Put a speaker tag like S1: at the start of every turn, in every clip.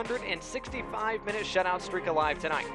S1: 165-minute shutout streak alive tonight.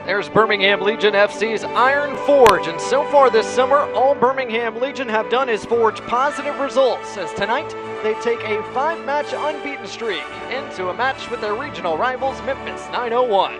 S1: There's Birmingham Legion FC's Iron Forge, and so far this summer, all Birmingham Legion have done is forge positive results, as tonight they take a 5-match unbeaten streak into a match with their regional rivals, Memphis 901.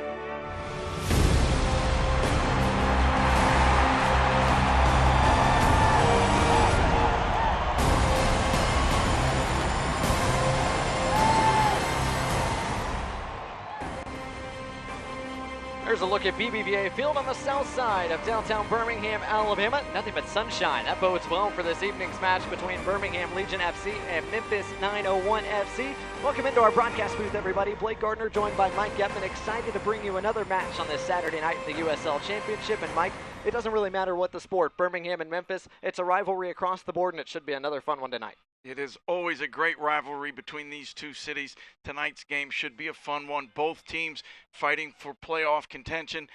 S1: Here's a look at BBVA Field on the south side of downtown Birmingham, Alabama. Nothing but sunshine. That bodes well for this evening's match between Birmingham Legion FC and Memphis 901 FC. Welcome into our broadcast booth, everybody. Blake Gardner joined by Mike Getman. Excited to bring you another match on this Saturday night in the USL Championship. And Mike, it doesn't really matter what the sport, Birmingham and Memphis, it's a rivalry across the board, and it should be another fun one tonight.
S2: It is always a great rivalry between these two cities. Tonight's game should be a fun one. Both teams fighting for playoff contention.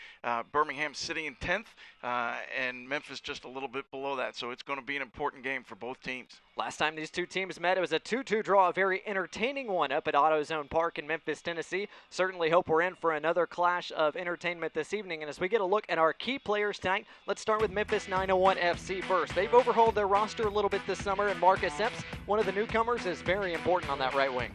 S2: Birmingham sitting in 10th, and Memphis just a little bit below that. So it's going to be an important game for both teams.
S1: Last time these two teams met, it was a 2-2 draw, a very entertaining one up at AutoZone Park in Memphis, Tennessee. Certainly hope we're in for another clash of entertainment this evening. And as we get a look at our key players tonight, let's start with Memphis 901 FC first. They've overhauled their roster a little bit this summer, and Marcus Epps, one of the newcomers, is very important on that right wing.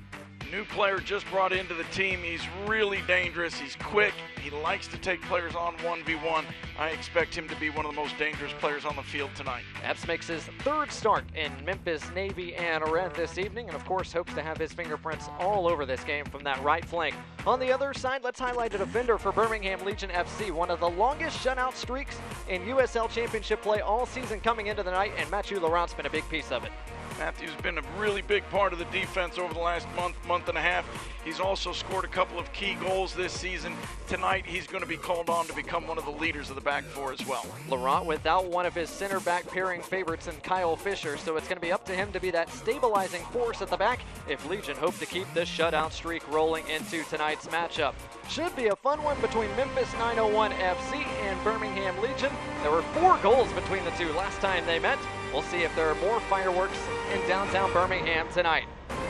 S2: New player just brought into the team. He's really dangerous. He's quick. He likes to take players on 1v1. I expect him to be one of the most dangerous players on the field tonight.
S1: Epps makes his third start in Memphis Navy and Red this evening, and of course hopes to have his fingerprints all over this game from that right flank. On the other side, let's highlight a defender for Birmingham Legion FC, one of the longest shutout streaks in USL Championship play all season coming into the night, and Mathieu Laurent's been a big piece of it.
S2: Matthew's been a really big part of the defense over the last month and a half. He's also scored a couple of key goals this season. Tonight, he's going to be called on to become one of the leaders of the back four as well.
S1: Laurent without one of his center back pairing favorites in Kyle Fisher, so it's going to be up to him to be that stabilizing force at the back if Legion hope to keep this shutout streak rolling into tonight's matchup. Should be a fun one between Memphis 901 FC and Birmingham Legion. There were 4 goals between the two last time they met. We'll see if there are more fireworks in downtown Birmingham tonight.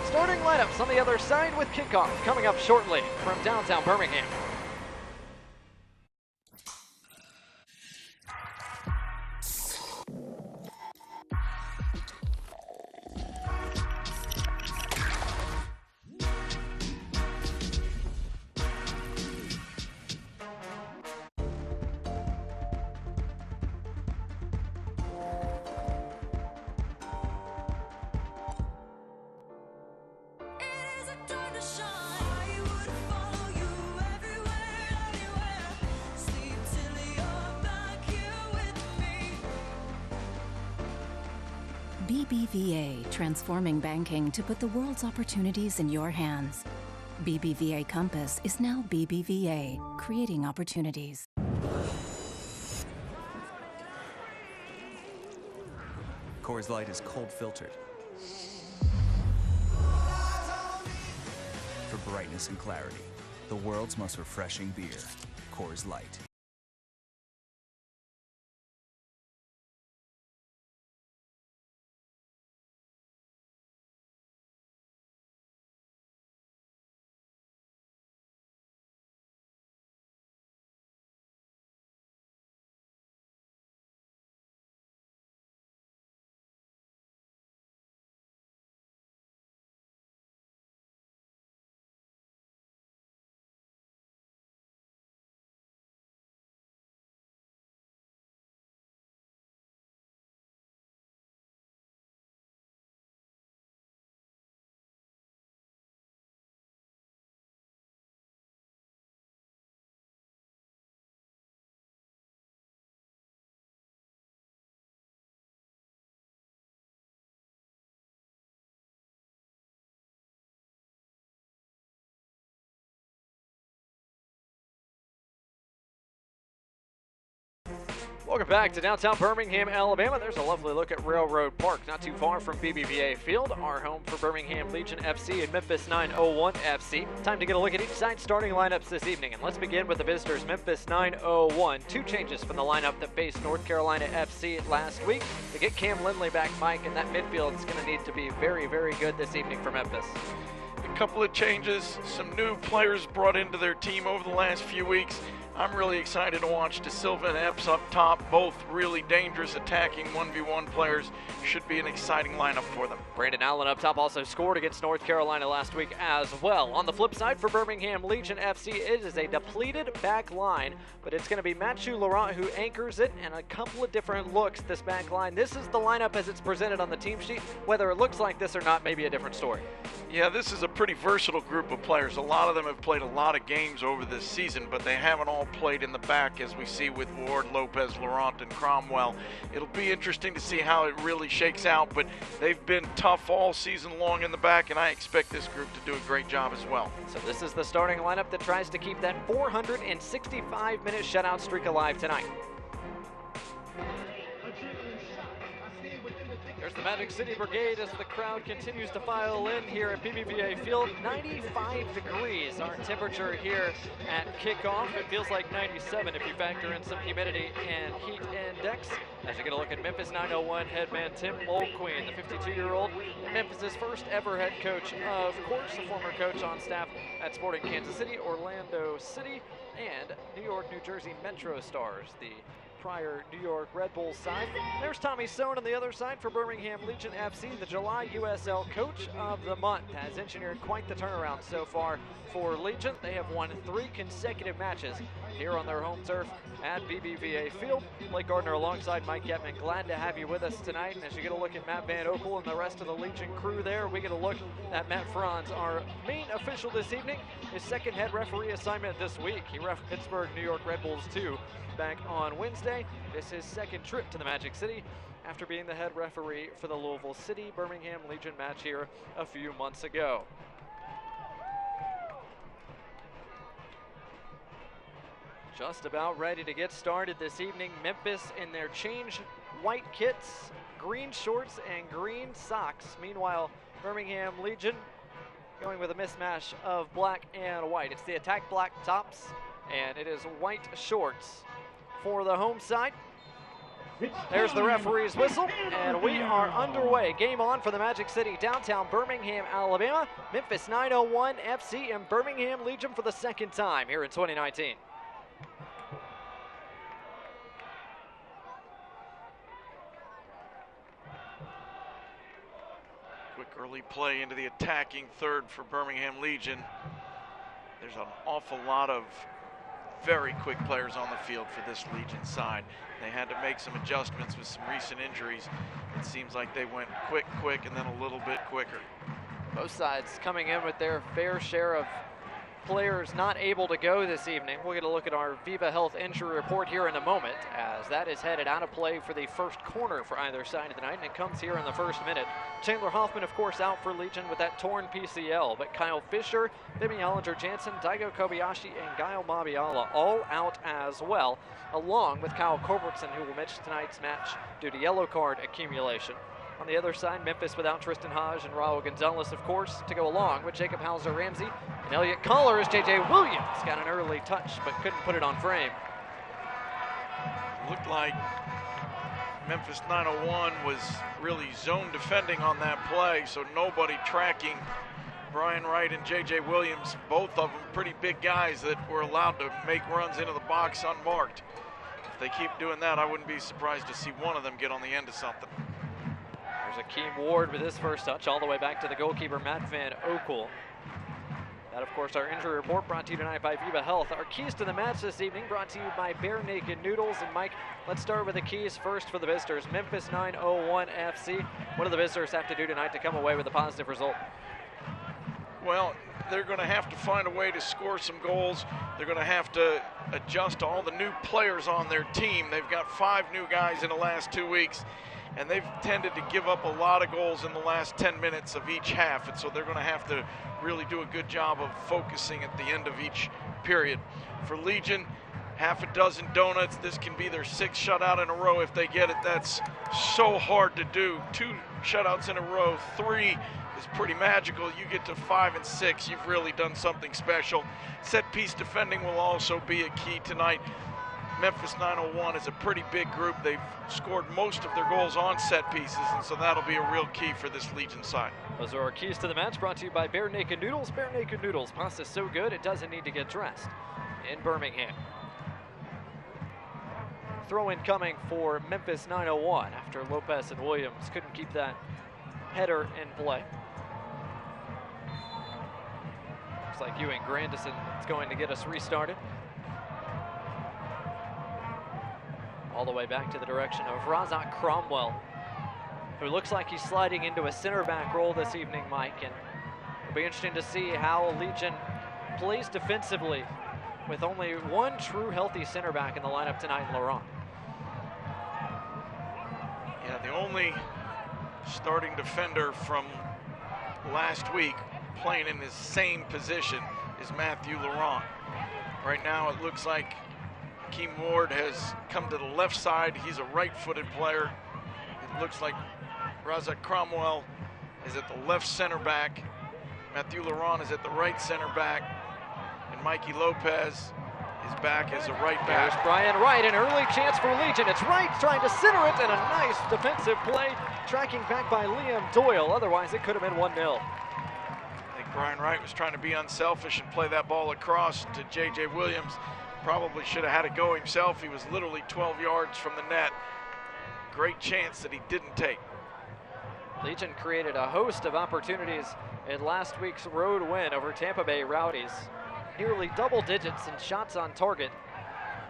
S1: Starting lineups on the other side with kickoff coming up shortly from downtown Birmingham.
S3: BBVA, transforming banking to put the world's opportunities in your hands. BBVA Compass is now BBVA, creating opportunities.
S4: Coors Light is cold filtered for brightness and clarity. The world's most refreshing beer, Coors Light.
S1: Welcome back to downtown Birmingham, Alabama. There's a lovely look at Railroad Park, not too far from BBVA Field, our home for Birmingham Legion FC and Memphis 901 FC. Time to get a look at each side's starting lineups this evening, and let's begin with the visitors, Memphis 901. 2 changes from the lineup that faced North Carolina FC last week. To get Cam Lindley back, Mike, and that midfield is going to need to be very, very good this evening for Memphis.
S2: A couple of changes, some new players brought into their team over the last few weeks. I'm really excited to watch De Silva and Epps up top, both really dangerous attacking 1v1 players. Should be an exciting lineup for them.
S1: Brandon Allen up top also scored against North Carolina last week as well. On the flip side for Birmingham Legion FC, it is a depleted back line, but it's going to be Mathieu Laurent who anchors it, and a couple of different looks this back line. This is the lineup as it's presented on the team sheet. Whether it looks like this or not may be a different story.
S2: Yeah, this is a pretty versatile group of players. A lot of them have played a lot of games over this season, but they haven't all played in the back as we see with Ward, Lopez, Laurent, and Cromwell. It'll be interesting to see how it really shakes out, but they've been tough all season long in the back, and I expect this group to do a great job as well.
S1: So this is the starting lineup that tries to keep that 465-minute shutout streak alive tonight. There's the Magic City Brigade as the crowd continues to file in here at BBVA Field. 95 degrees our temperature here at kickoff. It feels like 97 if you factor in some humidity and heat index. As you get a look at Memphis 901 headman Tim Mulqueen, the 52-year-old, Memphis' first ever head coach, of course, a former coach on staff at Sporting Kansas City, Orlando City, and New York, New Jersey Metro Stars, the prior New York Red Bulls side. There's Tommy Sohn on the other side for Birmingham Legion FC. The July USL Coach of the Month has engineered quite the turnaround so far for Legion. They have won 3 consecutive matches here on their home turf at BBVA Field. Blake Gardner alongside Mike Getman. Glad to have you with us tonight. And as you get a look at Matt Van Oekel and the rest of the Legion crew there, we get a look at Matt Franz, our main official this evening. His second head referee assignment this week. He ref Pittsburgh New York Red Bulls 2 back on Wednesday. This is his second trip to the Magic City after being the head referee for the Louisville City Birmingham Legion match here a few months ago. Just about ready to get started this evening. Memphis in their changed white kits, green shorts and green socks. Meanwhile, Birmingham Legion going with a mismatch of black and white. It's the attack black tops and it is white shorts for the home side. There's the referee's whistle, and we are underway. Game on for the Magic City, downtown Birmingham, Alabama. Memphis 901 FC and Birmingham Legion for the second time here in 2019.
S2: Quick early play into the attacking third for Birmingham Legion. There's an awful lot of very quick players on the field for this Legion side. They had to make some adjustments with some recent injuries. It seems like they went quick, and then a little bit quicker.
S1: Both sides coming in with their fair share of players not able to go this evening. We'll get a look at our Viva Health injury report here in a moment, as that is headed out of play for the first corner for either side of the night, and it comes here in the first minute. Chandler Hoffman, of course, out for Legion with that torn PCL, but Kyle Fisher, Bimmy Hollinger-Jansen, Daigo Kobayashi, and Gael Mabiala all out as well, along with Kyle Culbertson, who will miss tonight's match due to yellow card accumulation. On the other side, Memphis without Tristan Hodge and Raul Gonzalez, of course, to go along with Jacob Hauser-Ramsey and Elliot Collar as J.J. Williams got an early touch but couldn't put it on frame.
S2: Looked like Memphis 901 was really zone defending on that play, so nobody tracking Brian Wright and J.J. Williams, both of them pretty big guys that were allowed to make runs into the box unmarked. If they keep doing that, I wouldn't be surprised to see one of them get on the end of something.
S1: There's Akeem Ward with his first touch all the way back to the goalkeeper, Matt Van Oekel. That, of course, our injury report brought to you tonight by Viva Health. Our keys to the match this evening brought to you by Bare Naked Noodles. And Mike, let's start with the keys first for the visitors. Memphis 901 FC. What do the visitors have to do tonight to come away with a positive result?
S2: Well, they're going to have to find a way to score some goals. They're going to have to adjust to all the new players on their team. They've got 5 new guys in the last 2 weeks, and they've tended to give up a lot of goals in the last 10 minutes of each half, and so they're going to have to really do a good job of focusing at the end of each period. For Legion, half a dozen donuts. This can be their 6th shutout in a row if they get it. That's so hard to do. 2 shutouts in a row, 3 is pretty magical. You get to 5 and 6, you've really done something special. Set piece defending will also be a key tonight. Memphis 901 is a pretty big group. They've scored most of their goals on set pieces, and so that'll be a real key for this Legion side.
S1: Those are our keys to the match, brought to you by Bare Naked Noodles. Bare Naked Noodles, pasta's so good it doesn't need to get dressed in Birmingham. Throw-in coming for Memphis 901 after Lopez and Williams couldn't keep that header in play. Looks like Ewing Grandison is going to get us restarted. All the way back to the direction of Razak Cromwell, who looks like he's sliding into a center back role this evening, Mike, and it'll be interesting to see how Legion plays defensively with only one true healthy center back in the lineup tonight, Laurent.
S2: Yeah, the only starting defender from last week playing in the same position is Matthew Laurent. Right now it looks like Akeem Ward has come to the left side. He's a right-footed player. It looks like Razak Cromwell is at the left center back. Matthew Laurent is at the right center back. And Mikey Lopez is back as a right back.
S1: There's Brian Wright, an early chance for Legion. It's Wright trying to center it, and a nice defensive play, tracking back by Liam Doyle. Otherwise, it could have been 1-0.
S2: I think Brian Wright was trying to be unselfish and play that ball across to J.J. Williams. Probably should have had it go himself. He was literally 12 yards from the net. Great chance that he didn't take.
S1: Legion created a host of opportunities in last week's road win over Tampa Bay Rowdies. Nearly double digits in shots on target.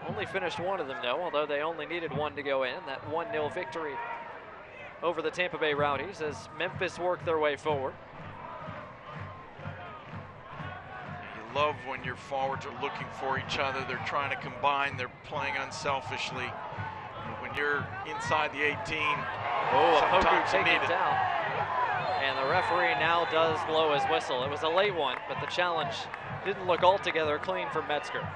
S1: Only finished one of them though, although they only needed one to go in. That 1-0 victory over the Tampa Bay Rowdies as Memphis worked their way forward.
S2: You love when your forwards are looking for each other. They're trying to combine. They're playing unselfishly. But when you're inside the 18,
S1: Poku taken down. And the referee now does blow his whistle. It was a late one, but the challenge didn't look altogether clean for Metzger.
S2: I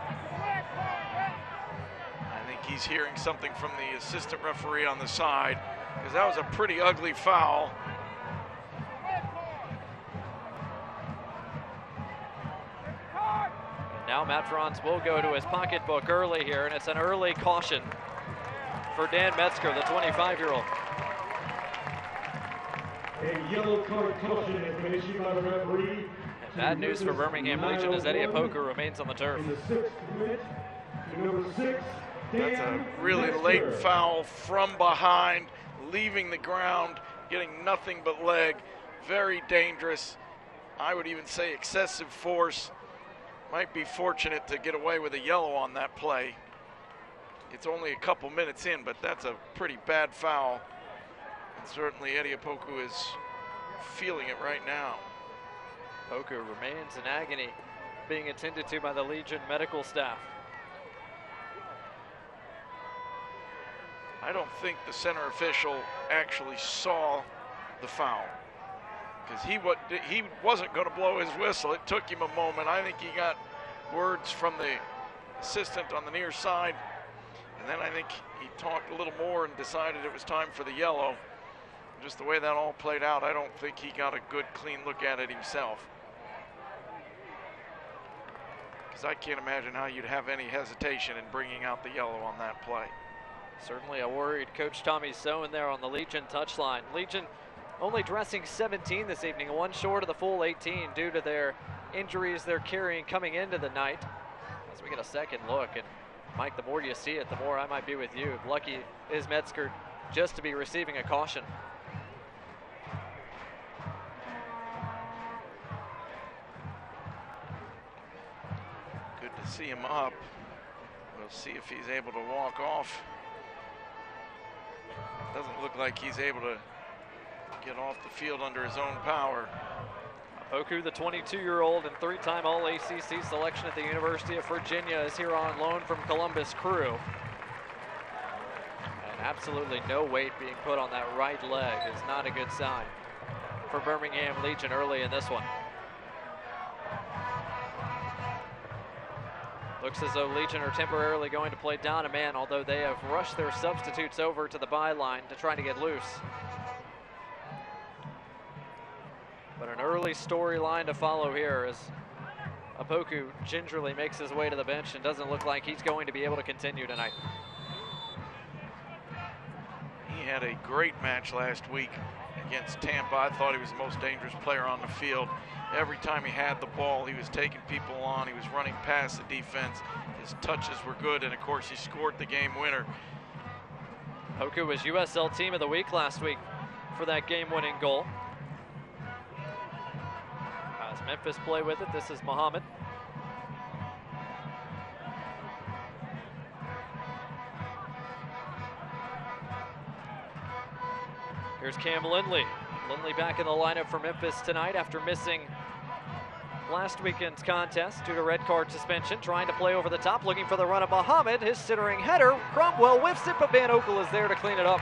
S2: think he's hearing something from the assistant referee on the side, because that was a pretty ugly foul.
S1: Now Matt Franz will go to his pocketbook early here, and it's an early caution for Dan Metzger, the 25-year-old.
S5: A yellow card caution has been issued by the referee.
S1: And bad news for Birmingham Legion as Eddie Opoku remains on the turf.
S5: In the 6th minute, to number 6,
S2: That's a really late foul from behind, leaving the ground, getting nothing but leg. Very dangerous. I would even say excessive force. Might be fortunate to get away with a yellow on that play. It's only a couple minutes in, but that's a pretty bad foul. And certainly Eddie Opoku is feeling it right now.
S1: Opoku remains in agony, being attended to by the Legion medical staff.
S2: I don't think the center official actually saw the foul, because he wasn't going to blow his whistle. It took him a moment. I think he got words from the assistant on the near side, and then I think he talked a little more and decided it was time for the yellow. Just the way that all played out, I don't think he got a good, clean look at it himself. Because I can't imagine how you'd have any hesitation in bringing out the yellow on that play.
S1: Certainly a worried Coach Tommy Sohn there on the Legion touchline. Legion only dressing 17 this evening, one short of the full 18 due to their injuries they're carrying coming into the night. As we get a second look, and Mike, the more you see it, the more I might be with you. Lucky is Metzger just to be receiving a caution.
S2: Good to see him up. We'll see if he's able to walk off. Doesn't look like he's able to get off the field under his own power.
S1: Opoku, the 22-year-old and three-time All-ACC selection at the University of Virginia, is here on loan from Columbus Crew. And absolutely no weight being put on that right leg is not a good sign for Birmingham Legion early in this one. Looks as though Legion are temporarily going to play down a man, although they have rushed their substitutes over to the byline to try to get loose. But an early storyline to follow here as Opoku gingerly makes his way to the bench and doesn't look like he's going to be able to continue tonight.
S2: He had a great match last week against Tampa. I thought he was the most dangerous player on the field. Every time he had the ball, he was taking people on. He was running past the defense. His touches were good, and of course, he scored the game winner.
S1: Opoku was USL Team of the Week last week for that game-winning goal. As Memphis play with it, this is Muhammad. Here's Cam Lindley. Lindley back in the lineup for Memphis tonight after missing last weekend's contest due to red card suspension. Trying to play over the top, looking for the run of Muhammad. His centering header. Cromwell whiffs it, but Van Okel is there to clean it up.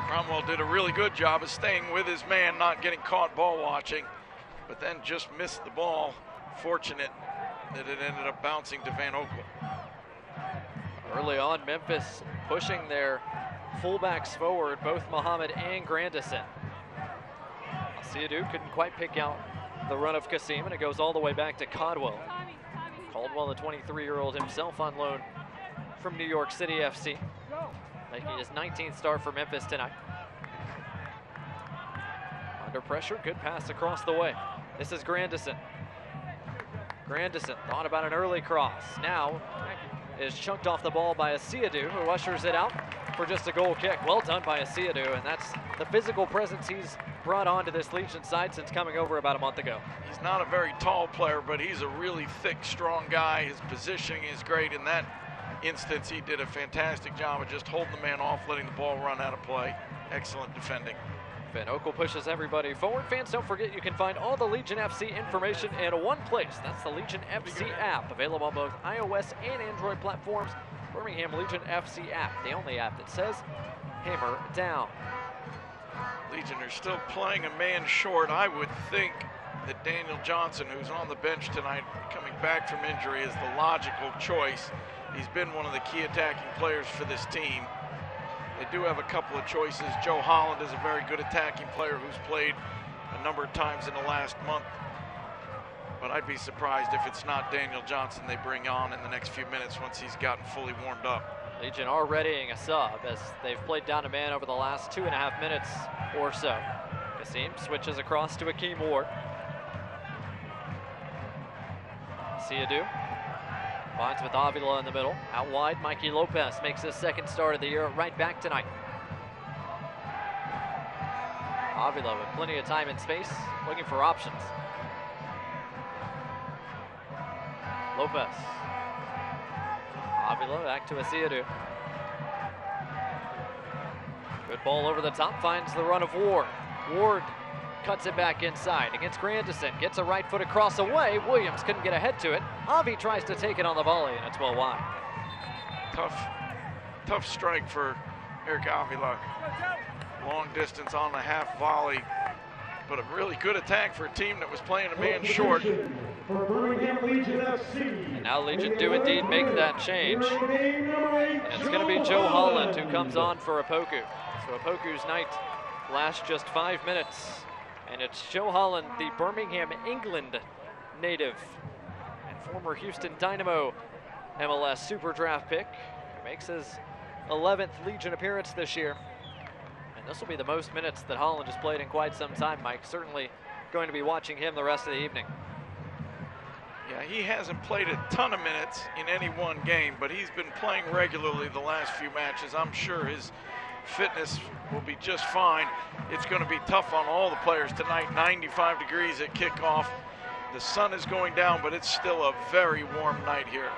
S2: Cromwell did a really good job of staying with his man, not getting caught ball watching, but then just missed the ball. Fortunate that it ended up bouncing to Van Okel.
S1: Early on, Memphis pushing their fullbacks forward, both Muhammad and Grandison. Siadou couldn't quite pick out the run of Kasim, and it goes all the way back to Caldwell. Caldwell, the 23-year-old himself on loan from New York City FC, making his 19th start for Memphis tonight. Under pressure, good pass across the way. This is Grandison. Grandison thought about an early cross. Now is chunked off the ball by Siadou, who ushers it out for just a goal kick. Well done by Siadou, and that's the physical presence he's brought onto this Legion side since coming over about a month ago.
S2: He's not a very tall player, but he's a really thick, strong guy. His positioning is great. In that instance, he did a fantastic job of just holding the man off, letting the ball run out of play. Excellent defending.
S1: Van Oekel pushes everybody forward. Fans, don't forget you can find all the Legion FC information in one place. That's the Legion FC app, available on both iOS and Android platforms. Birmingham Legion FC app, the only app that says hammer down.
S2: Legion are still playing a man short. I would think that Daniel Johnson, who's on the bench tonight, coming back from injury, is the logical choice. He's been one of the key attacking players for this team. They do have a couple of choices. Joe Holland is a very good attacking player who's played a number of times in the last month. But I'd be surprised if it's not Daniel Johnson they bring on in the next few minutes once he's gotten fully warmed up.
S1: Legion are readying a sub as they've played down a man over the last 2.5 minutes or so. Kasim switches across to Akeem Ward. Siadou finds with Avila in the middle. Out wide, Mikey Lopez makes his second start of the year right back tonight. Avila with plenty of time and space, looking for options. Lopez. Avila back to Siadou. Good ball over the top, finds the run of Ward. Ward cuts it back inside against Grandison, gets a right foot across away. Williams couldn't get ahead to it. Avi tries to take it on the volley, and it's well wide.
S2: Tough strike for Eric Avila. Long distance on the half volley, but a really good attack for a team that was playing a man short.
S5: For Birmingham Legion FC.
S1: And now Legion do indeed make that change. And it's going to be Joe Holland who comes on for Opoku. So Opoku's night lasts just 5 minutes. And it's Joe Holland, the Birmingham, England native and former Houston Dynamo MLS Super Draft pick, who makes his 11th Legion appearance this year. And this will be the most minutes that Holland has played in quite some time, Mike. Certainly going to be watching him the rest of the evening.
S2: Yeah, he hasn't played a ton of minutes in any one game, but he's been playing regularly the last few matches. I'm sure his fitness will be just fine. It's going to be tough on all the players tonight. 95 degrees at kickoff. The sun is going down, but it's still a very warm night here.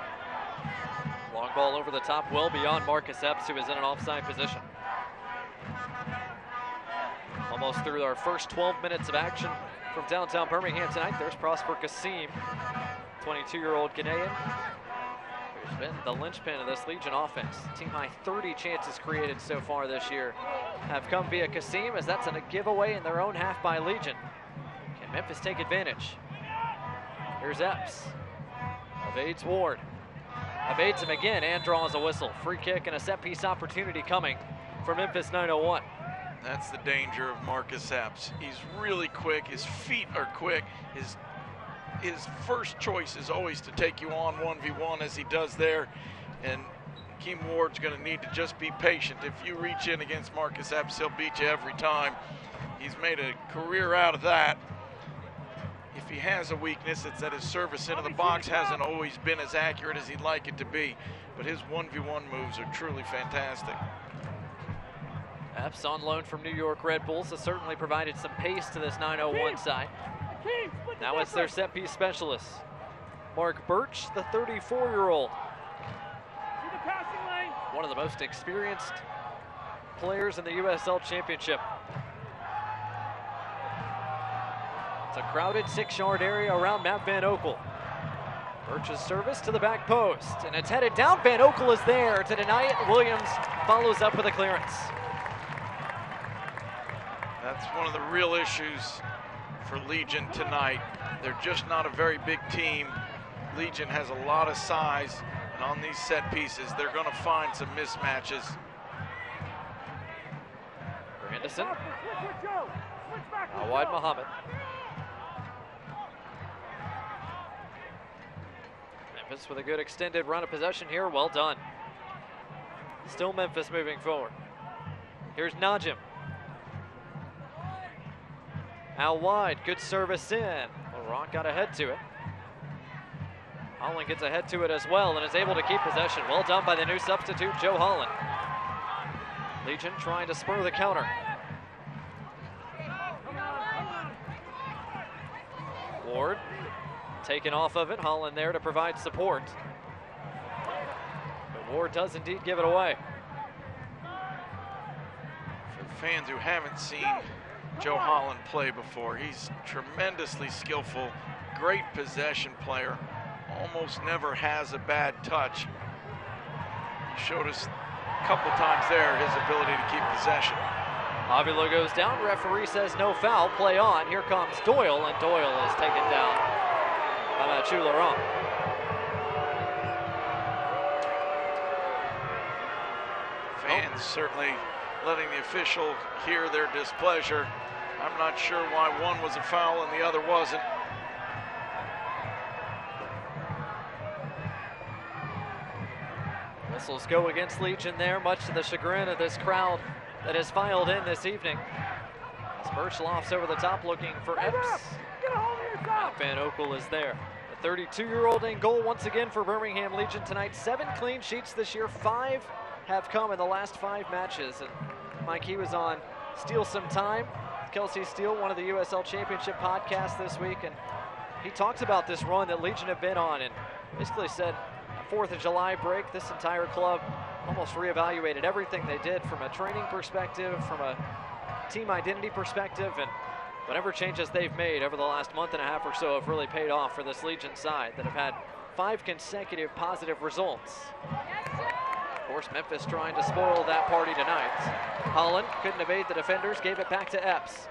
S1: Long ball over the top, well beyond Marcus Epps, who is in an offside position. Almost through our first 12 minutes of action from downtown Birmingham tonight. There's Prosper Kasim, 22-year-old Ghanaian, who's been the linchpin of this Legion offense. Team high 30 chances created so far this year have come via Kasim, as that's a giveaway in their own half by Legion. Can Memphis take advantage? Here's Epps. Evades Ward. Evades him again and draws a whistle. Free kick and a set piece opportunity coming for Memphis 901.
S2: That's the danger of Marcus Epps. He's really quick. His feet are quick. His first choice is always to take you on 1v1 as he does there. And Akeem Ward's going to need to just be patient. If you reach in against Marcus Epps, he'll beat you every time. He's made a career out of that. If he has a weakness, it's that his service into the box hasn't always been as accurate as he'd like it to be. But his 1v1 moves are truly fantastic.
S1: Epps on loan from New York Red Bulls has certainly provided some pace to this 901 side. Now it's their set piece specialist, Mark Birch, the 34-year-old. One of the most experienced players in the USL Championship. It's a crowded 6-yard area around Matt Van Oekel. Birch's service to the back post, and it's headed down. Van Oekel is there to deny it. Williams follows up with a clearance.
S2: That's one of the real issues for Legion tonight. They're just not a very big team. Legion has a lot of size, and on these set pieces, they're going to find some mismatches.
S1: Grandison. Out wide, Muhammad. Memphis with a good extended run of possession here. Well done. Still Memphis moving forward. Here's Najim. Out wide, good service in. Laurent got ahead to it. Holland gets ahead to it as well and is able to keep possession. Well done by the new substitute, Joe Holland. Legion trying to spur the counter. Ward taken off of it. Holland there to provide support. But Ward does indeed give it away.
S2: For fans who haven't seen Joe Holland play before, he's tremendously skillful, great possession player, almost never has a bad touch. He showed us a couple times there his ability to keep possession.
S1: Avila goes down, referee says no foul, play on. Here comes Doyle, and Doyle is taken down by Mathieu Laurent.
S2: Fans certainly letting the official hear their displeasure. I'm not sure why one was a foul and the other wasn't.
S1: Whistles go against Legion there, much to the chagrin of this crowd that has filed in this evening. As Birch lofts over the top looking for Epps. Van Okel is there. The 32-year-old in goal once again for Birmingham Legion tonight. 7 clean sheets this year. 5 have come in the last 5 matches. And Mike, he was on Steal Some Time, Kelsey Steele, one of the USL Championship podcasts this week. And he talks about this run that Legion have been on and basically said, 4th of July break, this entire club almost reevaluated everything they did from a training perspective, from a team identity perspective, and whatever changes they've made over the last month and a half or so have really paid off for this Legion side that have had 5 consecutive positive results. Of course, Memphis trying to spoil that party tonight. Holland couldn't evade the defenders, gave it back to Epps.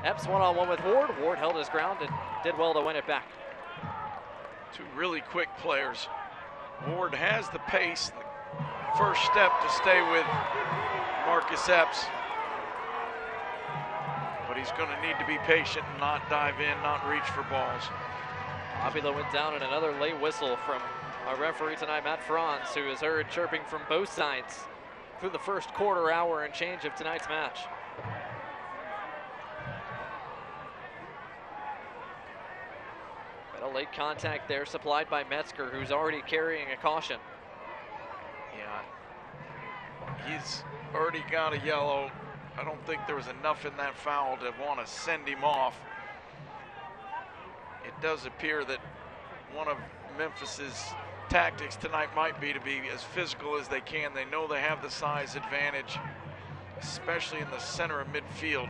S1: Epps one-on-one with Ward. Ward held his ground and did well to win it back.
S2: 2 really quick players. Ward has the pace, the first step to stay with Marcus Epps. But he's going to need to be patient and not dive in, not reach for balls.
S1: Avila went down in another late whistle from our referee tonight, Matt Franz, who is heard chirping from both sides through the first quarter hour and change of tonight's match. Got a late contact there supplied by Metzger, who's already carrying a caution.
S2: Yeah, he's already got a yellow. I don't think there was enough in that foul to want to send him off. It does appear that one of Memphis's tactics tonight might be to be as physical as they can. They know they have the size advantage, especially in the center of midfield.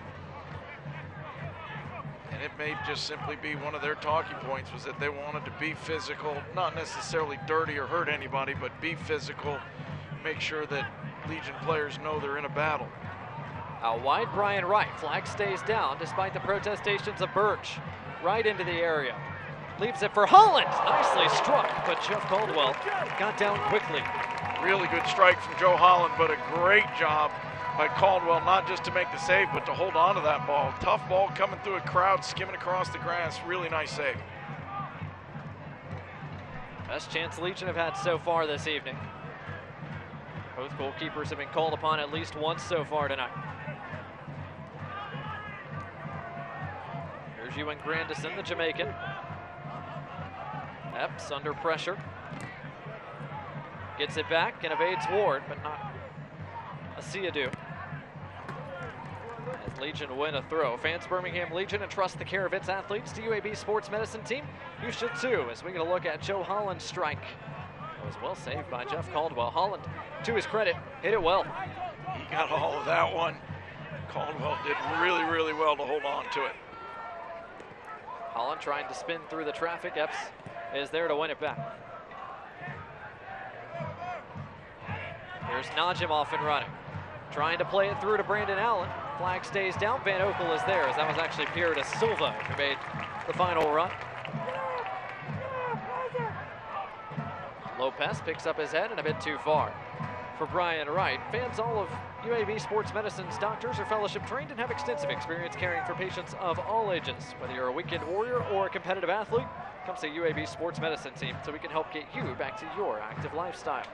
S2: And it may just simply be one of their talking points was that they wanted to be physical, not necessarily dirty or hurt anybody, but be physical, make sure that Legion players know they're in a battle.
S1: Out wide, Brian Wright. Flag stays down despite the protestations of Birch. Right into the area. Leaves it for Holland. Nicely struck, but Jeff Caldwell got down quickly.
S2: Really good strike from Joe Holland, but a great job by Caldwell, not just to make the save, but to hold on to that ball. Tough ball coming through a crowd, skimming across the grass. Really nice save.
S1: Best chance Legion have had so far this evening. Both goalkeepers have been called upon at least once so far tonight. Here's Ewan Grandison, the Jamaican. Epps under pressure. Gets it back and evades Ward, but not Asiadu. As Legion win a throw. Fans Birmingham Legion entrust the care of its athletes to UAB Sports Medicine Team. You should too, as we get a look at Joe Holland's strike. It was well saved by Jeff Caldwell. Holland, to his credit, hit it well.
S2: He got all of that one. Caldwell did really, really well to hold on to it.
S1: Holland trying to spin through the traffic. Epps is there to win it back. Here's Najim off and running. Trying to play it through to Brandon Allen. Flag stays down. Van Okel is there, as that was actually Pierre da Silva who made the final run. Lopez picks up his head and a bit too far for Brian Wright. Fans all of UAB Sports Medicine's doctors are fellowship trained and have extensive experience caring for patients of all ages. Whether you're a weekend warrior or a competitive athlete, come see UAB Sports Medicine team so we can help get you back to your active lifestyle.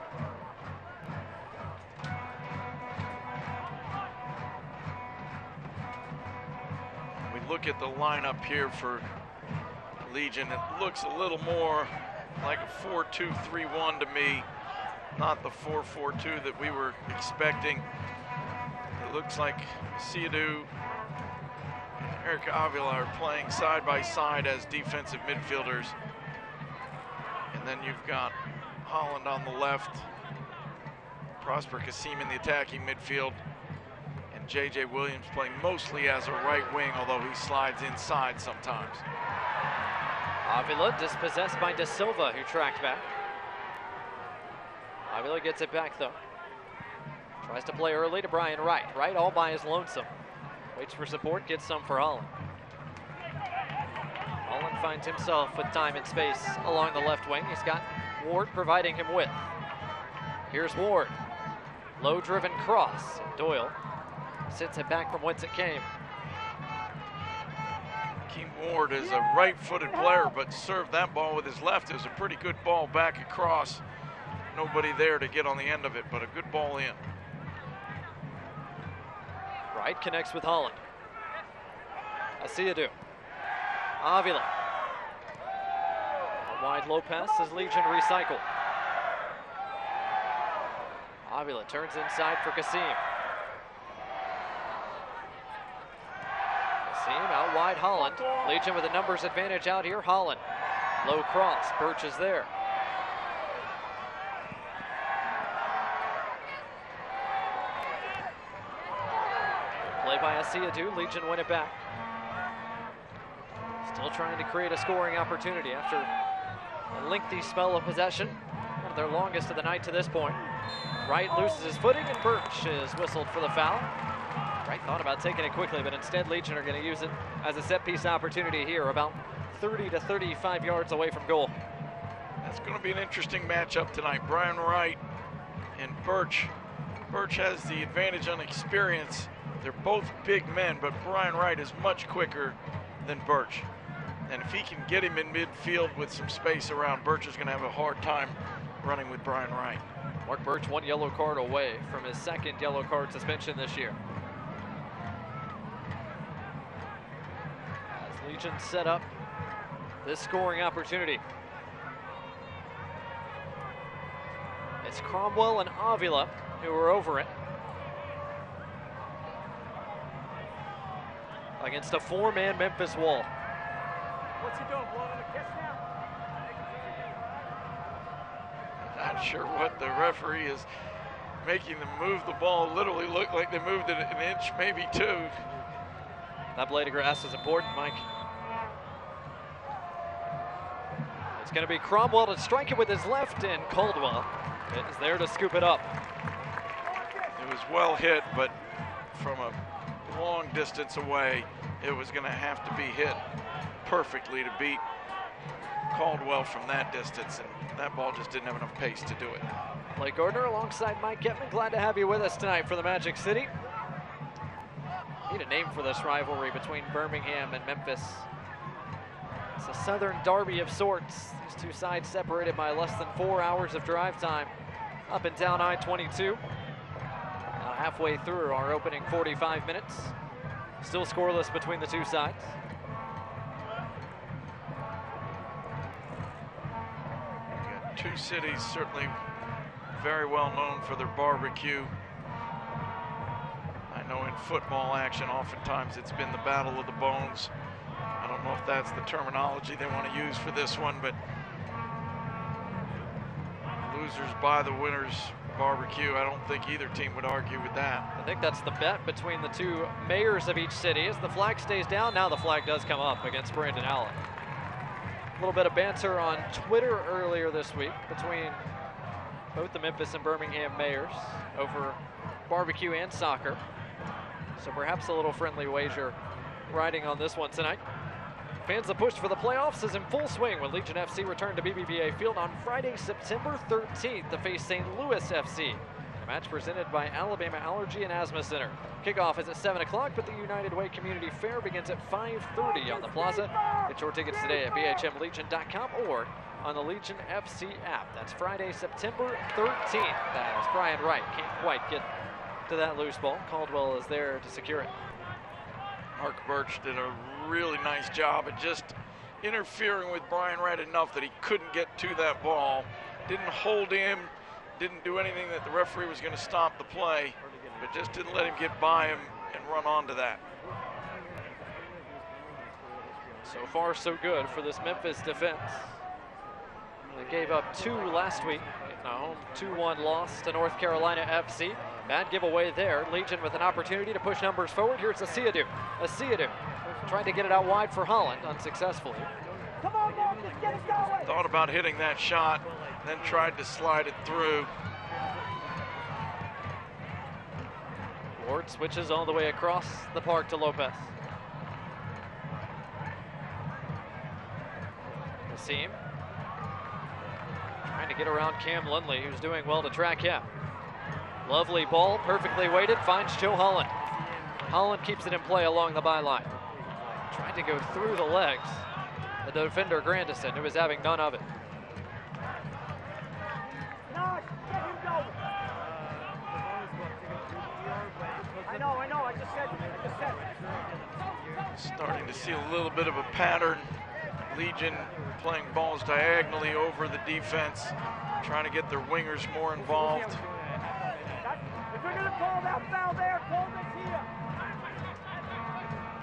S2: We look at the lineup here for Legion. It looks a little more like a 4-2-3-1 to me, not the 4-4-2 that we were expecting. It looks like Siadu and Eric Avila are playing side by side as defensive midfielders. And then you've got Holland on the left, Prosper Kasim in the attacking midfield, and J.J. Williams playing mostly as a right wing, although he slides inside sometimes.
S1: Avila dispossessed by De Silva, who tracked back. Avila gets it back, though. Tries to play early to Brian Wright. Wright all by his lonesome. Waits for support, gets some for Holland. Holland finds himself with time and space along the left wing. He's got Ward providing him width. Here's Ward. Low-driven cross. Doyle sits it back from whence it came.
S2: Keem Ward is a right-footed player, but served that ball with his left. It was a pretty good ball back across. Nobody there to get on the end of it, but a good ball in.
S1: Wright connects with Holland. Asiadu. Avila. A wide low pass as Legion recycle. Avila turns inside for Kasim. Kasim out wide Holland. Legion with a numbers advantage out here. Holland. Low cross. Birch is there. Play by Asiadu. Legion win it back. Still trying to create a scoring opportunity after a lengthy spell of possession. One of their longest of the night to this point. Wright loses his footing and Birch is whistled for the foul. Wright thought about taking it quickly, but instead Legion are going to use it as a set-piece opportunity here, about 30 to 35 yards away from goal.
S2: That's going to be an interesting matchup tonight. Brian Wright and Birch. Birch has the advantage on experience. They're both big men, but Brian Wright is much quicker than Birch. And if he can get him in midfield with some space around, Birch is going to have a hard time running with Brian Wright.
S1: Mark Birch, one yellow card away from his second yellow card suspension this year. As Legion set up this scoring opportunity. It's Cromwell and Avila who are over it. Against a four-man Memphis wall.
S5: What's he doing, blowing the kiss now?
S2: Not sure what the referee is making them move the ball. Literally looked like they moved it an inch, maybe two.
S1: That blade of grass is important, Mike. It's going to be Cromwell to strike it with his left, and Caldwell is there to scoop it up.
S2: It was well hit, but from a long distance away, it was going to have to be hit perfectly to beat Caldwell from that distance, and that ball just didn't have enough pace to do it.
S1: Blake Gardner alongside Mike Getman. Glad to have you with us tonight for the Magic City. Need a name for this rivalry between Birmingham and Memphis. It's a southern derby of sorts. These two sides separated by less than 4 hours of drive time up and down I-22. Now halfway through our opening 45 minutes. Still scoreless between the two sides.
S2: Two cities certainly very well known for their barbecue. I know in football action, oftentimes it's been the battle of the bones. I don't know if that's the terminology they want to use for this one, but losers buy the winners barbecue. I don't think either team would argue with that.
S1: I think that's the bet between the two mayors of each city. As the flag stays down, now the flag does come up against Brandon Allen. A little bit of banter on Twitter earlier this week between both the Memphis and Birmingham mayors over barbecue and soccer. So perhaps a little friendly wager riding on this one tonight. Fans, the push for the playoffs is in full swing when Legion FC return to BBVA Field on Friday, September 13th to face St. Louis FC A match presented by Alabama Allergy and Asthma Center. Kickoff is at 7 o'clock, but the United Way Community Fair begins at 5:30 on the plaza. Get your tickets today at bhmlegion.com or on the Legion FC app. That's Friday, September 13th. As Brian Wright can't quite get to that loose ball. Caldwell is there to secure it.
S2: Mark Birch did a really nice job at just interfering with Brian Wright enough that he couldn't get to that ball. Didn't hold him, didn't do anything that the referee was going to stop the play, but just didn't let him get by him and run onto that.
S1: So far, so good for this Memphis defense. They gave up 2 last week in a home 2-1 loss to North Carolina FC. Bad giveaway there. Legion with an opportunity to push numbers forward. Here's Asiadu. Asiadu tried to get it out wide for Holland, unsuccessfully.
S6: Come on, Marcus, get it going.
S2: Thought about hitting that shot, then tried to slide it through.
S1: Ward switches all the way across the park to Lopez. Nassim trying to get around Cam Lindley, who's doing well to track him. Lovely ball, perfectly weighted, finds Joe Holland. Holland keeps it in play along the byline. Trying to go through the legs. The defender, Grandison, who is having none of it.
S6: I know, I just said it.
S2: Starting to see a little bit of a pattern. Legion playing balls diagonally over the defense, trying to get their wingers more involved.
S6: If we're gonna call that foul there, call this here.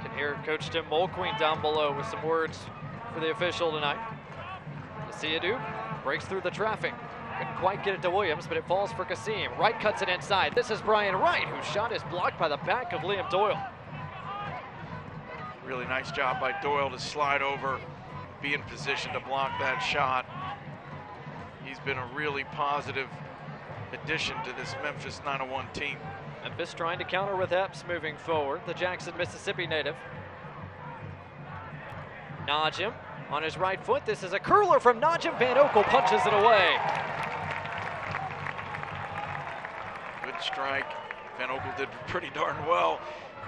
S1: Can hear Coach Tim Mulqueen down below with some words for the official tonight. Asiadu breaks through the traffic. Couldn't quite get it to Williams, but it falls for Kasim. Wright cuts it inside. This is Brian Wright, whose shot is blocked by the back of Liam Doyle.
S2: Really nice job by Doyle to slide over, be in position to block that shot. He's been a really positive addition to this Memphis 901 team.
S1: Memphis trying to counter with Epps moving forward, the Jackson, Mississippi native. Najim on his right foot. This is a curler from Najim. Van Oekel punches it away.
S2: Good strike. Van Oekel did pretty darn well.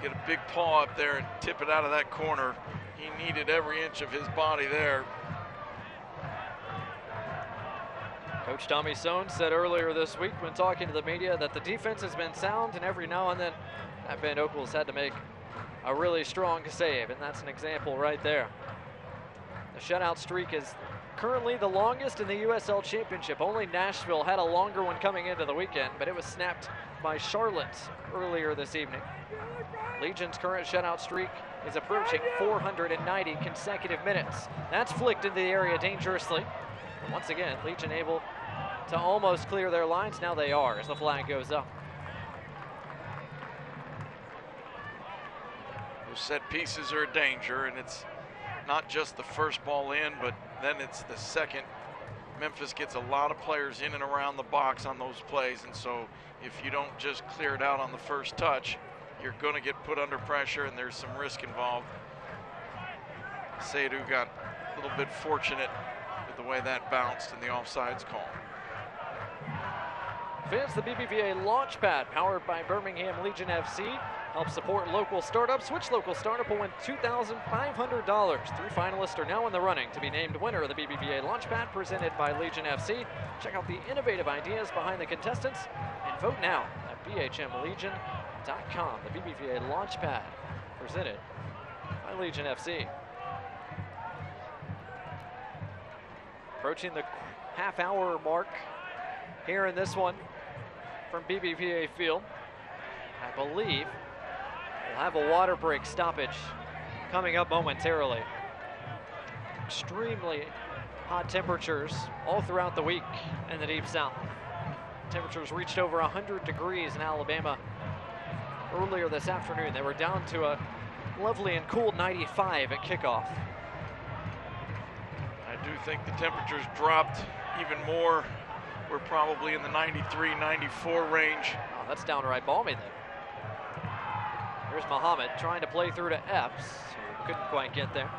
S2: Get a big paw up there and tip it out of that corner. He needed every inch of his body there.
S1: Coach Tommy Sohn said earlier this week when talking to the media that the defense has been sound, and every now and then that Van Oekel's had to make a really strong save, and that's an example right there. The shutout streak is currently the longest in the USL Championship. Only Nashville had a longer one coming into the weekend, but it was snapped by Charlotte earlier this evening. Legion's current shutout streak is approaching 490 consecutive minutes. That's flicked into the area dangerously. And once again, Legion able to almost clear their lines. Now they are as the flag goes up.
S2: Those set pieces are a danger, and it's not just the first ball in, but then it's the second. Memphis gets a lot of players in and around the box on those plays, and so if you don't just clear it out on the first touch, you're going to get put under pressure, and there's some risk involved. Seydu got a little bit fortunate with the way that bounced and the offsides call.
S1: Fans, the BBVA Launchpad, powered by Birmingham Legion FC, help support local startups. Which local startup will win $2,500? 3 finalists are now in the running to be named winner of the BBVA Launchpad, presented by Legion FC. Check out the innovative ideas behind the contestants and vote now at bhmlegion.com. The BBVA Launchpad, presented by Legion FC. Approaching the half-hour mark here in this one from BBVA Field. I believe we'll have a water break stoppage coming up momentarily. Extremely hot temperatures all throughout the week in the Deep South. Temperatures reached over 100 degrees in Alabama earlier this afternoon. They were down to a lovely and cool 95 at kickoff.
S2: I do think the temperatures dropped even more. We're probably in the 93, 94 range.
S1: Oh, that's downright balmy then. There's Muhammad trying to play through to Epps, who couldn't quite get there.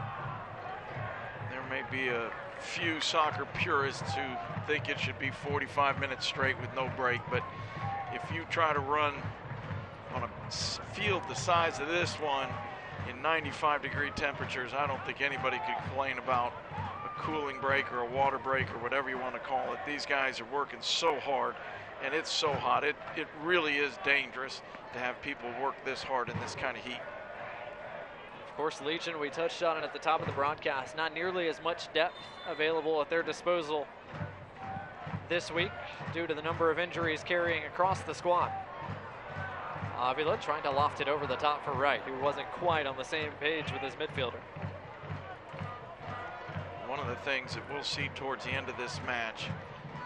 S2: There may be a few soccer purists who think it should be 45 minutes straight with no break, but if you try to run on a field the size of this one in 95-degree temperatures, I don't think anybody could complain about a cooling break or a water break or whatever you want to call it. These guys are working so hard, and it's so hot. It really is dangerous to have people work this hard in this kind of heat.
S1: Of course, Legion, we touched on it at the top of the broadcast, not nearly as much depth available at their disposal this week due to the number of injuries carrying across the squad. Avila trying to loft it over the top for Wright, who wasn't quite on the same page with his midfielder.
S2: One of the things that we'll see towards the end of this match,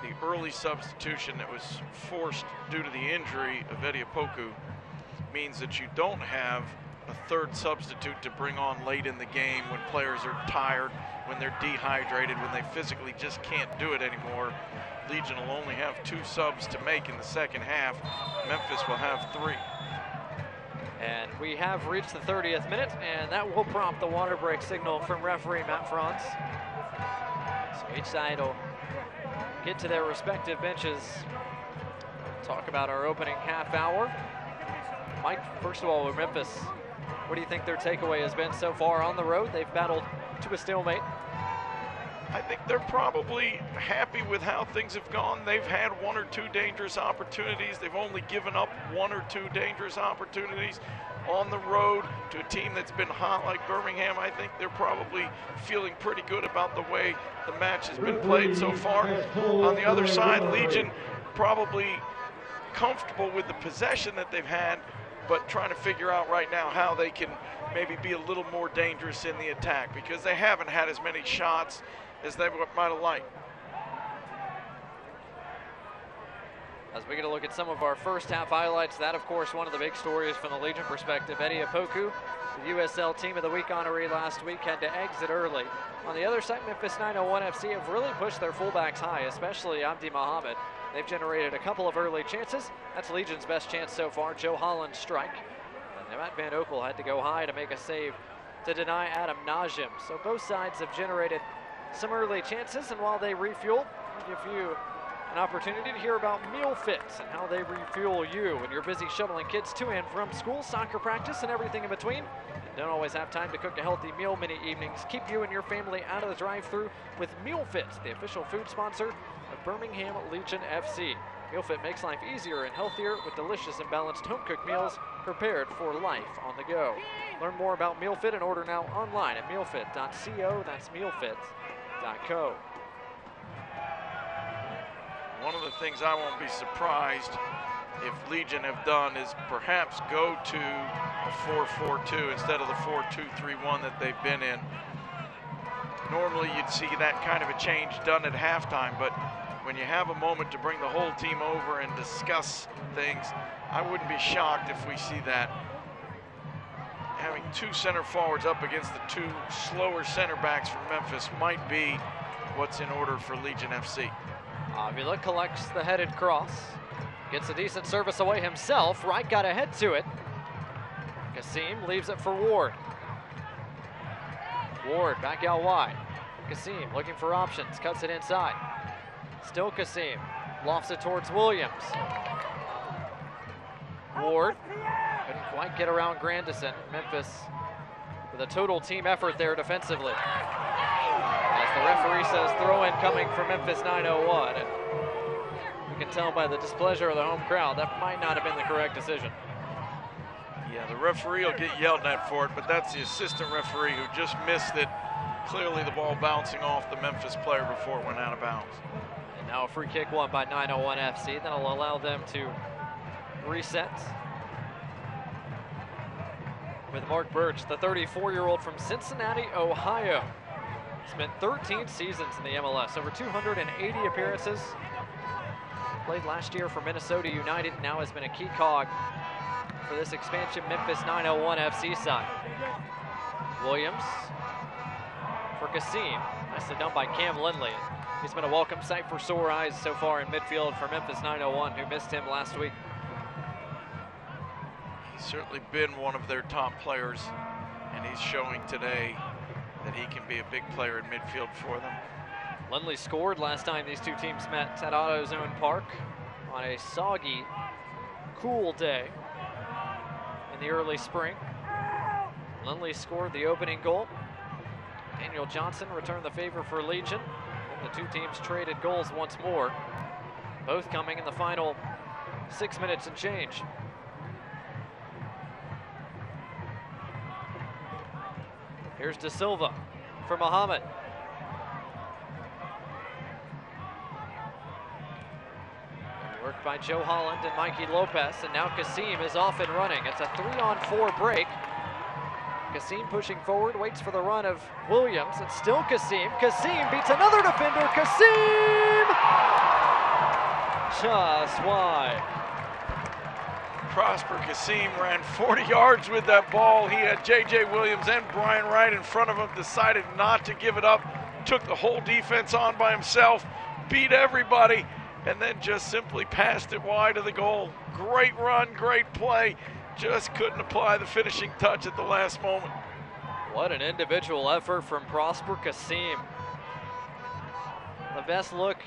S2: the early substitution that was forced due to the injury of Ediapoku means that you don't have a third substitute to bring on late in the game when players are tired, when they're dehydrated, when they physically just can't do it anymore. Legion will only have 2 subs to make in the second half. Memphis will have 3.
S1: And we have reached the 30th minute, and that will prompt the water break signal from referee Matt Franz. So each side will get to their respective benches. Talk about our opening half hour. Mike, first of all, with Memphis, what do you think their takeaway has been so far on the road? They've battled to a stalemate.
S2: I think they're probably happy with how things have gone. They've had 1 or 2 dangerous opportunities. They've only given up 1 or 2 dangerous opportunities on the road to a team that's been hot like Birmingham. I think they're probably feeling pretty good about the way the match has been played so far. On the other side, Legion probably comfortable with the possession that they've had, but trying to figure out right now how they can maybe be a little more dangerous in the attack, because they haven't had as many shots as they might have liked.
S1: As we get a look at some of our first half highlights, that of course one of the big stories from the Legion perspective. Ediapoku, the USL Team of the Week honoree last week, had to exit early. On the other side, Memphis 901 FC have really pushed their fullbacks high, especially Abdi Mohammed. They've generated a couple of early chances. That's Legion's best chance so far, Joe Holland's strike. And Matt Van Okel had to go high to make a save to deny Adam Najim. So both sides have generated some early chances, and while they refuel, I'll give you an opportunity to hear about Meal Fits and how they refuel you when you're busy shuttling kids to and from school, soccer practice, and everything in between. And don't always have time to cook a healthy meal many evenings. Keep you and your family out of the drive-thru with Meal Fits, the official food sponsor of Birmingham Legion FC. Meal Fit makes life easier and healthier with delicious and balanced home-cooked meals prepared for life on the go. Learn more about Meal Fit and order now online at mealfit.co. That's mealfit.co.
S2: One of the things I won't be surprised if Legion have done is perhaps go to a 4-4-2 instead of the 4-2-3-1 that they've been in. Normally you'd see that kind of a change done at halftime, but when you have a moment to bring the whole team over and discuss things, I wouldn't be shocked if we see that. Having 2 center forwards up against the 2 slower center backs from Memphis might be what's in order for Legion FC.
S1: Avila collects the headed cross, gets a decent service away himself. Wright got ahead to it. Kasim leaves it for Ward. Ward back out wide. Kasim looking for options, cuts it inside. Still Kasim, lofts it towards Williams. Ward couldn't quite get around Grandison. Memphis with a total team effort there defensively. As the referee says, throw-in coming from Memphis 901. And you can tell by the displeasure of the home crowd, that might not have been the correct decision.
S2: Yeah, the referee will get yelled at for it, but that's the assistant referee who just missed it. Clearly the ball bouncing off the Memphis player before it went out of bounds.
S1: And now a free kick won by 901 FC. That'll allow them to reset. With Mark Birch, the 34-year-old from Cincinnati, Ohio. Spent 13 seasons in the MLS, over 280 appearances. Played last year for Minnesota United, now has been a key cog for this expansion Memphis 901 FC side. Williams for Kasim. Nicely done by Cam Lindley. He's been a welcome sight for sore eyes so far in midfield for Memphis 901, who missed him last week.
S2: He's certainly been one of their top players, and he's showing today that he can be a big player in midfield for them.
S1: Lindley scored last time these two teams met at AutoZone Park on a soggy cool day in the early spring. Lindley scored the opening goal. Daniel Johnson returned the favor for Legion. And the two teams traded goals once more, both coming in the final 6 minutes and change. Here's De Silva for Muhammad. Worked by Joe Holland and Mikey Lopez, and now Kasim is off and running. It's a 3-on-4 break. Kasim pushing forward, waits for the run of Williams. It's still Kasim. Kasim beats another defender. Kasim! Just wide.
S2: Prosper Kasim ran 40 yards with that ball. He had J.J. Williams and Brian Wright in front of him, decided not to give it up, took the whole defense on by himself, beat everybody, and then just simply passed it wide of the goal. Great run, great play. Just couldn't apply the finishing touch at the last moment.
S1: What an individual effort from Prosper Kasim. The best look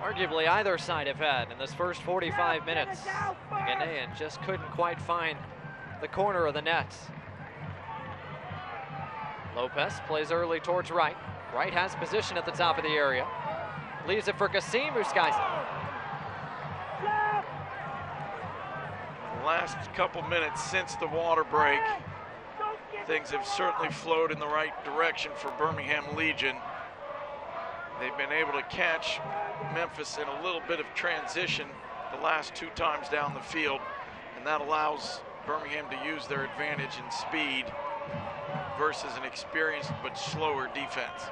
S1: arguably either side have had in this first 45 minutes. Ghanaian just couldn't quite find the corner of the net. Lopez plays early towards Wright. Wright has position at the top of the area. Leaves it for Kasim, who skies it.
S2: Last couple minutes since the water break, things have certainly flowed in the right direction for Birmingham Legion. They've been able to catch Memphis in a little bit of transition the last two times down the field, and that allows Birmingham to use their advantage in speed versus an experienced but slower defense.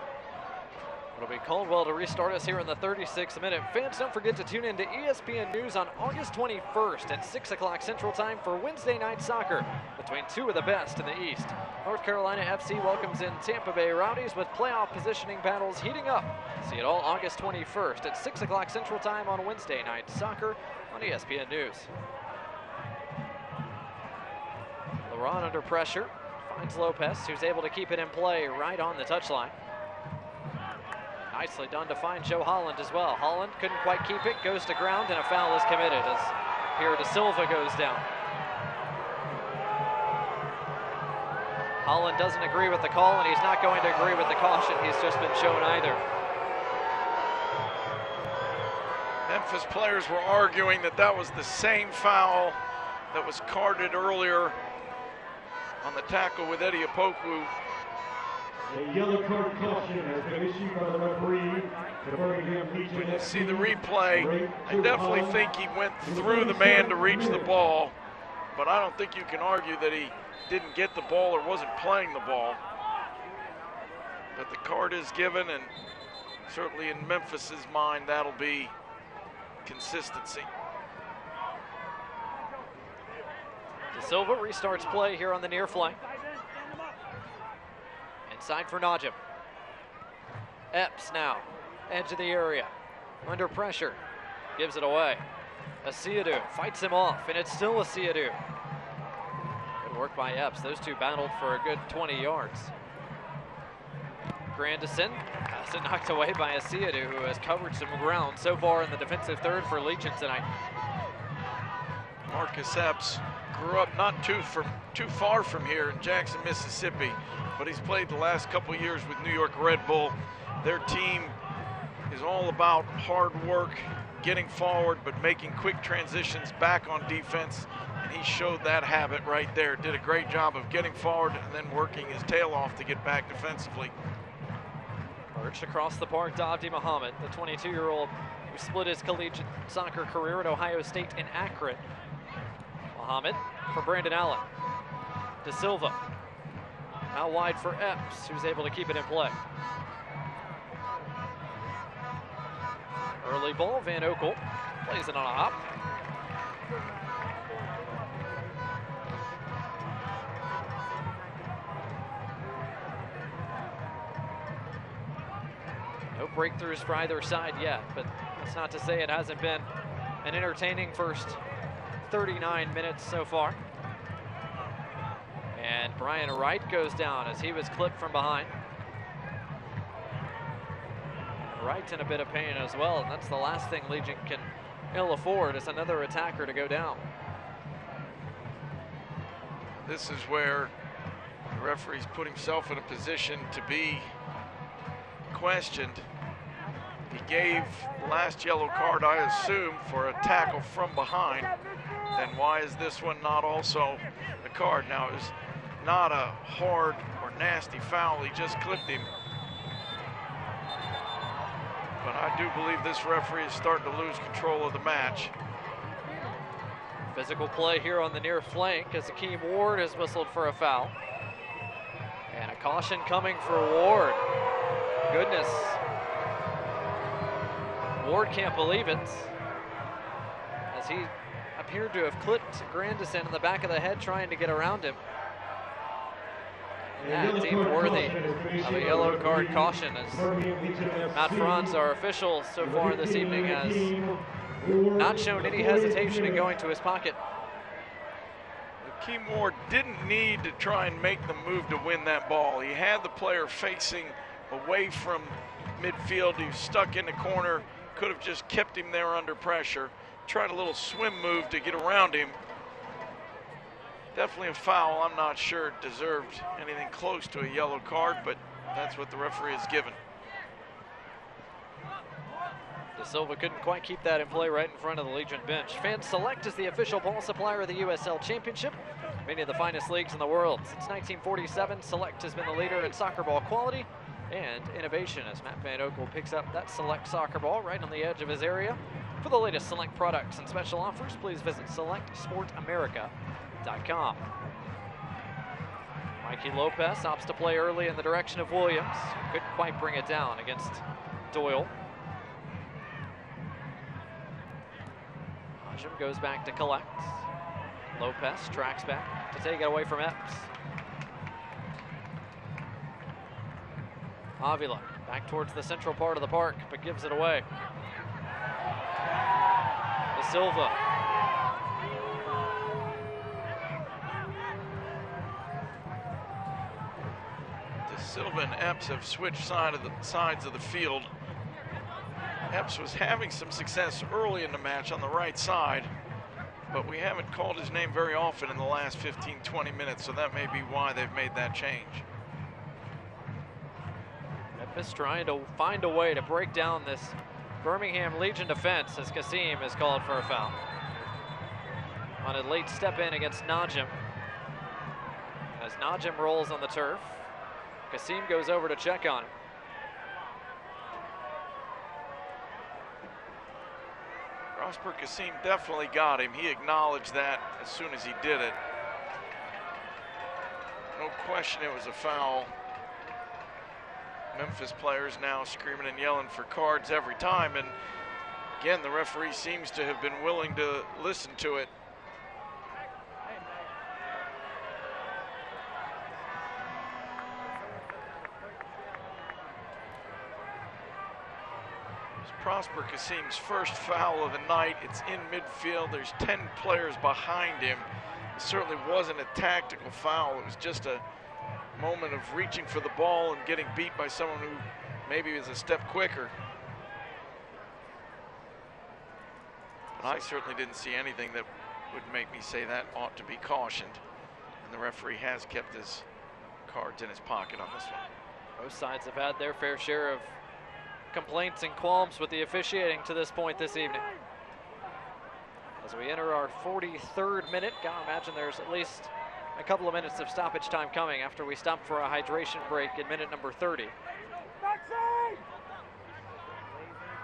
S1: It'll be Caldwell to restart us here in the 36th minute. Fans, don't forget to tune in to ESPN News on August 21st at 6 o'clock Central Time for Wednesday night soccer between two of the best in the East. North Carolina FC welcomes in Tampa Bay Rowdies with playoff positioning battles heating up. See it all August 21st at 6 o'clock Central Time on Wednesday night soccer on ESPN News. LeRon under pressure, finds Lopez, who's able to keep it in play right on the touchline. Nicely done to find Joe Holland as well. Holland couldn't quite keep it, goes to ground, and a foul is committed as here De Silva goes down. Holland doesn't agree with the call, and he's not going to agree with the caution he's just been shown either.
S2: Memphis players were arguing that that was the same foul that was carded earlier on the tackle with Eddie Opoku.
S5: A yellow card caution has been issued by the referee. The Birmingham Legion.
S2: When you see the replay, I definitely think he went through the man to reach the ball, but I don't think you can argue that he didn't get the ball or wasn't playing the ball. But the card is given, and certainly in Memphis's mind, that'll be consistency.
S1: De Silva restarts play here on the near flank. Inside for Najib. Epps now, edge of the area, under pressure, gives it away. Asiadu fights him off, and it's still Asiadu. Good work by Epps. Those two battled for a good 20 yards. Grandison has it knocked away by Asiadu, who has covered some ground so far in the defensive third for Legion tonight.
S2: Marcus Epps grew up not too far from here in Jackson, Mississippi, but he's played the last couple years with New York Red Bull. Their team is all about hard work, getting forward, but making quick transitions back on defense, and he showed that habit right there. Did a great job of getting forward and then working his tail off to get back defensively.
S1: Birch across the park to Abdi Muhammad, the 22-year-old who split his collegiate soccer career at Ohio State and Akron. Muhammad for Brandon Allen. De Silva. Out wide for Epps, who's able to keep it in play. Early ball, Van Oekel plays it on a hop. No breakthroughs for either side yet, but that's not to say it hasn't been an entertaining first 39 minutes so far. And Brian Wright goes down as he was clipped from behind. Wright's in a bit of pain as well, and that's the last thing Legion can ill afford is another attacker to go down.
S2: This is where the referee's put himself in a position to be questioned. He gave the last yellow card, I assume, for a tackle from behind. Then why is this one not also a card? Now, it was not a hard or nasty foul. He just clipped him. But I do believe this referee is starting to lose control of the match.
S1: Physical play here on the near flank as Akeem Ward has whistled for a foul. And a caution coming for Ward. Goodness. Ward can't believe it, as he appeared to have clipped Grandison in the back of the head trying to get around him. That deemed worthy of a yellow card caution, as Matt Franz, our official so far this evening, has not shown any hesitation in going to his pocket.
S2: Akeem Ward didn't need to try and make the move to win that ball. He had the player facing away from midfield. He was stuck in the corner, could have just kept him there under pressure. Tried a little swim move to get around him. Definitely a foul. I'm not sure it deserved anything close to a yellow card, but that's what the referee has given.
S1: De Silva couldn't quite keep that in play right in front of the Legion bench. Fan Select is the official ball supplier of the USL Championship, many of the finest leagues in the world. Since 1947, Select has been the leader in soccer ball quality and innovation, as Matt Van Oekel picks up that Select soccer ball right on the edge of his area. For the latest Select products and special offers, please visit selectsportamerica.com. Mikey Lopez opts to play early in the direction of Williams. Couldn't quite bring it down against Doyle. Jim goes back to collect. Lopez tracks back to take it away from Epps. Avila back towards the central part of the park, but gives it away. De Silva.
S2: De Silva and Epps have switched sides of the field. Epps was having some success early in the match on the right side, but we haven't called his name very often in the last 15-20 minutes, so that may be why they've made that change.
S1: Memphis trying to find a way to break down this Birmingham Legion defense, as Kasim is called for a foul. On a late step in against Najim. As Najim rolls on the turf, Kasim goes over to check on him.
S2: Prosper Kasim definitely got him. He acknowledged that as soon as he did it. No question it was a foul. Memphis players now screaming and yelling for cards every time, and again, the referee seems to have been willing to listen to it. Prosper Kasim's first foul of the night. It's in midfield. There's 10 players behind him. It certainly wasn't a tactical foul. It was just a moment of reaching for the ball and getting beat by someone who maybe was a step quicker. But I certainly didn't see anything that would make me say that ought to be cautioned. And the referee has kept his cards in his pocket on this one.
S1: Both sides have had their fair share of complaints and qualms with the officiating to this point this evening. As we enter our 43rd minute, gotta imagine there's at least a couple of minutes of stoppage time coming after we stop for a hydration break in minute number 30.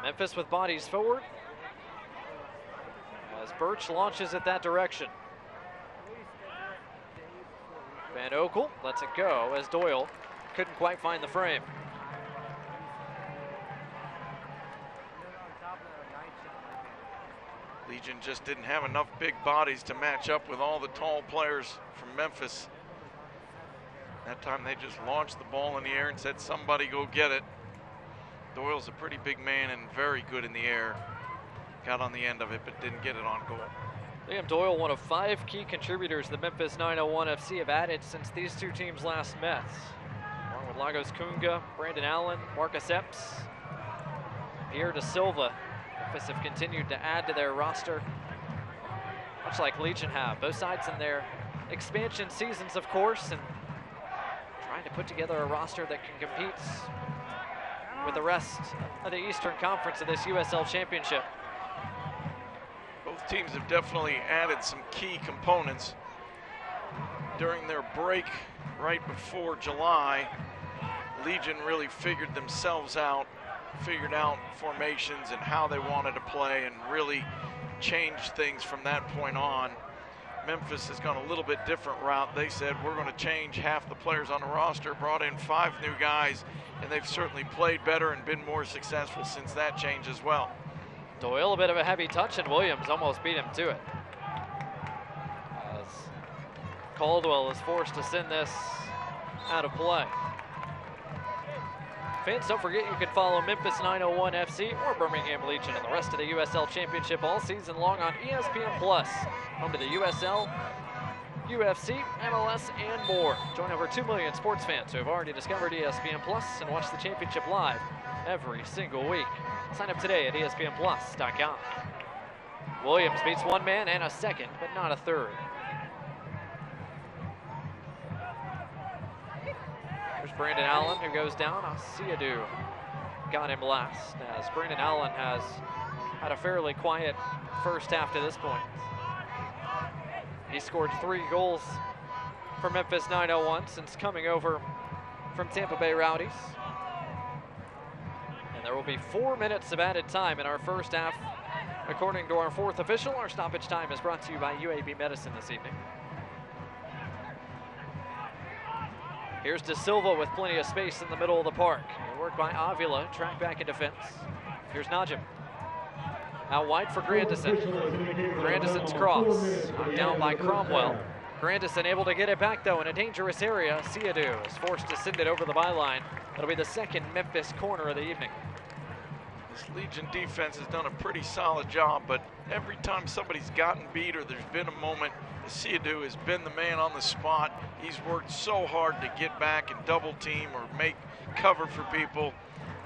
S1: Memphis with bodies forward as Birch launches it that direction. Van Oekel lets it go as Doyle couldn't quite find the frame.
S2: Legion just didn't have enough big bodies to match up with all the tall players from Memphis. That time they just launched the ball in the air and said, somebody go get it. Doyle's a pretty big man and very good in the air. Got on the end of it, but didn't get it on goal.
S1: Liam Doyle, one of 5 key contributors the Memphis 901 FC have added since these two teams last met. Along with Lagos Kunga, Brandon Allen, Marcus Epps. Pierre Da Silva. Memphis have continued to add to their roster, much like Legion have. Both sides in their expansion seasons, of course, and trying to put together a roster that can compete with the rest of the Eastern Conference of this USL Championship.
S2: Both teams have definitely added some key components. During their break right before July, Legion really figured themselves out, figured out formations and how they wanted to play, and really changed things from that point on. Memphis has gone a little bit different route. They said, we're going to change half the players on the roster, brought in 5 new guys, and they've certainly played better and been more successful since that change as well.
S1: Doyle, a bit of a heavy touch, and Williams almost beat him to it. As Caldwell is forced to send this out of play. Fans, don't forget you can follow Memphis 901 FC or Birmingham Legion and the rest of the USL Championship all season long on ESPN+, home to the USL, UFC, MLS, and more. Join over 2 million sports fans who have already discovered ESPN+ and watch the championship live every single week. Sign up today at ESPNplus.com. Williams beats one man and a second, but not a third. There's Brandon Allen, who goes down. Asiadu got him last, as Brandon Allen has had a fairly quiet first half to this point. He scored 3 goals for Memphis 901 since coming over from Tampa Bay Rowdies. And there will be 4 minutes of added time in our first half. According to our 4th official, our stoppage time is brought to you by UAB Medicine this evening. Here's Da Silva with plenty of space in the middle of the park. Good work by Avila, track back in defense. Here's Najim. Out wide for Grandison. Grandison's cross, knocked down by Cromwell. Grandison able to get it back though in a dangerous area. Asiadu is forced to send it over the byline. It'll be the second Memphis corner of the evening.
S2: This Legion defense has done a pretty solid job, but every time somebody's gotten beat or there's been a moment, Asiadu has been the man on the spot. He's worked so hard to get back and double team or make cover for people.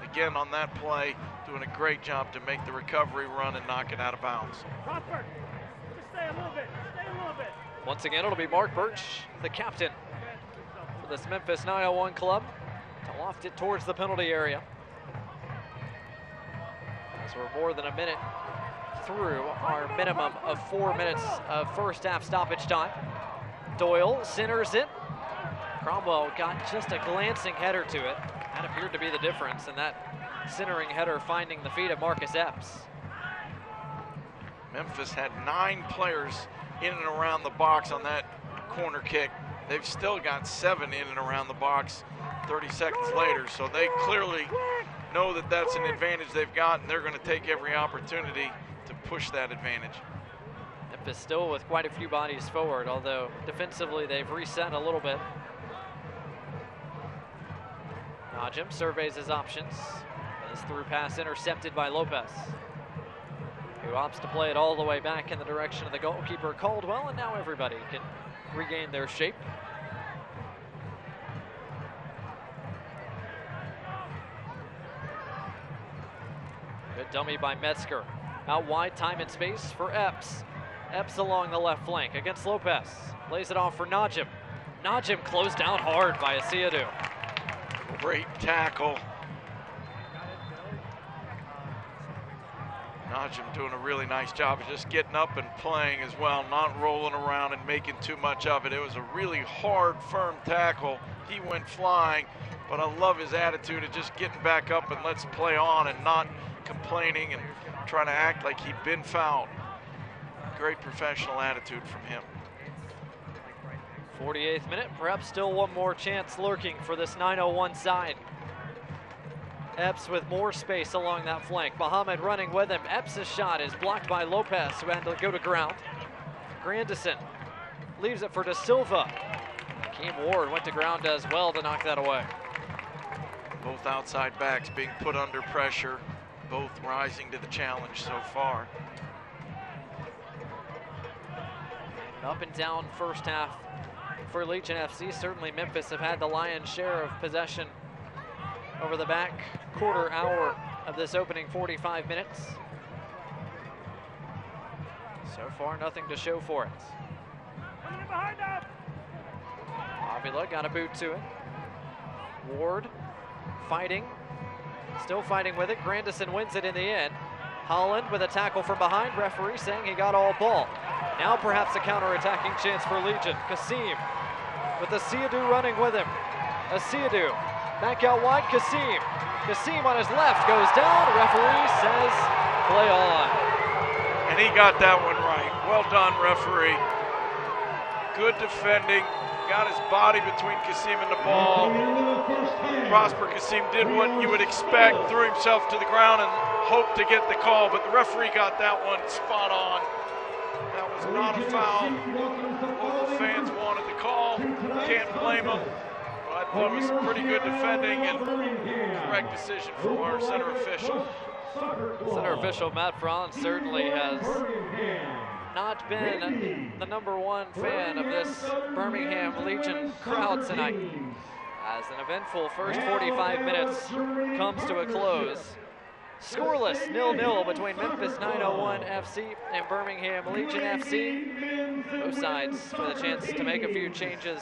S2: Again, on that play, doing a great job to make the recovery run and knock it out of bounds.
S6: Prosper, just stay a little bit, stay a little bit.
S1: Once again, it'll be Mark Birch, the captain for this Memphis 901 club, to loft it towards the penalty area. As we're more than a minute through our minimum of 4 minutes of first half stoppage time. Doyle centers it. Cromwell got just a glancing header to it. That appeared to be the difference, and that centering header finding the feet of Marcus Epps.
S2: Memphis had 9 players in and around the box on that corner kick. They've still got 7 in and around the box 30 seconds later, so they clearly know that that's an advantage they've got, and they're going to take every opportunity to push that advantage.
S1: Memphis still with quite a few bodies forward, although defensively they've reset a little bit. Najim surveys his options. This through pass intercepted by Lopez, who opts to play it all the way back in the direction of the goalkeeper Caldwell, and now everybody can regain their shape. Good dummy by Metzger. Out wide, time and space for Epps. Epps along the left flank against Lopez. Lays it off for Najim. Najim closed down hard by Asiadu.
S2: Great tackle. Najim doing a really nice job of just getting up and playing as well, not rolling around and making too much of it. It was a really hard, firm tackle. He went flying, but I love his attitude of just getting back up and let's play on and not complaining and trying to act like he'd been fouled. Great professional attitude from him.
S1: 48th minute, perhaps still one more chance lurking for this 901 side. Epps with more space along that flank. Muhammad running with him. Epps' shot is blocked by Lopez, who had to go to ground. Grandison leaves it for Da Silva. Keem Ward went to ground as well to knock that away.
S2: Both outside backs being put under pressure, both rising to the challenge so far.
S1: Up and down first half for Legion FC. Certainly Memphis have had the lion's share of possession over the back quarter hour of this opening 45 minutes. So far, nothing to show for it. Avila got a boot to it. Ward fighting, still fighting with it. Grandison wins it in the end. Holland with a tackle from behind. Referee saying he got all ball. Now perhaps a counter-attacking chance for Legion. Kasim with Asiadou running with him. Asiadou back out wide. Kasim. Kasim on his left goes down. Referee says play on.
S2: And he got that one right. Well done, referee. Good defending. Got his body between Kasim and the ball. Prosper Kasim did what you would expect, threw himself to the ground and hoped to get the call, but the referee got that one spot on. That was not a foul. Local fans wanted the call. Can't blame them. But I thought it was pretty good defending and correct decision from our center official.
S1: Center official Matt Braun certainly has not been the #1 fan of this Birmingham Legion crowd tonight, as an eventful first 45 minutes comes to a close. Scoreless 0-0 between Memphis 901 FC and Birmingham Legion FC. Both sides with a chance to make a few changes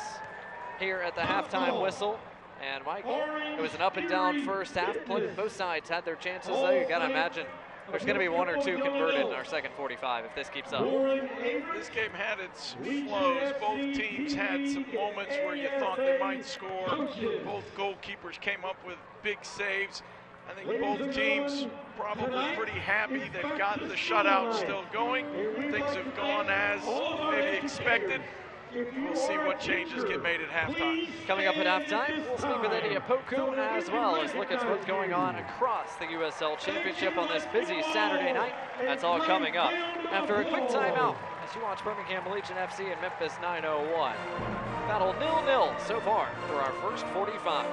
S1: here at the halftime whistle. And Mike, it was an up and down first half. Both sides had their chances, though. You got to imagine there's going to be 1 or 2 converted in our second 45 if this keeps up.
S2: This game had its flows. Both teams had some moments where you thought they might score. Both goalkeepers came up with big saves. I think both teams probably pretty happy they've got the shutout still going. Things have gone as maybe expected. We'll see what changes get made at halftime.
S1: Coming up at halftime, we'll speak with Eddie Opoku as well as look at what's going on across the USL Championship on this busy Saturday night. That's all coming up after a quick timeout as you watch Birmingham Legion FC and Memphis 901. Battle 0-0 so far for our first 45.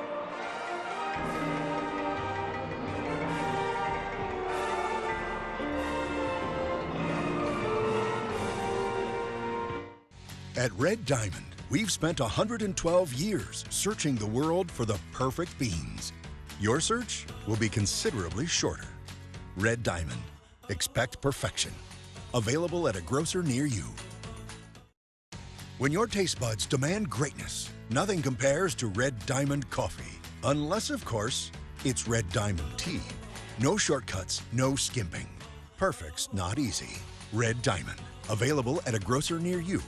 S7: At Red Diamond, we've spent 112 years searching the world for the perfect beans. Your search will be considerably shorter. Red Diamond. Expect perfection. Available at a grocer near you. When your taste buds demand greatness, nothing compares to Red Diamond coffee. Unless, of course, it's Red Diamond tea. No shortcuts, no skimping. Perfect's not easy. Red Diamond. Available at a grocer near you.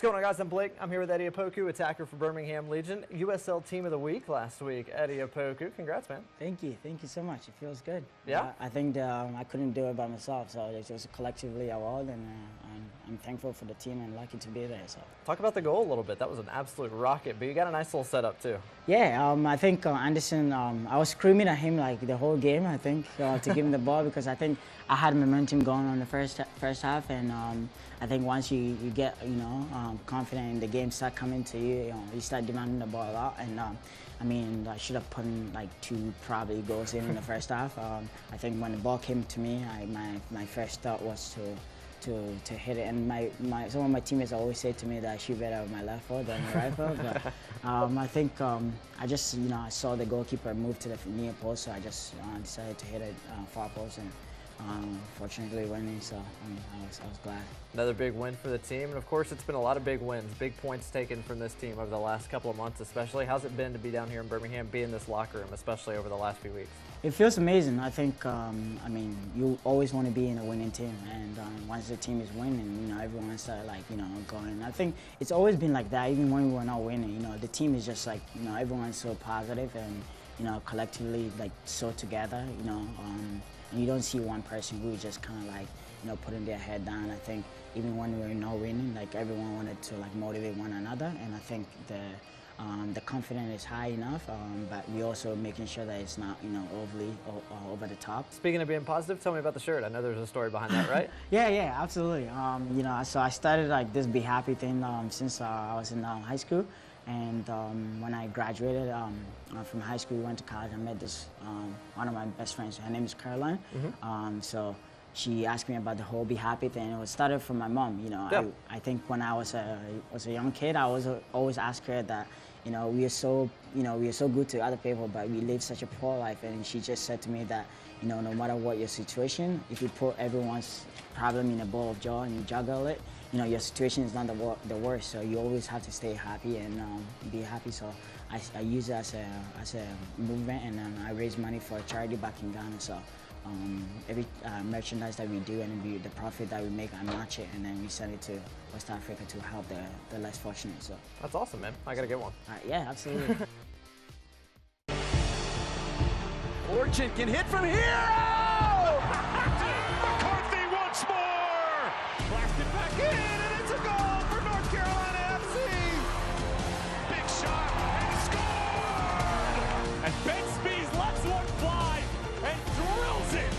S1: What's going on, guys? I'm Blake. I'm here with Eddie Opoku, attacker for Birmingham Legion. USL Team of the Week last week. Eddie Opoku, congrats, man.
S8: Thank you so much. It feels good.
S1: Yeah?
S8: I think I couldn't do it by myself, so it was collectively award, and I'm thankful for the team and lucky to be there. So.
S1: Talk about the goal a little bit. That was an absolute rocket, but you got a nice little setup too.
S8: Yeah, I think Anderson, I was screaming at him like the whole game, I think, to give him the ball because I think I had momentum going on the first half, and I think once you get, confident and the game start coming to you, you start demanding the ball a lot, and I mean, I should have put in like 2 probably goals in the first half. I think when the ball came to me, my first thought was to hit it, and some of my teammates always say to me that I shoot better with my left foot than my right foot, but I think I just, I saw the goalkeeper move to the near post, so I just decided to hit it far post, and fortunately winning, so I was glad.
S1: Another big win for the team, and of course it's been a lot of big wins, big points taken from this team over the last couple of months especially. How's it been to be down here in Birmingham, be in this locker room, especially over the last few weeks?
S8: It feels amazing. I think, I mean, you always want to be in a winning team, and once the team is winning, everyone started going. I think it's always been like that, even when we were not winning. The team is just like, everyone's so positive and, collectively like so together, and you don't see one person who is just kind of like, putting their head down. I think even when we were not winning, like everyone wanted to like motivate one another, and I think the confidence is high enough, but we also making sure that it's not, overly over the top.
S1: Speaking of being positive, tell me about the shirt. I know there's a story behind that, right?
S8: Yeah, absolutely. So I started like this Be Happy thing since I was in high school. And when I graduated from high school, went to college, I met this, one of my best friends. Her name is Caroline. Mm-hmm. So she asked me about the whole Be Happy thing. It was started from my mom.
S1: Yeah.
S8: I think when I was a young kid, I was always ask her that, we are so good to other people, but we live such a poor life. And she just said to me that, no matter what your situation, if you put everyone's problem in a bowl of joy and you juggle it, your situation is not the worst. So you always have to stay happy and be happy. So I use it as a movement, and then I raise money for a charity back in Ghana. So every merchandise that we do and the profit that we make, I match it, and then we send it to West Africa to help the less fortunate. So
S1: that's awesome, man. I gotta get one.
S8: Yeah, absolutely.
S9: Fortune can hit from here. Oh! McCarthy once more. Blasted back in, and it's a goal for North Carolina FC. Big shot and scored. And Ben Spees lets one fly and drills it.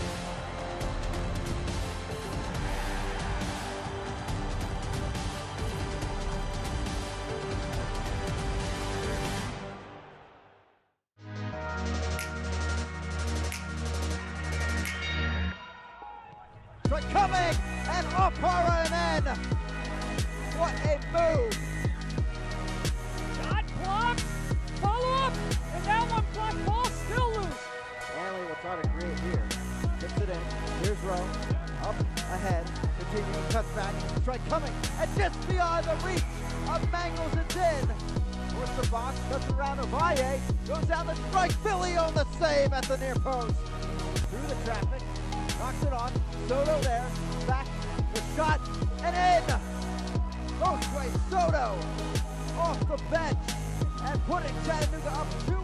S10: Coming and off Para and in. What a move!
S6: Shot blocked, follow up, and that one blocked, ball still loose.
S10: Stanley will try to create here. Gets it in. Here's Rowe. Up ahead. Continuing cuts back. Strike coming. And just beyond the reach of Mangles, it's in. Towards the box. Cuts around Ovalle. Goes down the strike. Philly on the save at the near post. Through the traffic. Knocks it on. Soto there. Back. The shot. And in. Josue Soto off the bench and putting Chattanooga up 2-1.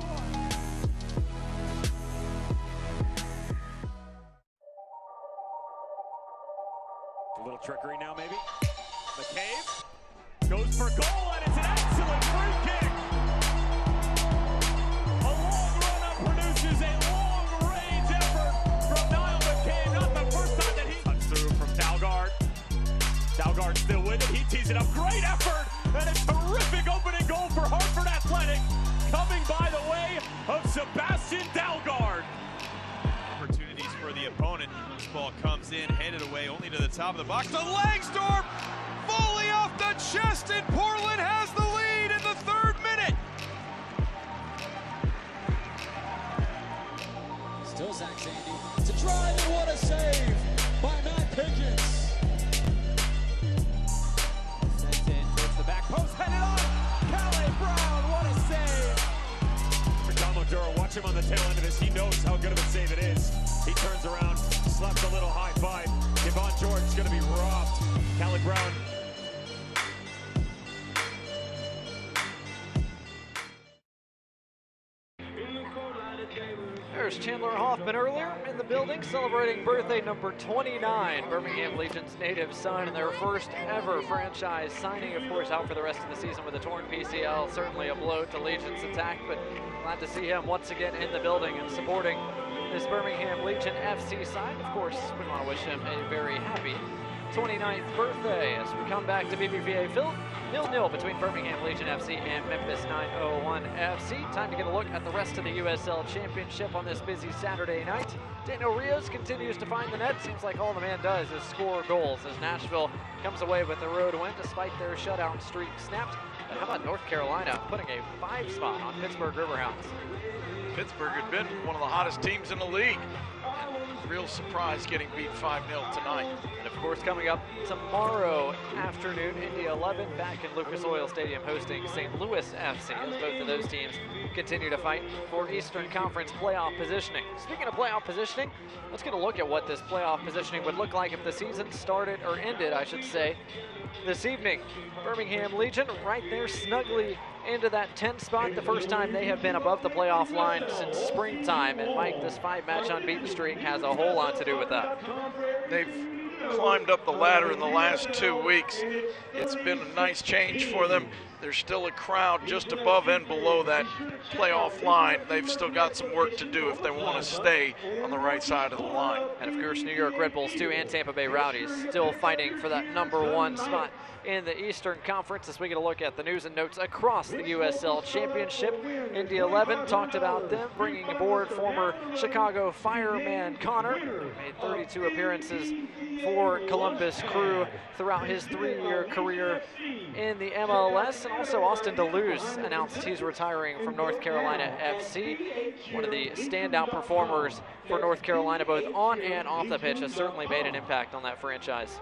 S9: A little trickery now, maybe. McCabe goes for goal, and it's an excellent free kick. A long run-up produces a long-range effort from Niall McCabe. Not the first time that he cuts through from Dalgard. Dalgard still with it. He tees it up. Great effort, and a terrific opening goal for Hartford Athletic, coming by the way of Sebastian Dalgard.
S11: Opportunities for the opponent. This ball comes in, headed away only to the top of the box. To Langsdorff, volley off the chest, and Portland has the lead in the 3rd minute.
S12: Still Zach Sandy to drive, and what a save by Matt Pickens.
S9: Sent in towards the back post, headed on. Calais Brown, what a save. For Tom Oduro, watch him on the tail end of this. He knows how good of a save it is. He turns around, slaps a little high five. Yvonne George is going to be robbed. Calais Brown.
S1: There's Chandler Hoffman earlier in the building, celebrating birthday number 29. Birmingham Legion's native son and their first ever franchise signing, of course, out for the rest of the season with a torn PCL. Certainly a blow to Legion's attack, but glad to see him once again in the building and supporting this Birmingham Legion FC side. Of course, we want to wish him a very happy 29th birthday as we come back to BBVA Field. 0-0 between Birmingham Legion FC and Memphis 901 FC. Time to get a look at the rest of the USL Championship on this busy Saturday night. Daniel Rios continues to find the net. Seems like all the man does is score goals as Nashville comes away with the road win despite their shutout streak snapped. But how about North Carolina putting a 5 spot on Pittsburgh Riverhounds?
S2: Pittsburgh had been one of the hottest teams in the league. Real surprise getting beat 5-0 tonight.
S1: And of course, coming up tomorrow afternoon, Indy 11 back in Lucas Oil Stadium hosting St. Louis FC as both of those teams continue to fight for Eastern Conference playoff positioning. Speaking of playoff positioning, let's get a look at what this playoff positioning would look like if the season started, or ended, I should say, this evening. Birmingham Legion right there snugly into that 10th spot, the first time they have been above the playoff line since springtime. And Mike, this 5-match unbeaten streak has a whole lot to do with that.
S2: They've climbed up the ladder in the last 2 weeks. It's been a nice change for them. There's still a crowd just above and below that playoff line. They've still got some work to do if they want to stay on the right side of the line.
S1: And of course, New York Red Bulls too, and Tampa Bay Rowdies still fighting for that #1 spot in the Eastern Conference as we get a look at the news and notes across the USL Championship. Indy 11 talked about them bringing aboard former Chicago fireman Connor, who made 32 appearances for Columbus Crew throughout his 3-year career in the MLS. And also Austin DeLuz announced he's retiring from North Carolina FC. One of the standout performers for North Carolina, both on and off the pitch, has certainly made an impact on that franchise.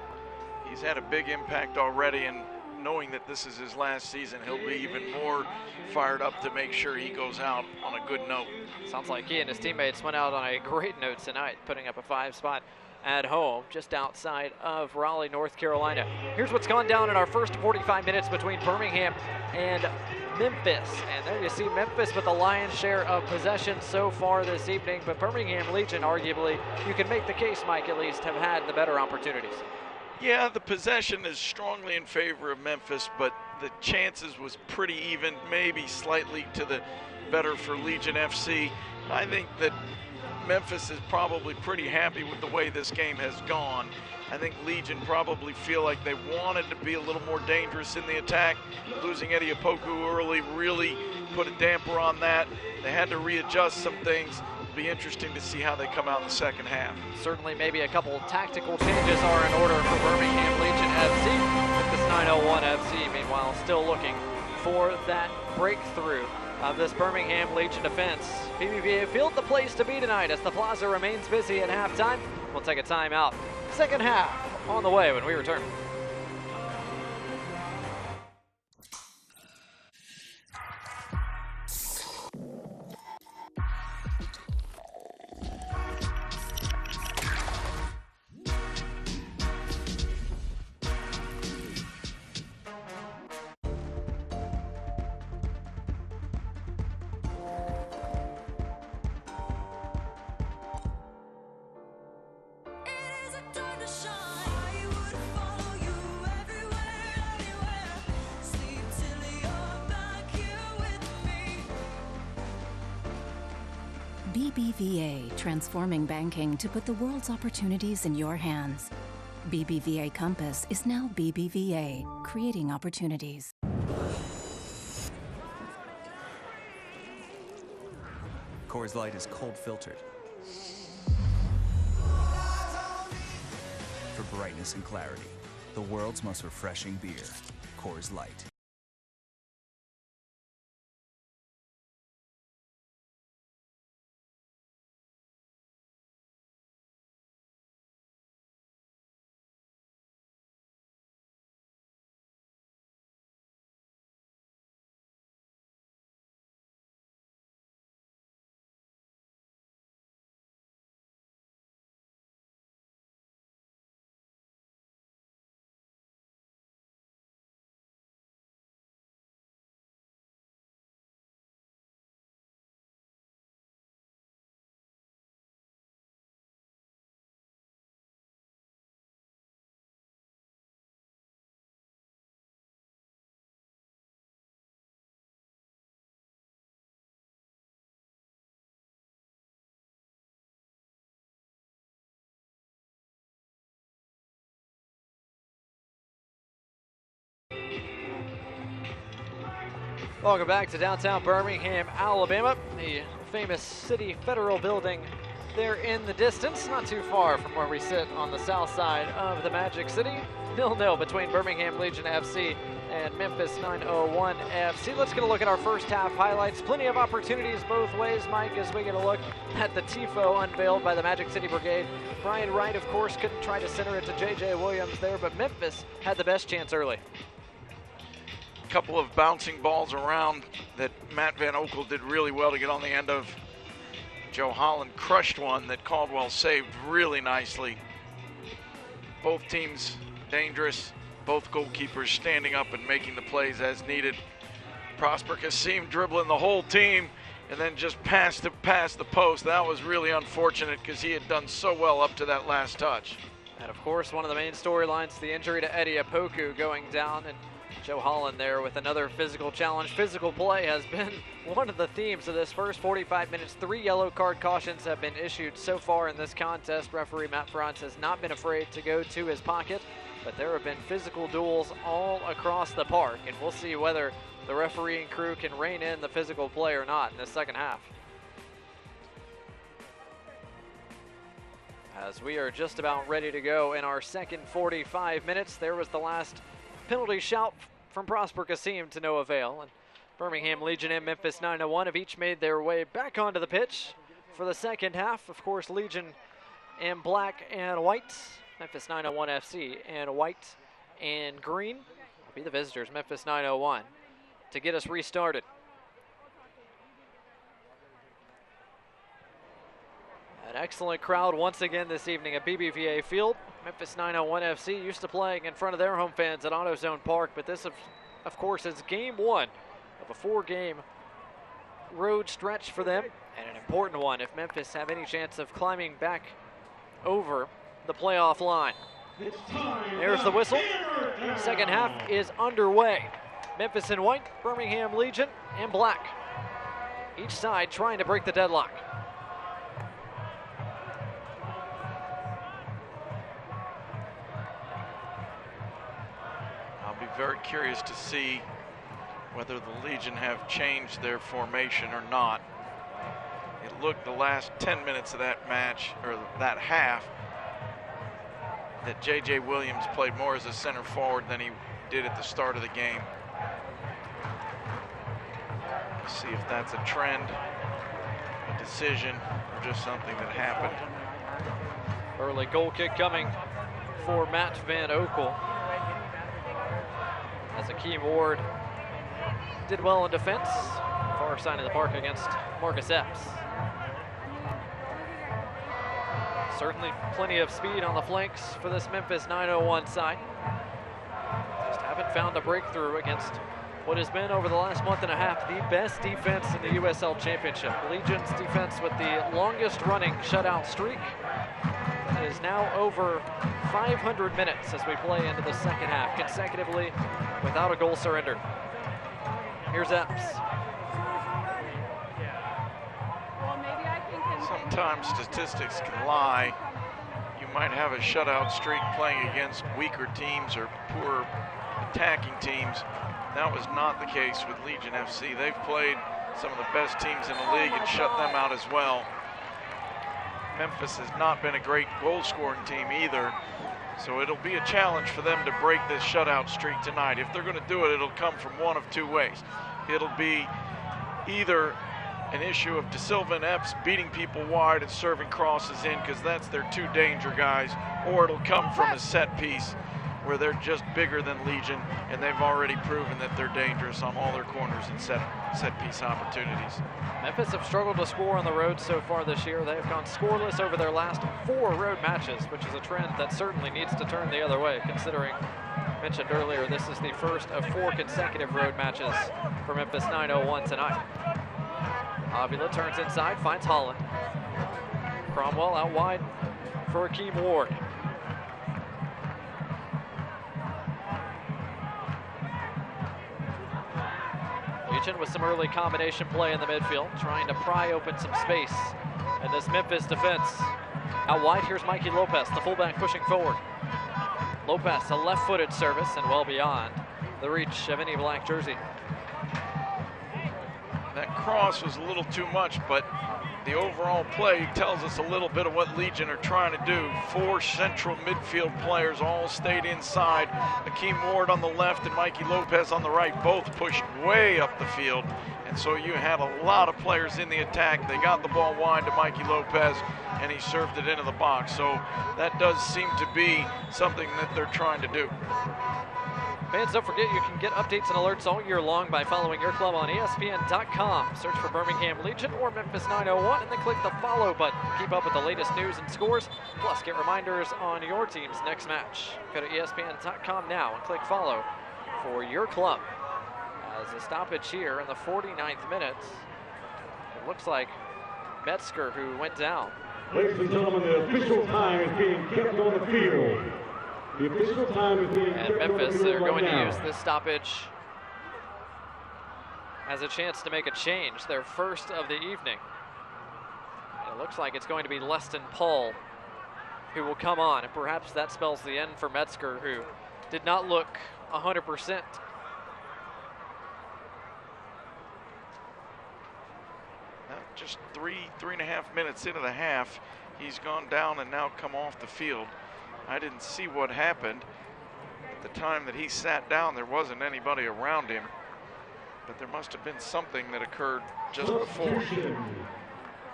S2: He's had a big impact already, and knowing that this is his last season, he'll be even more fired up to make sure he goes out on a good note.
S1: Sounds like he and his teammates went out on a great note tonight, putting up a 5 spot at home just outside of Raleigh, North Carolina. Here's what's gone down in our first 45 minutes between Birmingham and Memphis. And there you see Memphis with the lion's share of possession so far this evening, but Birmingham Legion, arguably, you can make the case, Mike, at least, have had the better opportunities.
S2: Yeah, the possession is strongly in favor of Memphis, but the chances was pretty even, maybe slightly to the better for Legion FC. I think that Memphis is probably pretty happy with the way this game has gone. I think Legion probably feel like they wanted to be a little more dangerous in the attack. Losing Eddie Opoku early really put a damper on that. They had to readjust some things. It'll be interesting to see how they come out in the second half.
S1: Certainly maybe a couple tactical changes are in order for Birmingham Legion FC. Memphis 901 FC, meanwhile, still looking for that breakthrough of this Birmingham Legion defense. BBVA Field, the place to be tonight as the plaza remains busy at halftime. We'll take a timeout. Second half on the way when we return.
S3: BBVA, transforming banking to put the world's opportunities in your hands. BBVA Compass is now BBVA, creating opportunities.
S4: Coors Light is cold filtered for brightness and clarity. The world's most refreshing beer, Coors Light.
S1: Welcome back to downtown Birmingham, Alabama. The famous City Federal Building there in the distance, not too far from where we sit on the south side of the Magic City. 0-0 between Birmingham Legion FC and Memphis 901 FC. Let's get a look at our first half highlights. Plenty of opportunities both ways, Mike, as we get a look at the tifo unveiled by the Magic City Brigade. Brian Wright, of course, couldn't try to center it to J.J. Williams there, but Memphis had the best chance early.
S2: Couple of bouncing balls around that Matt Van Oekel did really well to get on the end of. Joe Holland crushed one that Caldwell saved really nicely. Both teams dangerous, both goalkeepers standing up and making the plays as needed. Prosper Kasim dribbling the whole team and then just past the post. That was really unfortunate because he had done so well up to that last touch.
S1: And of course, one of the main storylines, the injury to Eddie Apoku going down, and Joe Holland there with another physical challenge. Physical play has been one of the themes of this first 45 minutes. 3 yellow card cautions have been issued so far in this contest. Referee Matt Franz has not been afraid to go to his pocket, but there have been physical duels all across the park, and we'll see whether the refereeing crew can rein in the physical play or not in the second half. As we are just about ready to go in our second 45 minutes, there was the last penalty shout from Prosper Kasim to no avail, and Birmingham Legion and Memphis 901 have each made their way back onto the pitch for the second half. Of course, Legion in black and white, Memphis 901 FC in white and green will be the visitors, Memphis 901, to get us restarted. An excellent crowd once again this evening at BBVA Field. Memphis 901 FC used to playing in front of their home fans at AutoZone Park, but this, of course, is game one of a 4-game road stretch for them, and an important one if Memphis have any chance of climbing back over the playoff line. There's the whistle. Second half is underway. Memphis in white, Birmingham Legion in black. Each side trying to break the deadlock.
S2: Very curious to see whether the Legion have changed their formation or not. It looked the last 10 minutes of that match, or that half, that J.J. Williams played more as a center forward than he did at the start of the game. Let's see if that's a trend, a decision, or just something that happened.
S1: Early goal kick coming for Matt Van Oekel, as Akeem Ward did well in defense, far side of the park against Marcus Epps. Certainly plenty of speed on the flanks for this Memphis 901 side. Just haven't found a breakthrough against what has been, over the last month and a half, the best defense in the USL Championship. Legion's defense with the longest running shutout streak is now over 500 minutes as we play into the second half, consecutively without a goal surrendered. Here's Epps.
S2: Sometimes statistics can lie. You might have a shutout streak playing against weaker teams or poor attacking teams. That was not the case with Legion FC. They've played some of the best teams in the league and shut them out as well. Memphis has not been a great goal-scoring team either, so it'll be a challenge for them to break this shutout streak tonight. If they're going to do it, it'll come from one of two ways. It'll be either an issue of De Silva and Epps beating people wide and serving crosses in, because that's their two danger guys, or it'll come from a set piece where they're just bigger than Legion, and they've already proven that they're dangerous on all their corners and set piece opportunities.
S1: Memphis have struggled to score on the road so far this year. They have gone scoreless over their last 4 road matches, which is a trend that certainly needs to turn the other way, considering, mentioned earlier, this is the first of 4 consecutive road matches for Memphis 901 tonight. Avila turns inside, finds Holland. Cromwell out wide for Akeem Ward. Legion with some early combination play in the midfield, trying to pry open some space in this Memphis defense. Out wide, here's Mikey Lopez, the fullback, pushing forward. Lopez, a left-footed service and well beyond the reach of any black jersey.
S2: That cross was a little too much, but the overall play tells us a little bit of what Legion are trying to do. 4 central midfield players all stayed inside. Akeem Ward on the left and Mikey Lopez on the right, both pushed way up the field. And so you had a lot of players in the attack. They got the ball wide to Mikey Lopez, and he served it into the box. So that does seem to be something that they're trying to do.
S1: Fans, don't forget you can get updates and alerts all year long by following your club on ESPN.com. Search for Birmingham Legion or Memphis 901 and then click the follow button. Keep up with the latest news and scores, plus get reminders on your team's next match. Go to ESPN.com now and click follow for your club. As a stoppage here in the 49th minute, it looks like Metzger who went down.
S5: Ladies and gentlemen, the official time is being kept on the field. The official time is being kept on the field.
S1: And Memphis, they're going
S5: right
S1: to
S5: now.
S1: use this stoppage as a chance to make a change, their first of the evening. It looks like it's going to be Leston Paul who will come on, and perhaps that spells the end for Metzger, who did not look 100%.
S2: Just three and a half minutes into the half, he's gone down and now come off the field. I didn't see what happened. At the time that he sat down, there wasn't anybody around him, but there must have been something that occurred just before.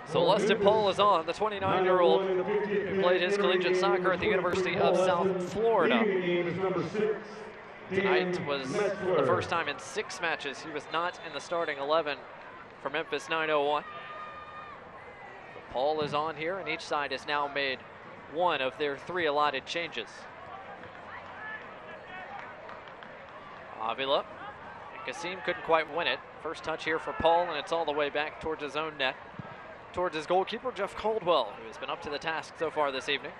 S1: So Leston Paul is on, the 29-year-old who played his collegiate soccer at the University of South Florida. Tonight was the first time in 6 matches he was not in the starting 11 for Memphis 901. Paul is on here, and each side has now made one of their 3 allotted changes. Avila and Kasim couldn't quite win it. First touch here for Paul, and it's all the way back towards his own net, towards his goalkeeper, Jeff Caldwell, who has been up to the task so far this evening.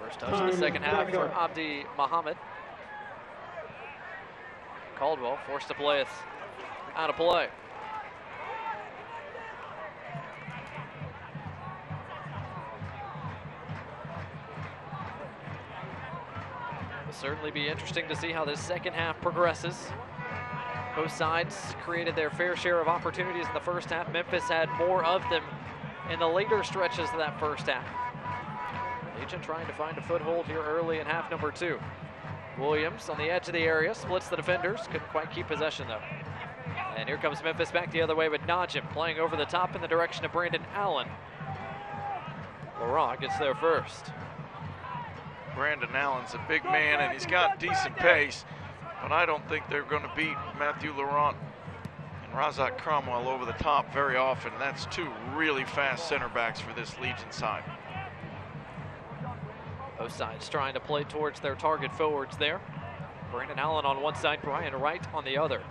S1: First touch in the second half for Abdi Muhammad. Caldwell forced to play it out of play. It'll certainly be interesting to see how this second half progresses. Both sides created their fair share of opportunities in the first half. Memphis had more of them in the later stretches of that first half. Legion trying to find a foothold here early in half number 2. Williams on the edge of the area, splits the defenders, couldn't quite keep possession though. And here comes Memphis back the other way with Najim playing over the top in the direction of Brandon Allen. Laurent gets there first.
S2: Brandon Allen's a big man and he's got decent pace, but I don't think they're going to beat Matthew Laurent and Razak Cromwell over the top very often. That's 2 really fast center backs for this Legion side.
S1: Both sides trying to play towards their target forwards there. Brandon Allen on one side, Brian Wright on the other.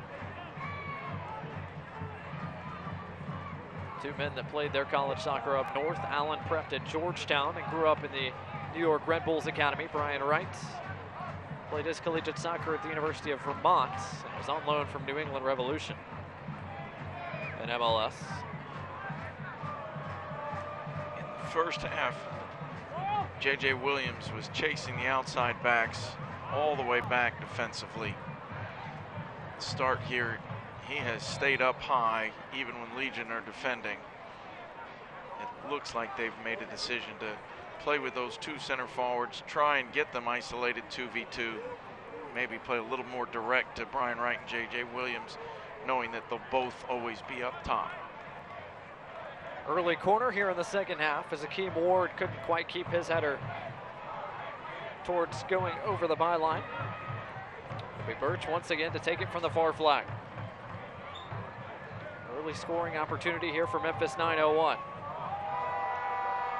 S1: 2 men that played their college soccer up north. Allen prepped at Georgetown and grew up in the New York Red Bulls Academy. Brian Wright played his collegiate soccer at the University of Vermont and was on loan from New England Revolution in MLS.
S2: In the first half, J.J. Williams was chasing the outside backs all the way back defensively. Start here, he has stayed up high even when Legion are defending. It looks like they've made a decision to play with those 2 center forwards, try and get them isolated 2v2, maybe play a little more direct to Brian Wright and J.J. Williams, knowing that they'll both always be up top.
S1: Early corner here in the second half as Akeem Ward couldn't quite keep his header towards going over the byline. It'll be Birch once again to take it from the far flag. Early scoring opportunity here for Memphis 901.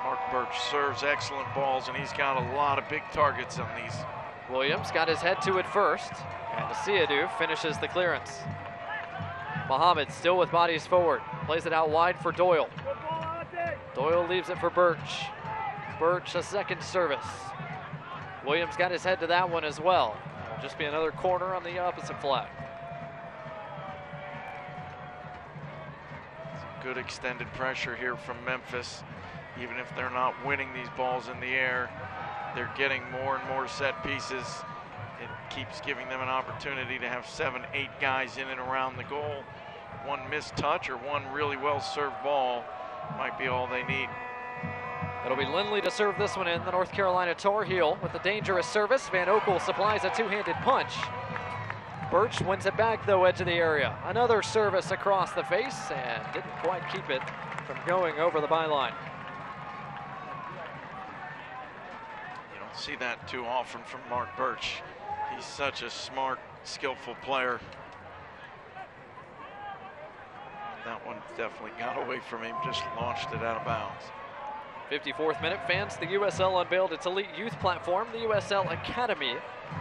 S2: Mark Birch serves excellent balls, and he's got a lot of big targets on these.
S1: Williams got his head to it first, and Asiadu finishes the clearance. Muhammad still with bodies forward, plays it out wide for Doyle. Doyle leaves it for Birch. Birch a second service. Williams got his head to that one as well. It'll just be another corner on the opposite flag.
S2: Good extended pressure here from Memphis. Even if they're not winning these balls in the air, they're getting more and more set pieces. It keeps giving them an opportunity to have 7, 8 guys in and around the goal. One missed touch or one really well-served ball might be all they need.
S1: It'll be Lindley to serve this one in, the North Carolina Tar Heel with a dangerous service. Van Oekel supplies a two-handed punch. Birch wins it back, though, edge of the area. Another service across the face and didn't quite keep it from going over the byline.
S2: You don't see that too often from Mark Birch. He's such a smart, skillful player. That one definitely got away from him, just launched it out of bounds.
S1: 54th minute, fans, the USL unveiled its elite youth platform, the USL Academy,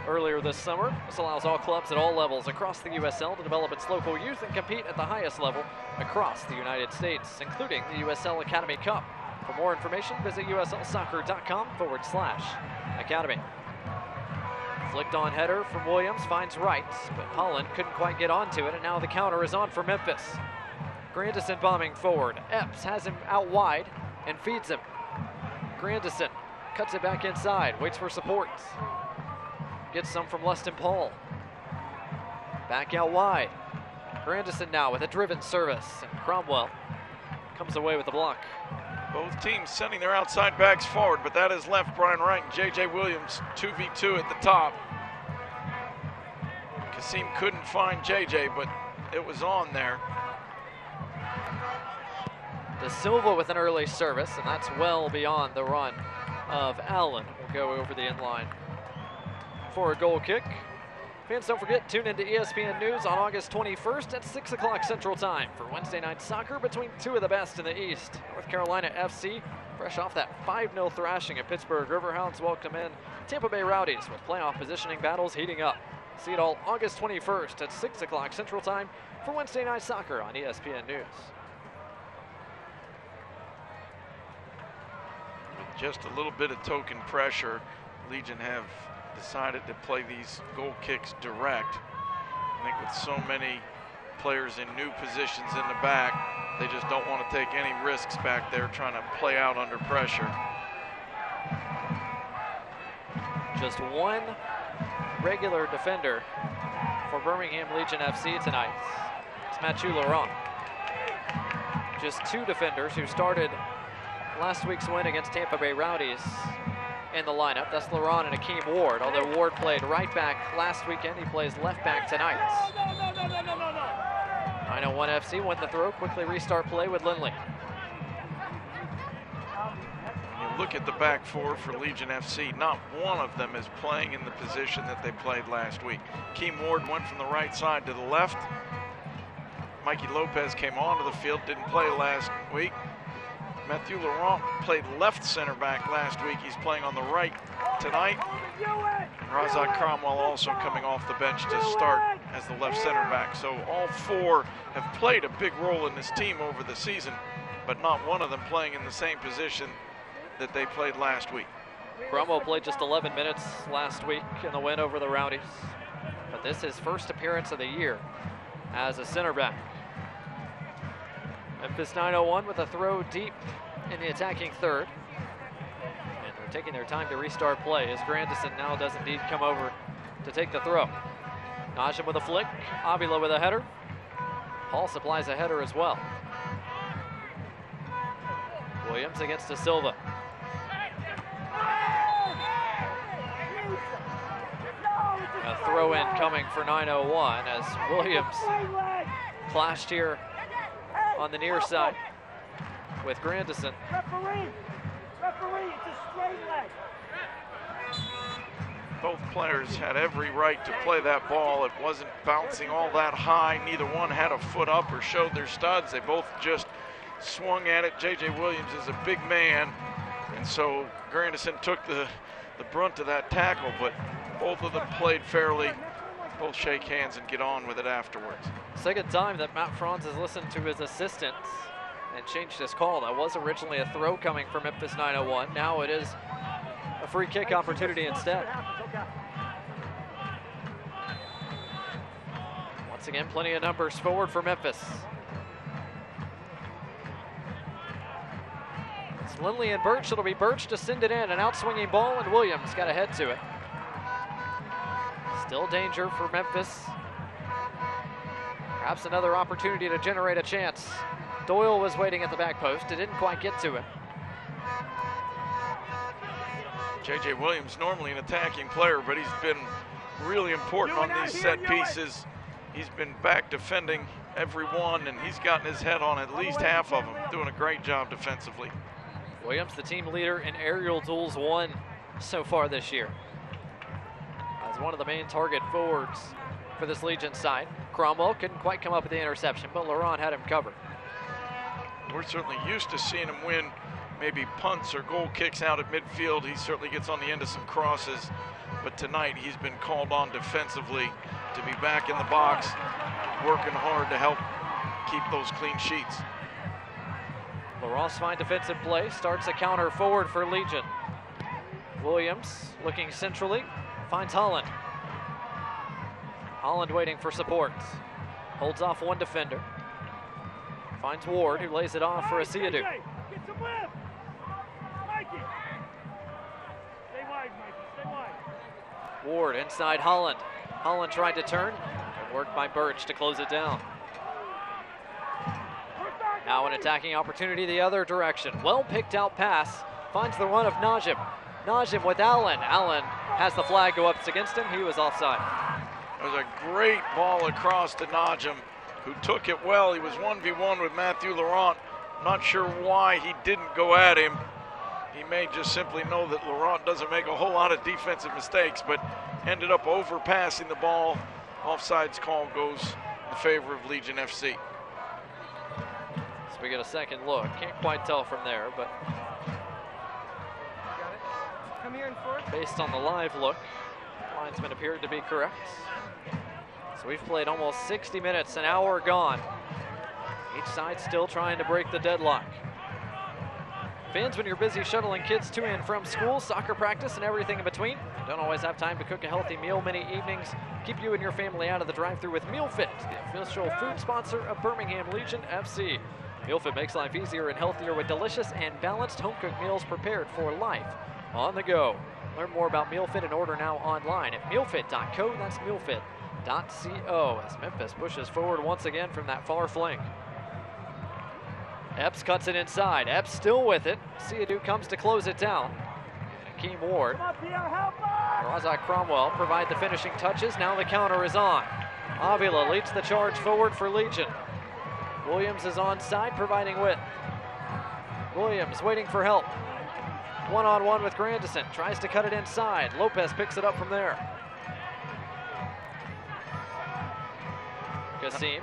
S1: earlier this summer. This allows all clubs at all levels across the USL to develop its local youth and compete at the highest level across the United States, including the USL Academy Cup. For more information, visit uslsoccer.com/academy. Flicked on header from Williams, finds Wright, but Holland couldn't quite get onto it, and now the counter is on for Memphis. Grandison bombing forward. Epps has him out wide and feeds him. Grandison cuts it back inside, waits for support. Gets some from Lustin Paul. Back out wide. Grandison now with a driven service, and Cromwell comes away with the block.
S2: Both teams sending their outside backs forward, but that has left Brian Wright and J.J. Williams 2v2 at the top. Kasim couldn't find J.J., but it was on there.
S1: De Silva with an early service, and that's well beyond the run of Allen. Will go over the inline for a goal kick. Fans, don't forget, tune into ESPN News on August 21st at 6 o'clock Central Time for Wednesday night soccer between two of the best in the East. North Carolina FC, fresh off that 5-0 thrashing at Pittsburgh Riverhounds, welcome in Tampa Bay Rowdies with playoff positioning battles heating up. See it all August 21st at 6 o'clock Central Time for Wednesday night soccer on ESPN News.
S2: With just a little bit of token pressure, Legion have decided to play these goal kicks direct. I think with so many players in new positions in the back, they just don't want to take any risks back there trying to play out under pressure.
S1: Just one regular defender for Birmingham Legion FC tonight. It's Mathieu Laurent. Just two defenders who started last week's win against Tampa Bay Rowdies in the lineup. That's Laurent and Akeem Ward. Although Ward played right back last weekend, he plays left back tonight. 901 FC went the throw, quickly restart play with Lindley.
S2: When you look at the back four for Legion FC, not one of them is playing in the position that they played last week. Akeem Ward went from the right side to the left. Mikey Lopez came onto the field, didn't play last week. Mathieu Laurent played left center back last week. He's playing on the right tonight. And Razak Cromwell also coming off the bench to start as the left center back. So all four have played a big role in this team over the season, but not one of them playing in the same position that they played last week.
S1: Cromwell played just 11 minutes last week in the win over the Rowdies, but this is his first appearance of the year as a center back. Memphis 901 with a throw deep in the attacking third. And they're taking their time to restart play as Grandison now does indeed come over to take the throw. Najim with a flick, Avila with a header. Hall supplies a header as well. Williams against De Silva. A throw in coming for 901 as Williams clashed here on the near side with Grandison.
S6: Referee, it's a straight leg.
S2: Both players had every right to play that ball. It wasn't bouncing all that high. Neither one had a foot up or showed their studs. They both just swung at it. J.J. Williams is a big man, and so Grandison took the brunt of that tackle, but both of them played fairly. Both shake hands and get on with it afterwards.
S1: Second time that Matt Franz has listened to his assistants and changed his call. That was originally a throw coming from Memphis 901. Now it is a free kick opportunity instead. Once again, plenty of numbers forward for Memphis. It's Lindley and Birch. It'll be Birch to send it in. An out-swinging ball, and Williams got a head to it. Still danger for Memphis. Perhaps another opportunity to generate a chance. Doyle was waiting at the back post. It didn't quite get to him.
S2: J.J. Williams, normally an attacking player, but he's been really important on these set pieces. He's been back defending every one, and he's gotten his head on at least half of them. Doing a great job defensively.
S1: Williams, the team leader in aerial duels won so far this year, as one of the main target forwards for this Legion side. Cromwell couldn't quite come up with the interception, but Laurent had him covered.
S2: We're certainly used to seeing him win maybe punts or goal kicks out at midfield. He certainly gets on the end of some crosses, but tonight he's been called on defensively to be back in the box, working hard to help keep those clean sheets.
S1: Laurent's fine defensive play, starts a counter forward for Legion. Williams looking centrally, finds Holland. Holland waiting for support. Holds off one defender. Finds Ward, who lays it off for Asiadu. Ward inside Holland. Holland tried to turn. Good work by Birch to close it down. Now an attacking opportunity the other direction. Well picked out pass. Finds the run of Najim. Najim with Allen. Allen has the flag go up against him. He was offside.
S2: It was a great ball across to Najim, who took it well. He was 1v1 with Matthew Laurent. Not sure why he didn't go at him. He may just simply know that Laurent doesn't make a whole lot of defensive mistakes, but ended up overpassing the ball. Offsides call goes in favor of Legion FC.
S1: So we get a second look. Can't quite tell from there, but
S13: Come here and forth.
S1: Based on the live look, linesman appeared to be correct. So we've played almost 60 minutes, an hour gone. Each side still trying to break the deadlock. Fans, when you're busy shuttling kids to and from school, soccer practice, and everything in between, you don't always have time to cook a healthy meal. Many evenings keep you and your family out of the drive-thru with MealFit, the official food sponsor of Birmingham Legion FC. MealFit makes life easier and healthier with delicious and balanced home-cooked meals prepared for life on the go. Learn more about MealFit and order now online at mealfit.co. That's mealfit.co as Memphis pushes forward once again from that far flank. Epps cuts it inside. Epps still with it. Asiadu comes to close it down. Akeem Ward. Razak Cromwell provide the finishing touches. Now the counter is on. Avila leads the charge forward for Legion. Williams is onside, providing width. Williams waiting for help. One-on-one with Grandison. Tries to cut it inside. Lopez picks it up from there. Kasim.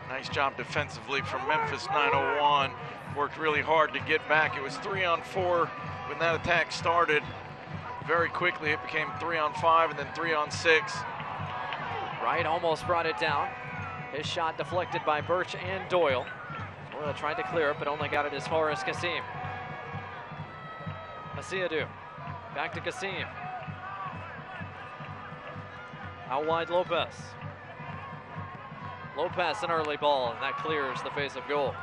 S2: Nice job defensively from Memphis 901. Worked really hard to get back. It was 3-on-4 when that attack started. Very quickly it became 3-on-5 and then 3-on-6.
S1: Wright almost brought it down. His shot deflected by Birch and Doyle. Doyle tried to clear it, but only got it as far as Kasim. Asiadu, back to Kasim. Out wide Lopez. Lopez an early ball, and that clears the face of goal.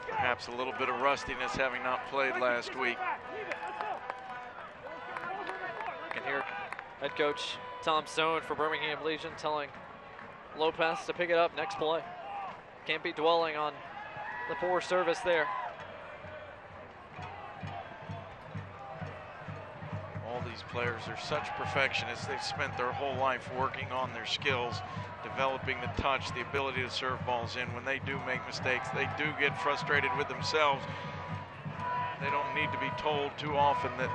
S2: Perhaps a little bit of rustiness having not played last week.
S1: You can hear head coach Tom Stone for Birmingham Legion telling Lopez to pick it up next play. Can't be dwelling on the poor service there.
S2: All these players are such perfectionists. They've spent their whole life working on their skills, developing the touch, the ability to serve balls in. When they do make mistakes, they do get frustrated with themselves. They don't need to be told too often that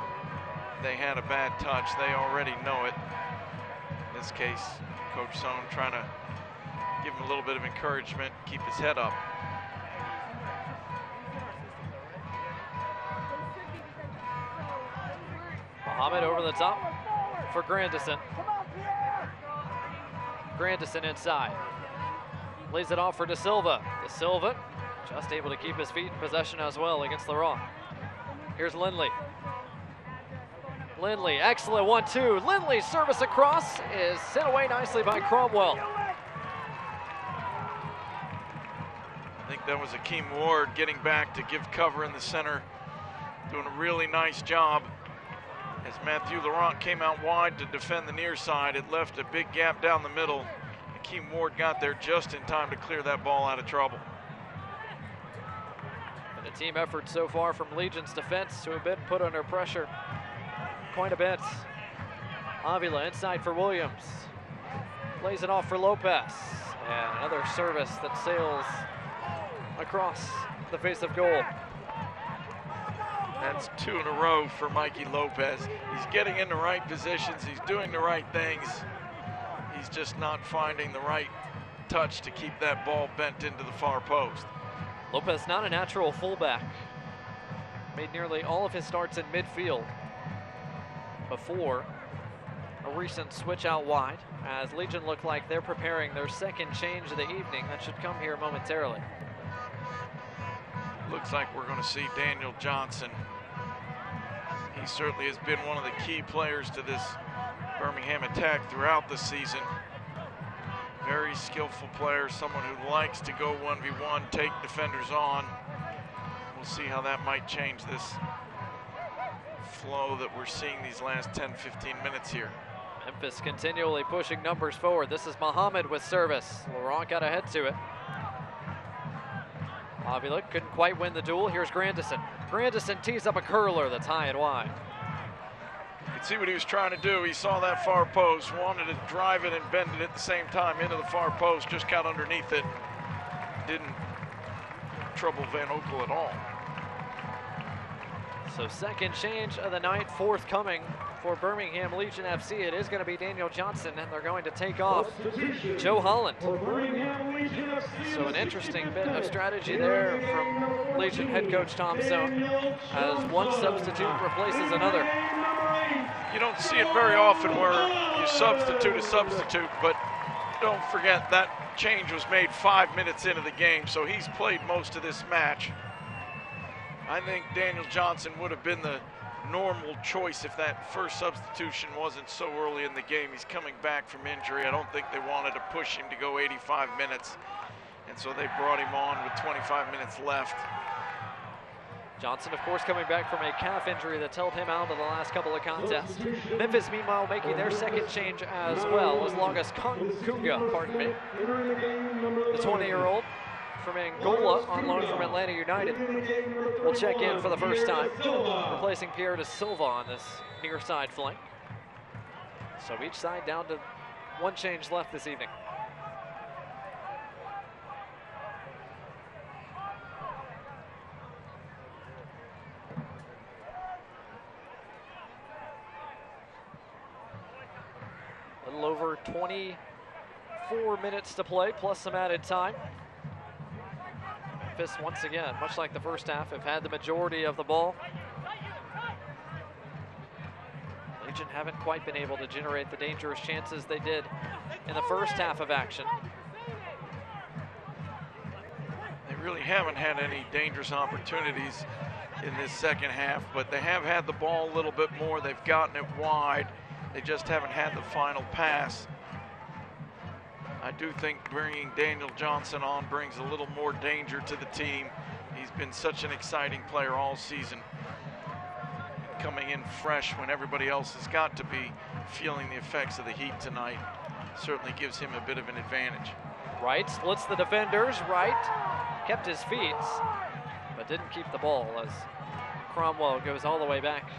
S2: they had a bad touch. They already know it. In this case, Coach Stone trying to give him a little bit of encouragement, keep his head up.
S1: Muhammad over the top for Grandison. Grandison inside. Lays it off for De Silva. De Silva just able to keep his feet in possession as well against Laurent. Here's Lindley. Lindley, excellent 1-2. Lindley's service across is sent away nicely by Cromwell.
S2: I think that was Akeem Ward getting back to give cover in the center, doing a really nice job as As Matthew Laurent came out wide to defend the near side, it left a big gap down the middle. Akeem Ward got there just in time to clear that ball out of trouble.
S1: And a team effort so far from Legion's defense, who have been put under pressure quite a bit. Avila inside for Williams. Plays it off for Lopez. And another service that sails across the face of goal.
S2: That's 2 in a row for Mikey Lopez. He's getting in the right positions. He's doing the right things. He's just not finding the right touch to keep that ball bent into the far post.
S1: Lopez, not a natural fullback. Made nearly all of his starts in midfield before a recent switch out wide, as Legion look like they're preparing their second change of the evening. That should come here momentarily.
S2: Looks like we're going to see Daniel Johnson. He certainly has been one of the key players to this Birmingham attack throughout the season. Very skillful player, someone who likes to go 1v1, take defenders on. We'll see how that might change this flow that we're seeing these last 10-15 minutes here.
S1: Memphis continually pushing numbers forward. This is Muhammad with service. Laurent got ahead to it. Avila couldn't quite win the duel. Here's Grandison. Grandison tees up a curler that's high and wide.
S2: You can see what he was trying to do. He saw that far post, wanted to drive it and bend it at the same time into the far post, just got underneath it. Didn't trouble Van Okel at all.
S1: So second change of the night, forthcoming for Birmingham Legion FC. It is going to be Daniel Johnson, and they're going to take off Joe Holland. So an interesting bit of strategy there from Legion head coach Tom Stone, as one substitute replaces another.
S2: You don't see it very often where you substitute a substitute, but don't forget that change was made 5 minutes into the game, so he's played most of this match. I think Daniel Johnson would have been the normal choice if that first substitution wasn't so early in the game. He's coming back from injury. I don't think they wanted to push him to go 85 minutes, and so they brought him on with 25 minutes left.
S1: Johnson, of course, coming back from a calf injury that's held him out of the last couple of contests. Memphis, meanwhile, making their second change as well, as long as Kunga, pardon me, the 20-year-old from Angola on loan from Atlanta United, will check in for the first time, replacing Pierre da Silva on this near side flank. So each side down to one change left this evening. A little over 24 minutes to play, plus some added time. Memphis, once again, much like the first half, have had the majority of the ball. Legion haven't quite been able to generate the dangerous chances they did in the first half of action.
S2: They really haven't had any dangerous opportunities in this second half, but they have had the ball a little bit more. They've gotten it wide. They just haven't had the final pass. I do think bringing Daniel Johnson on brings a little more danger to the team. He's been such an exciting player all season. Coming in fresh when everybody else has got to be feeling the effects of the heat tonight certainly gives him a bit of an advantage.
S1: Wright splits the defenders. Wright kept his feet, but didn't keep the ball as Cromwell goes all the way back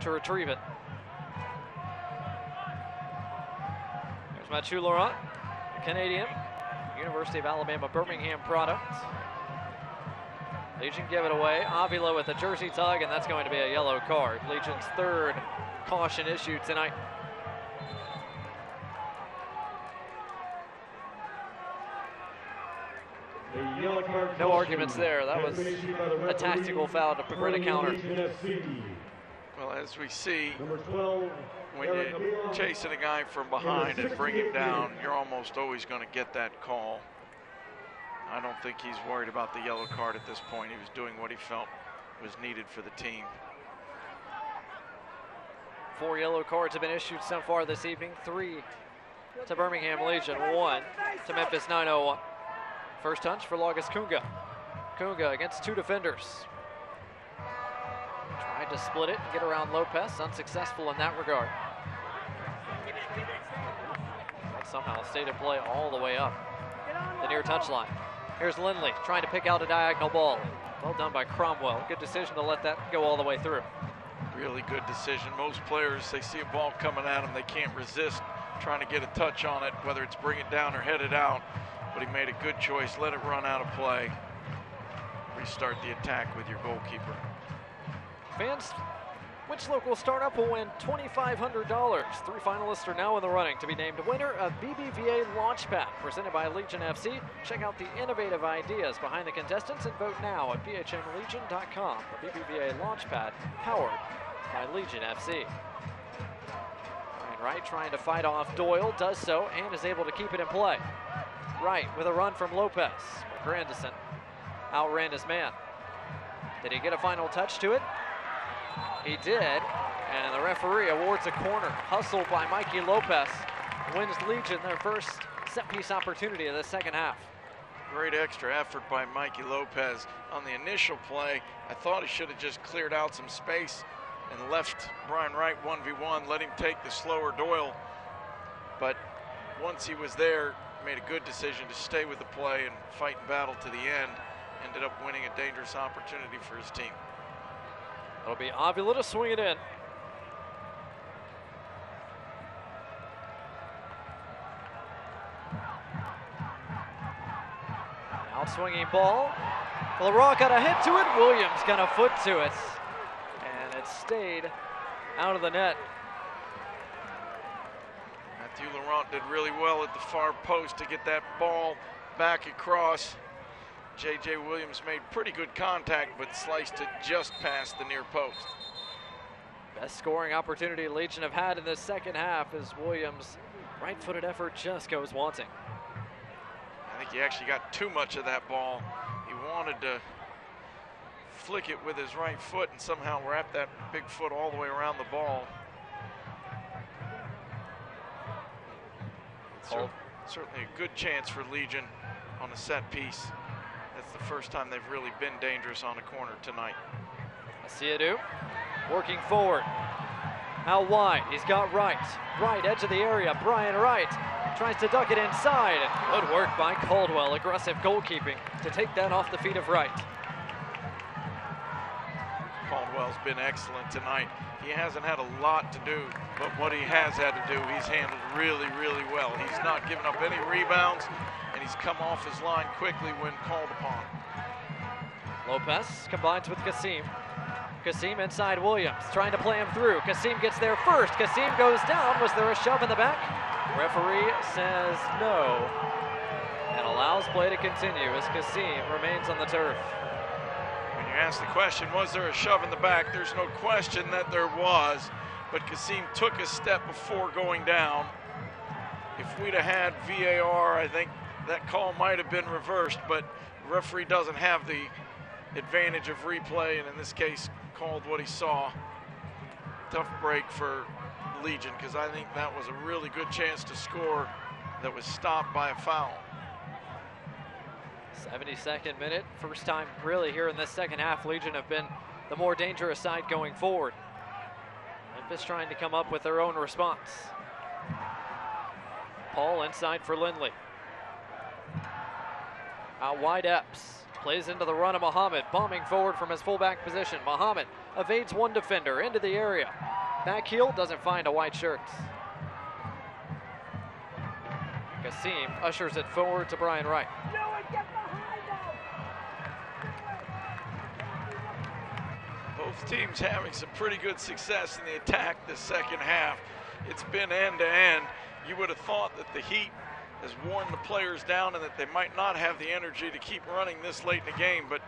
S1: to retrieve it. There's Mathieu Laurent, Canadian, University of Alabama, Birmingham product. Legion give it away. Avila with a jersey tug, and that's going to be a yellow card. Legion's third caution issued tonight. No arguments there. That was a tactical foul to prevent a counter.
S2: Well, as we see, when you're chasing a guy from behind and bring him down, you're almost always going to get that call. I don't think he's worried about the yellow card at this point. He was doing what he felt was needed for the team.
S1: 4 yellow cards have been issued so far this evening. 3 to Birmingham Legion, 1 to Memphis 901. First touch for Laugus Kunga. Kunga against 2 defenders. Tried to split it and get around Lopez, unsuccessful in that regard. But somehow stayed in play all the way up the near touchline. Here's Lindley trying to pick out a diagonal ball. Well done by Cromwell. Good decision to let that go all the way through.
S2: Really good decision. Most players, they see a ball coming at them, they can't resist trying to get a touch on it, whether it's bring it down or head it out. But he made a good choice, let it run out of play. Restart the attack with your goalkeeper.
S1: Fans, which local startup will win $2,500? 3 finalists are now in the running to be named winner of BBVA Launchpad, presented by Legion FC. Check out the innovative ideas behind the contestants and vote now at bhnlegion.com for BBVA Launchpad, powered by Legion FC. Ryan Wright trying to fight off Doyle, does so, and is able to keep it in play. Wright with a run from Lopez. Grandison outran his man. Did he get a final touch to it? He did, and the referee awards a corner. Hustled by Mikey Lopez wins Legion their first set-piece opportunity of the second half.
S2: Great extra effort by Mikey Lopez. On the initial play, I thought he should have just cleared out some space and left Brian Wright 1v1, let him take the slower Doyle. But once he was there, made a good decision to stay with the play and fight and battle to the end. Ended up winning a dangerous opportunity for his team.
S1: It'll be Avila to swing it in. Out-swinging ball. LaRock got a hit to it. Williams got a foot to it. And it stayed out of the net.
S2: Matthew Laurent did really well at the far post to get that ball back across. J.J. Williams made pretty good contact, but sliced it just past the near post.
S1: Best scoring opportunity Legion have had in the second half as Williams' right-footed effort just goes wanting.
S2: I think he actually got too much of that ball. He wanted to flick it with his right foot and somehow wrap that big foot all the way around the ball. Certainly a good chance for Legion on a set piece. That's the first time they've really been dangerous on a corner tonight.
S1: Asiadu working forward. Out wide, he's got Wright. Right, edge of the area, Brian Wright tries to duck it inside. Good work by Caldwell, aggressive goalkeeping to take that off the feet of Wright.
S2: Caldwell's been excellent tonight. He hasn't had a lot to do, but what he has had to do, he's handled really, really well. He's not given up any rebounds, and he's come off his line quickly when called upon.
S1: Lopez combines with Kasim. Kasim inside Williams, trying to play him through. Kasim gets there first. Kasim goes down. Was there a shove in the back? Referee says no, and allows play to continue as Kasim remains on the turf.
S2: When you ask the question, was there a shove in the back? There's no question that there was, but Kasim took a step before going down. If we'd have had VAR, I think that call might have been reversed, but the referee doesn't have the advantage of replay, and in this case, called what he saw. Tough break for Legion, because I think that was a really good chance to score that was stopped by a foul.
S1: 72nd minute, first time really here in this second half. Legion have been the more dangerous side going forward. Memphis trying to come up with their own response. Paul inside for Lindley. Out wide Epps. Plays into the run of Muhammad, bombing forward from his fullback position. Muhammad evades one defender into the area. Back heel doesn't find a white shirt. Kasim ushers it forward to Brian Wright.
S2: Both teams having some pretty good success in the attack this second half. It's been end to end. You would have thought that the heat has worn the players down and that they might not have the energy to keep running this late in the game, but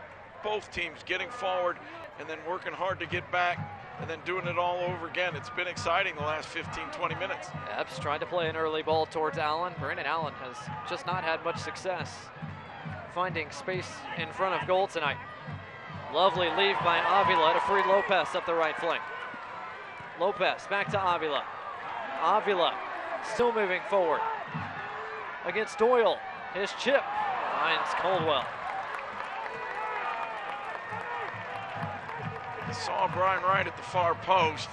S2: both teams getting forward and then working hard to get back and then doing it all over again. It's been exciting the last 15-20 minutes.
S1: Epps tried to play an early ball towards Allen. Brandon Allen has just not had much success finding space in front of goal tonight. Lovely leave by Avila to free Lopez up the right flank. Lopez back to Avila. Avila still moving forward against Doyle. His chip finds Caldwell.
S2: Saw Brian Wright at the far post,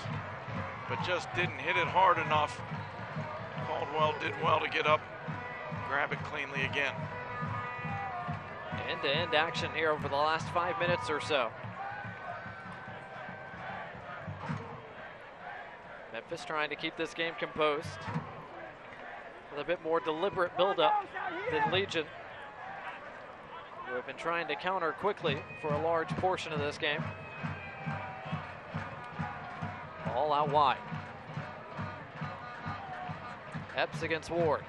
S2: but just didn't hit it hard enough. Caldwell did well to get up, grab it cleanly again.
S1: End-to-end action here over the last 5 minutes or so. Memphis trying to keep this game composed with a bit more deliberate build-up than Legion, who have been trying to counter quickly for a large portion of this game. All out wide. Epps against Ward.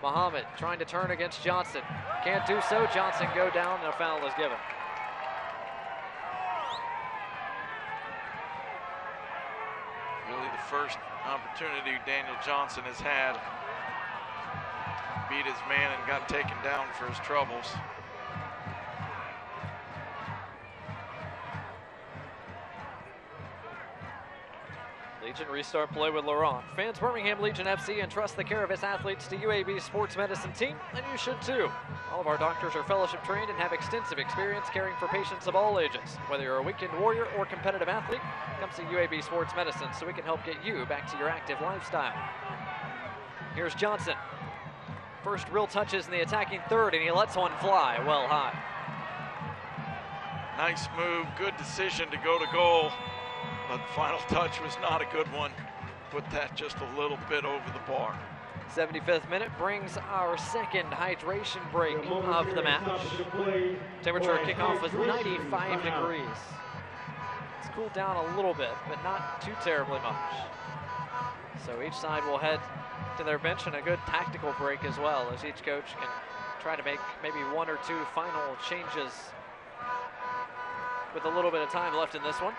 S1: Muhammad trying to turn against Johnson. Can't do so. Johnson go down and a foul is given.
S2: Really the first opportunity Daniel Johnson has had. Beat his man and got taken down for his troubles.
S1: Legion restart play with Laurent. Fans Birmingham Legion FC entrust the care of its athletes to UAB sports medicine team, and you should too. All of our doctors are fellowship trained and have extensive experience caring for patients of all ages. Whether you're a weekend warrior or competitive athlete, come see UAB Sports Medicine so we can help get you back to your active lifestyle. Here's Johnson. First real touches in the attacking third, and he lets one fly well high.
S2: Nice move, good decision to go to goal. But the final touch was not a good one. Put that just a little bit over the bar.
S1: 75th minute brings our second hydration break of the match. Temperature at kickoff was 95 degrees. It's cooled down a little bit, but not too terribly much. So each side will head to their bench, and a good tactical break as well, as each coach can try to make maybe one or two final changes with a little bit of time left in this one.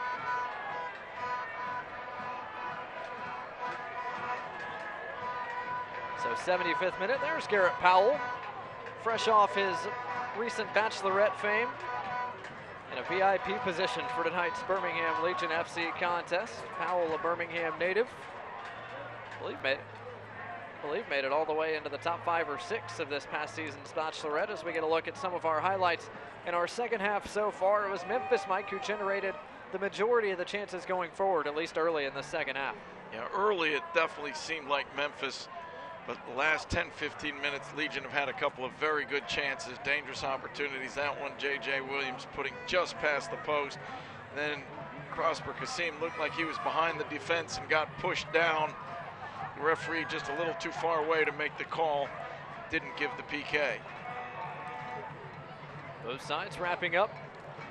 S1: So 75th minute, there's Garrett Powell, fresh off his recent Bachelorette fame, in a VIP position for tonight's Birmingham Legion FC contest. Powell, a Birmingham native, I believe made it all the way into the top 5 or 6 of this past season's Bachelorette. As we get a look at some of our highlights in our second half so far, it was Memphis, Mike, who generated the majority of the chances going forward, at least early in the second half.
S2: Yeah, early it definitely seemed like Memphis, but the last 10-15 minutes, Legion have had a couple of very good chances, dangerous opportunities. That one, J.J. Williams putting just past the post. Then Prosper Kasim looked like he was behind the defense and got pushed down. The referee just a little too far away to make the call. Didn't give the PK.
S1: Both sides wrapping up.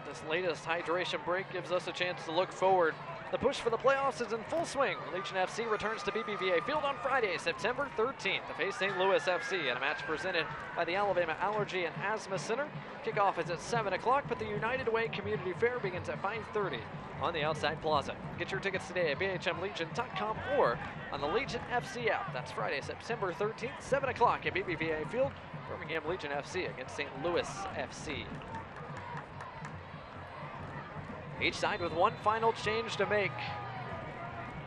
S1: This latest hydration break gives us a chance to look forward. The push for the playoffs is in full swing. Legion FC returns to BBVA Field on Friday, September 13th to face St. Louis FC in a match presented by the Alabama Allergy and Asthma Center. Kickoff is at 7 o'clock, but the United Way Community Fair begins at 5:30 on the outside plaza. Get your tickets today at bhmlegion.com or on the Legion FC app. That's Friday, September 13th, 7 o'clock at BBVA Field. Birmingham Legion FC against St. Louis FC. Each side with one final change to make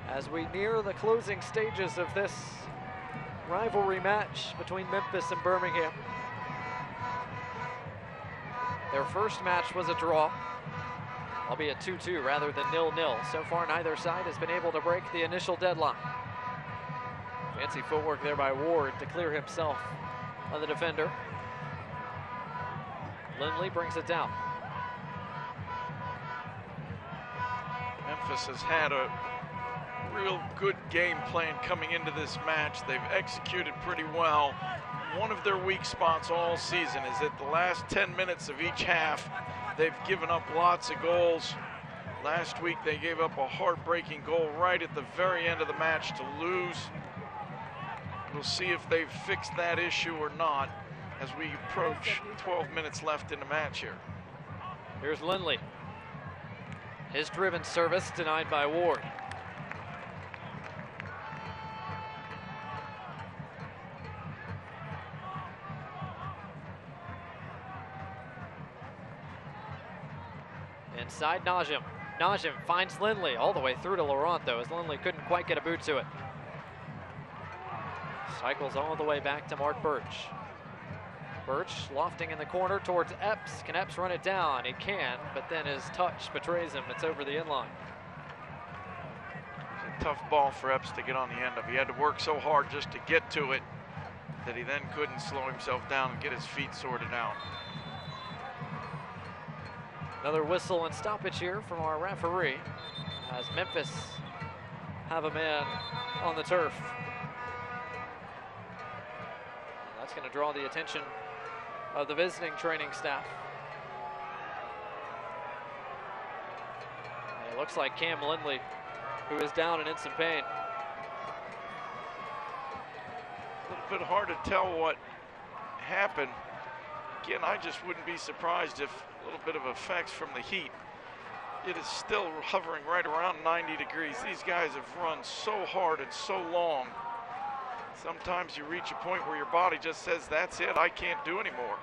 S1: as we near the closing stages of this rivalry match between Memphis and Birmingham. Their first match was a draw, albeit 2-2 rather than 0-0. So far, neither side has been able to break the initial deadline. Fancy footwork there by Ward to clear himself of the defender. Lindley brings it down.
S2: Memphis has had a real good game plan coming into this match. They've executed pretty well. One of their weak spots all season is that the last 10 minutes of each half, they've given up lots of goals. Last week, they gave up a heartbreaking goal right at the very end of the match to lose. We'll see if they've fixed that issue or not as we approach 12 minutes left in the match here.
S1: Here's Lindley. His driven service denied by Ward. Inside Najim. Najim finds Lindley all the way through to Laurent, though, as Lindley couldn't quite get a boot to it. Cycles all the way back to Mark Birch. Birch lofting in the corner towards Epps. Can Epps run it down? He can, but then his touch betrays him. It's over the inline.
S2: It's a tough ball for Epps to get on the end of. He had to work so hard just to get to it that he then couldn't slow himself down and get his feet sorted out.
S1: Another whistle and stoppage here from our referee as Memphis have a man on the turf. And that's going to draw the attention of the visiting training staff. And it looks like Cam Lindley, who is down and in some pain.
S2: A little bit hard to tell what happened. Again, I just wouldn't be surprised if a little bit of effects from the heat. It is still hovering right around 90 degrees. These guys have run so hard and so long. Sometimes you reach a point where your body just says, that's it, I can't do anymore.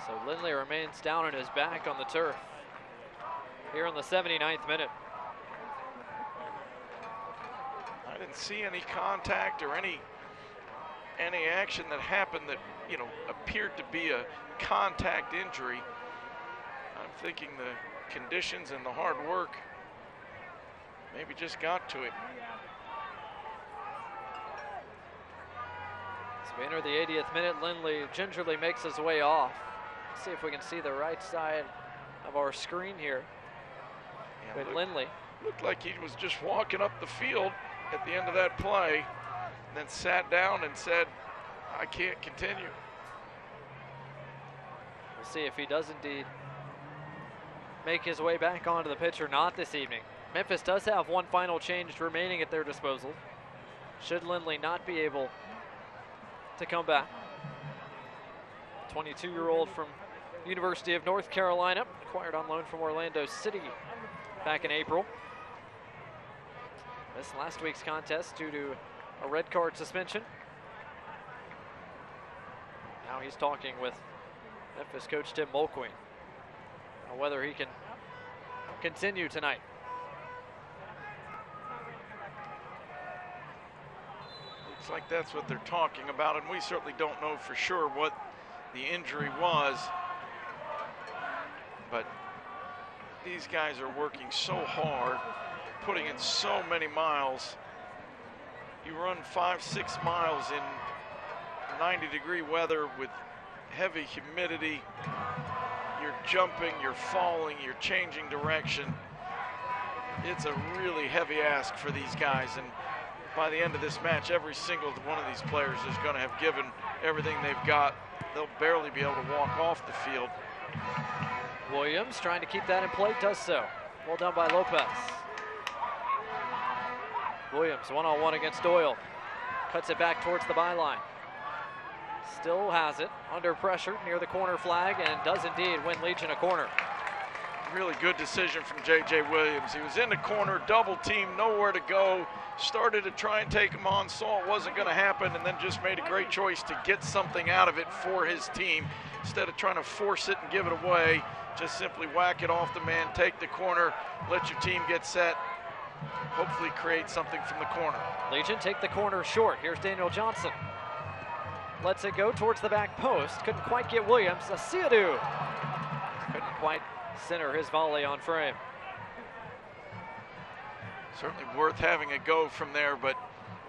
S1: So Lindley remains down on his back on the turf here in the 79th minute.
S2: I didn't see any contact or any action that happened that, you know, appeared to be a contact injury. I'm thinking the conditions and the hard work maybe just got to it.
S1: As we enter the 80th minute, Lindley gingerly makes his way off. Let's see if we can see the right side of our screen here with Lindley.
S2: Looked like he was just walking up the field at the end of that play, and then sat down and said, I can't continue.
S1: We'll see if he does indeed make his way back onto the pitch or not this evening. Memphis does have one final change remaining at their disposal, should Lindley not be able to come back. 22-year-old from University of North Carolina, acquired on loan from Orlando City back in April. Missed last week's contest due to a red card suspension. Now he's talking with Memphis coach Tim Mulqueen on whether he can continue tonight.
S2: Looks like that's what they're talking about, and we certainly don't know for sure what the injury was. But these guys are working so hard, putting in so many miles. You run 5-6 miles in 90-degree weather with heavy humidity. You're jumping, you're falling, you're changing direction. It's a really heavy ask for these guys, and by the end of this match, every single one of these players is going to have given everything they've got. They'll barely be able to walk off the field.
S1: Williams trying to keep that in play, does so. Well done by Lopez. Williams one-on-one against Doyle. Cuts it back towards the byline. Still has it, under pressure near the corner flag, and does indeed win Legion a corner.
S2: Really good decision from J.J. Williams. He was in the corner, double team, nowhere to go. Started to try and take him on, saw it wasn't going to happen, and then just made a great choice to get something out of it for his team. Instead of trying to force it and give it away, just simply whack it off the man, take the corner, let your team get set, hopefully create something from the corner.
S1: Legion take the corner short. Here's Daniel Johnson. Lets it go towards the back post. Couldn't quite get Williams. Asiadu couldn't quite center his volley on frame.
S2: Certainly worth having a go from there, but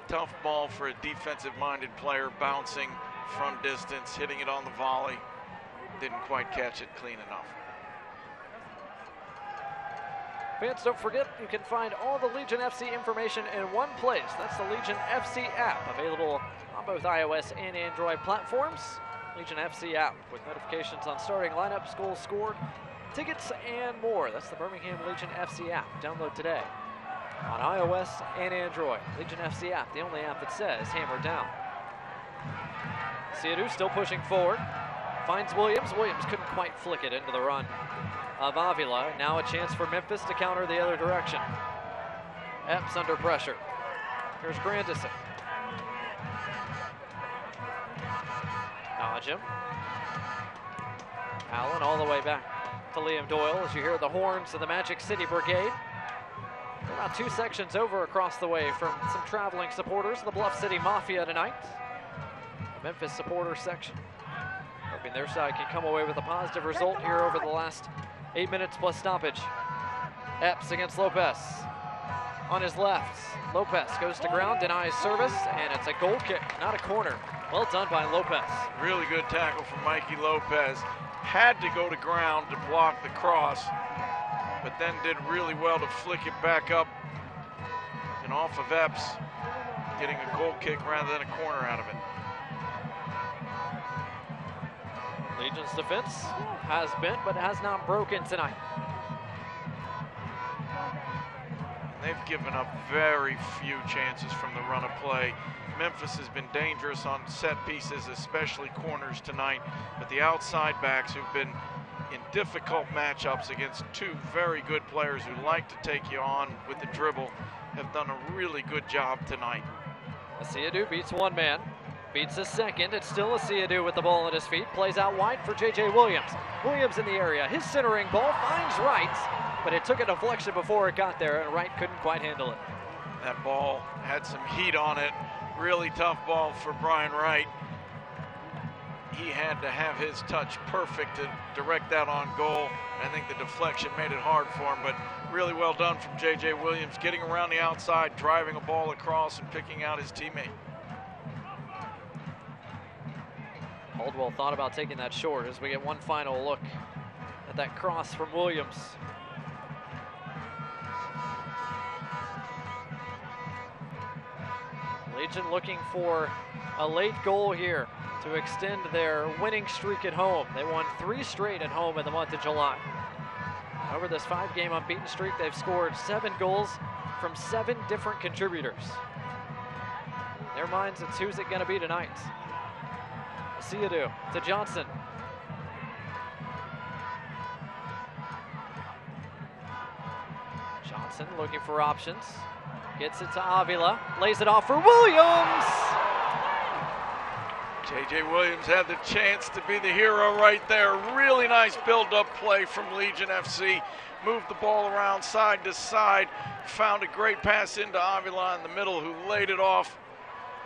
S2: tough ball for a defensive-minded player, bouncing from distance, hitting it on the volley. Didn't quite catch it clean enough.
S1: Fans, don't forget, you can find all the Legion FC information in one place. That's the Legion FC app, available on both iOS and Android platforms. Legion FC app with notifications on starting lineups, goals scored, tickets, and more. That's the Birmingham Legion FC app. Download today on iOS and Android. Legion FC app, the only app that says hammer down. Asiadu still pushing forward. Finds Williams. Williams couldn't quite flick it into the run of Avila. Now a chance for Memphis to counter the other direction. Epps under pressure. Here's Grandison. Hodgem. Allen all the way back to Liam Doyle as you hear the horns of the Magic City Brigade. They're about 2 sections over across the way from some traveling supporters of the Bluff City Mafia tonight. Memphis supporter section, hoping their side can come away with a positive result here over the last 8 minutes plus stoppage. Epps against Lopez. On his left, Lopez goes to ground, denies service, and it's a goal kick, not a corner. Well done by Lopez.
S2: Really good tackle from Mikey Lopez. Had to go to ground to block the cross, but then did really well to flick it back up and off of Epps, getting a goal kick rather than a corner out of it.
S1: Legion's defense has been, but has not broken tonight.
S2: They've given up very few chances from the run of play. Memphis has been dangerous on set pieces, especially corners tonight, but the outside backs who've been in difficult matchups against two very good players who like to take you on with the dribble have done a really good job tonight.
S1: Asiadu beats one man, beats a second. It's still Asiadu with the ball at his feet, plays out wide for J.J. Williams. Williams in the area, his centering ball finds Wright, but it took a deflection before it got there, and Wright couldn't quite handle it.
S2: That ball had some heat on it. Really tough ball for Brian Wright. He had to have his touch perfect to direct that on goal. I think the deflection made it hard for him, but really well done from J.J. Williams, getting around the outside, driving a ball across, and picking out his teammate.
S1: Caldwell thought about taking that short as we get one final look at that cross from Williams. Legion looking for a late goal here to extend their winning streak at home. They won 3 straight at home in the month of July. Over this 5-game unbeaten streak, they've scored 7 goals from 7 different contributors. In their minds, it's who's it going to be tonight. Asiadu to Johnson. Johnson looking for options. Gets it to Avila, lays it off for Williams.
S2: J.J. Williams had the chance to be the hero right there. Really nice build-up play from Legion FC. Moved the ball around side to side. Found a great pass into Avila in the middle, who laid it off.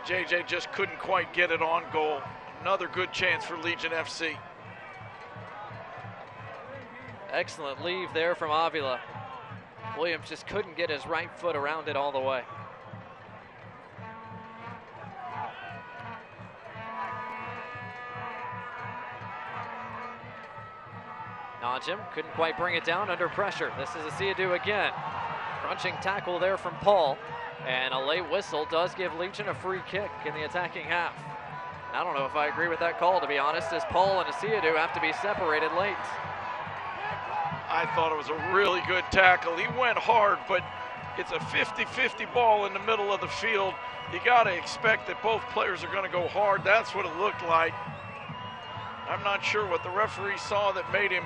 S2: J.J. just couldn't quite get it on goal. Another good chance for Legion FC.
S1: Excellent leave there from Avila. Williams just couldn't get his right foot around it all the way. Najim couldn't quite bring it down under pressure. This is Asiadu again. Crunching tackle there from Paul. And a late whistle does give Legion a free kick in the attacking half. I don't know if I agree with that call, to be honest, as Paul and Asiadu have to be separated late.
S2: I thought it was a really good tackle. He went hard, but it's a 50-50 ball in the middle of the field. You got to expect that both players are going to go hard. That's what it looked like. I'm not sure what the referee saw that made him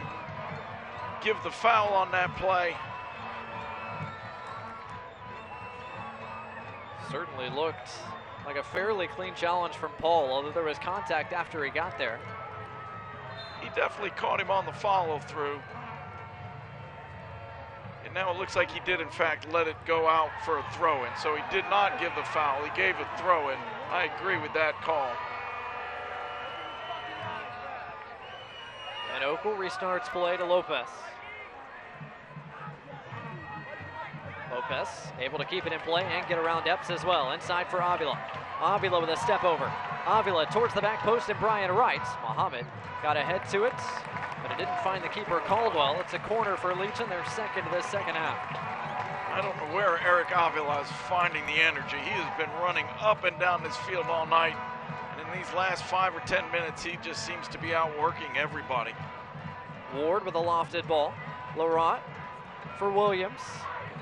S2: give the foul on that play.
S1: Certainly looked like a fairly clean challenge from Paul, although there was contact after he got there.
S2: He definitely caught him on the follow-through. And now it looks like he did, in fact, let it go out for a throw-in. So he did not give the foul. He gave a throw-in. I agree with that call.
S1: And Oakle restarts play to Lopez. Lopez able to keep it in play and get around Epps as well. Inside for Avila. Avila with a step over. Avila towards the back post and Brian Wright. Muhammad got ahead to it, but it didn't find the keeper Caldwell. It's a corner for Legion, their second of this second half.
S2: I don't know where Eric Avila is finding the energy. He has been running up and down this field all night. And in these last 5 or 10 minutes, he just seems to be outworking everybody.
S1: Ward with a lofted ball. Laurent for Williams.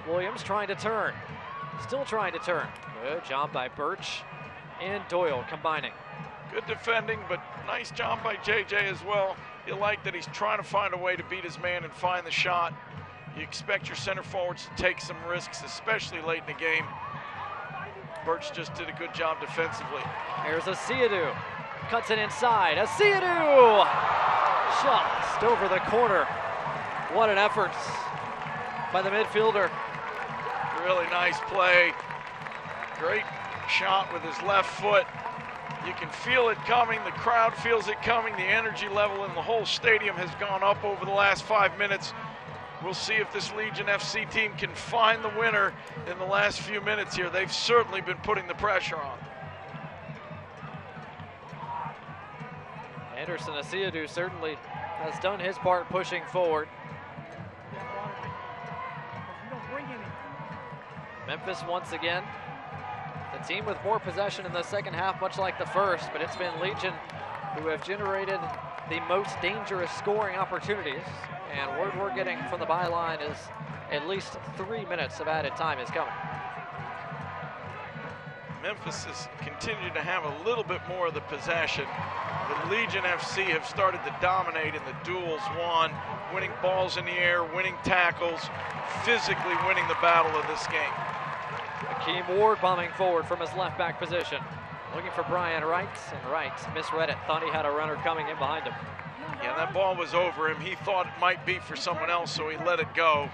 S1: Williams trying to turn. Still trying to turn. Good job by Birch and Doyle combining.
S2: Good defending, but nice job by JJ as well. You like that he's trying to find a way to beat his man and find the shot. You expect your center forwards to take some risks, especially late in the game. Birch just did a good job defensively.
S1: Here's Asiadu. Cuts it inside. Asiadu! Just over the corner. What an effort by the midfielder.
S2: Really nice play. Great shot with his left foot. You can feel it coming. The crowd feels it coming. The energy level in the whole stadium has gone up over the last 5 minutes. We'll see if this Legion FC team can find the winner in the last few minutes here. They've certainly been putting the pressure on.
S1: Anderson Asiadu certainly has done his part pushing forward. Memphis once again, the team with more possession in the second half, much like the first, but it's been Legion who have generated the most dangerous scoring opportunities. And word we're getting from the byline is at least 3 minutes of added time is coming.
S2: Memphis has continued to have a little bit more of the possession. The Legion FC have started to dominate in the duels won, winning balls in the air, winning tackles, physically winning the battle of this game.
S1: Akeem Ward bombing forward from his left back position. Looking for Brian Wright, and Wright misread it. Thought he had a runner coming in behind him.
S2: Yeah, that ball was over him. He thought it might be for someone else, so he let it go.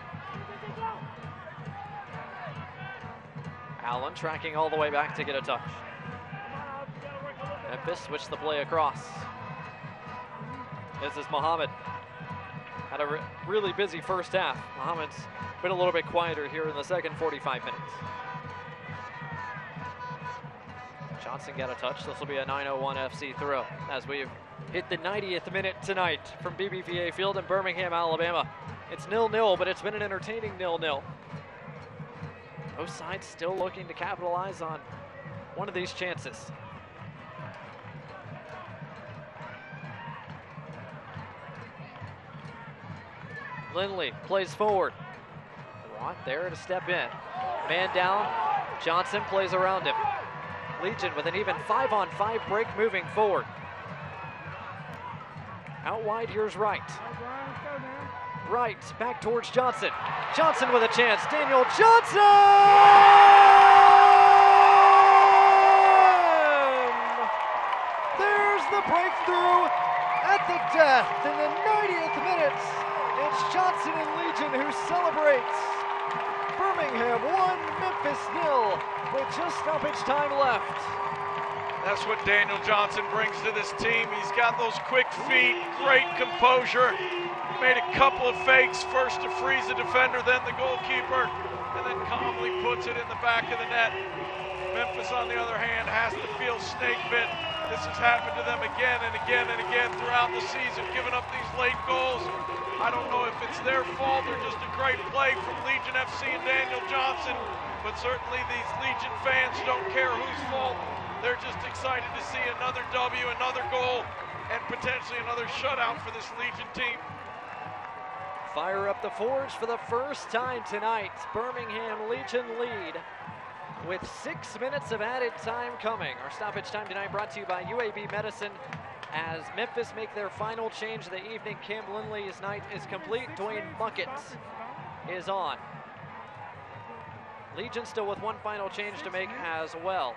S1: Allen tracking all the way back to get a touch. Memphis switched the play across. This is Muhammad. Had a really busy first half. Muhammad's been a little bit quieter here in the second 45 minutes. Johnson got a touch. This will be a 9:01 FC throw as we've hit the 90th minute tonight from BBVA Field in Birmingham, Alabama. It's 0-0, but it's been an entertaining 0-0. Both sides still looking to capitalize on one of these chances. Lindley plays forward. Watt there to step in. Man down. Johnson plays around him. Legion with an even 5-on-5 break moving forward. Out wide, here's Wright. Wright back towards Johnson. Johnson with a chance. Daniel Johnson! There's the breakthrough at the death in the 90th minute. It's Johnson and Legion who celebrates. Birmingham 1, Memphis 0, with just stoppage time left.
S2: That's what Daniel Johnson brings to this team. He's got those quick feet, great composure. Made a couple of fakes, first to freeze the defender, then the goalkeeper, and then calmly puts it in the back of the net. Memphis, on the other hand, has to feel snake bit. This has happened to them again and again and again throughout the season, giving up these late goals. I don't know if it's their fault or just a great play from Legion FC and Daniel Johnson, but certainly these Legion fans don't care whose fault. They're just excited to see another W, another goal, and potentially another shutout for this Legion team.
S1: Fire up the forge for the first time tonight. Birmingham Legion lead with 6 minutes of added time coming. Our stoppage time tonight brought to you by UAB Medicine. As Memphis make their final change of the evening, Cam Lindley's night is complete. Dwayne Buckets is on. Legion still with one final change to make as well.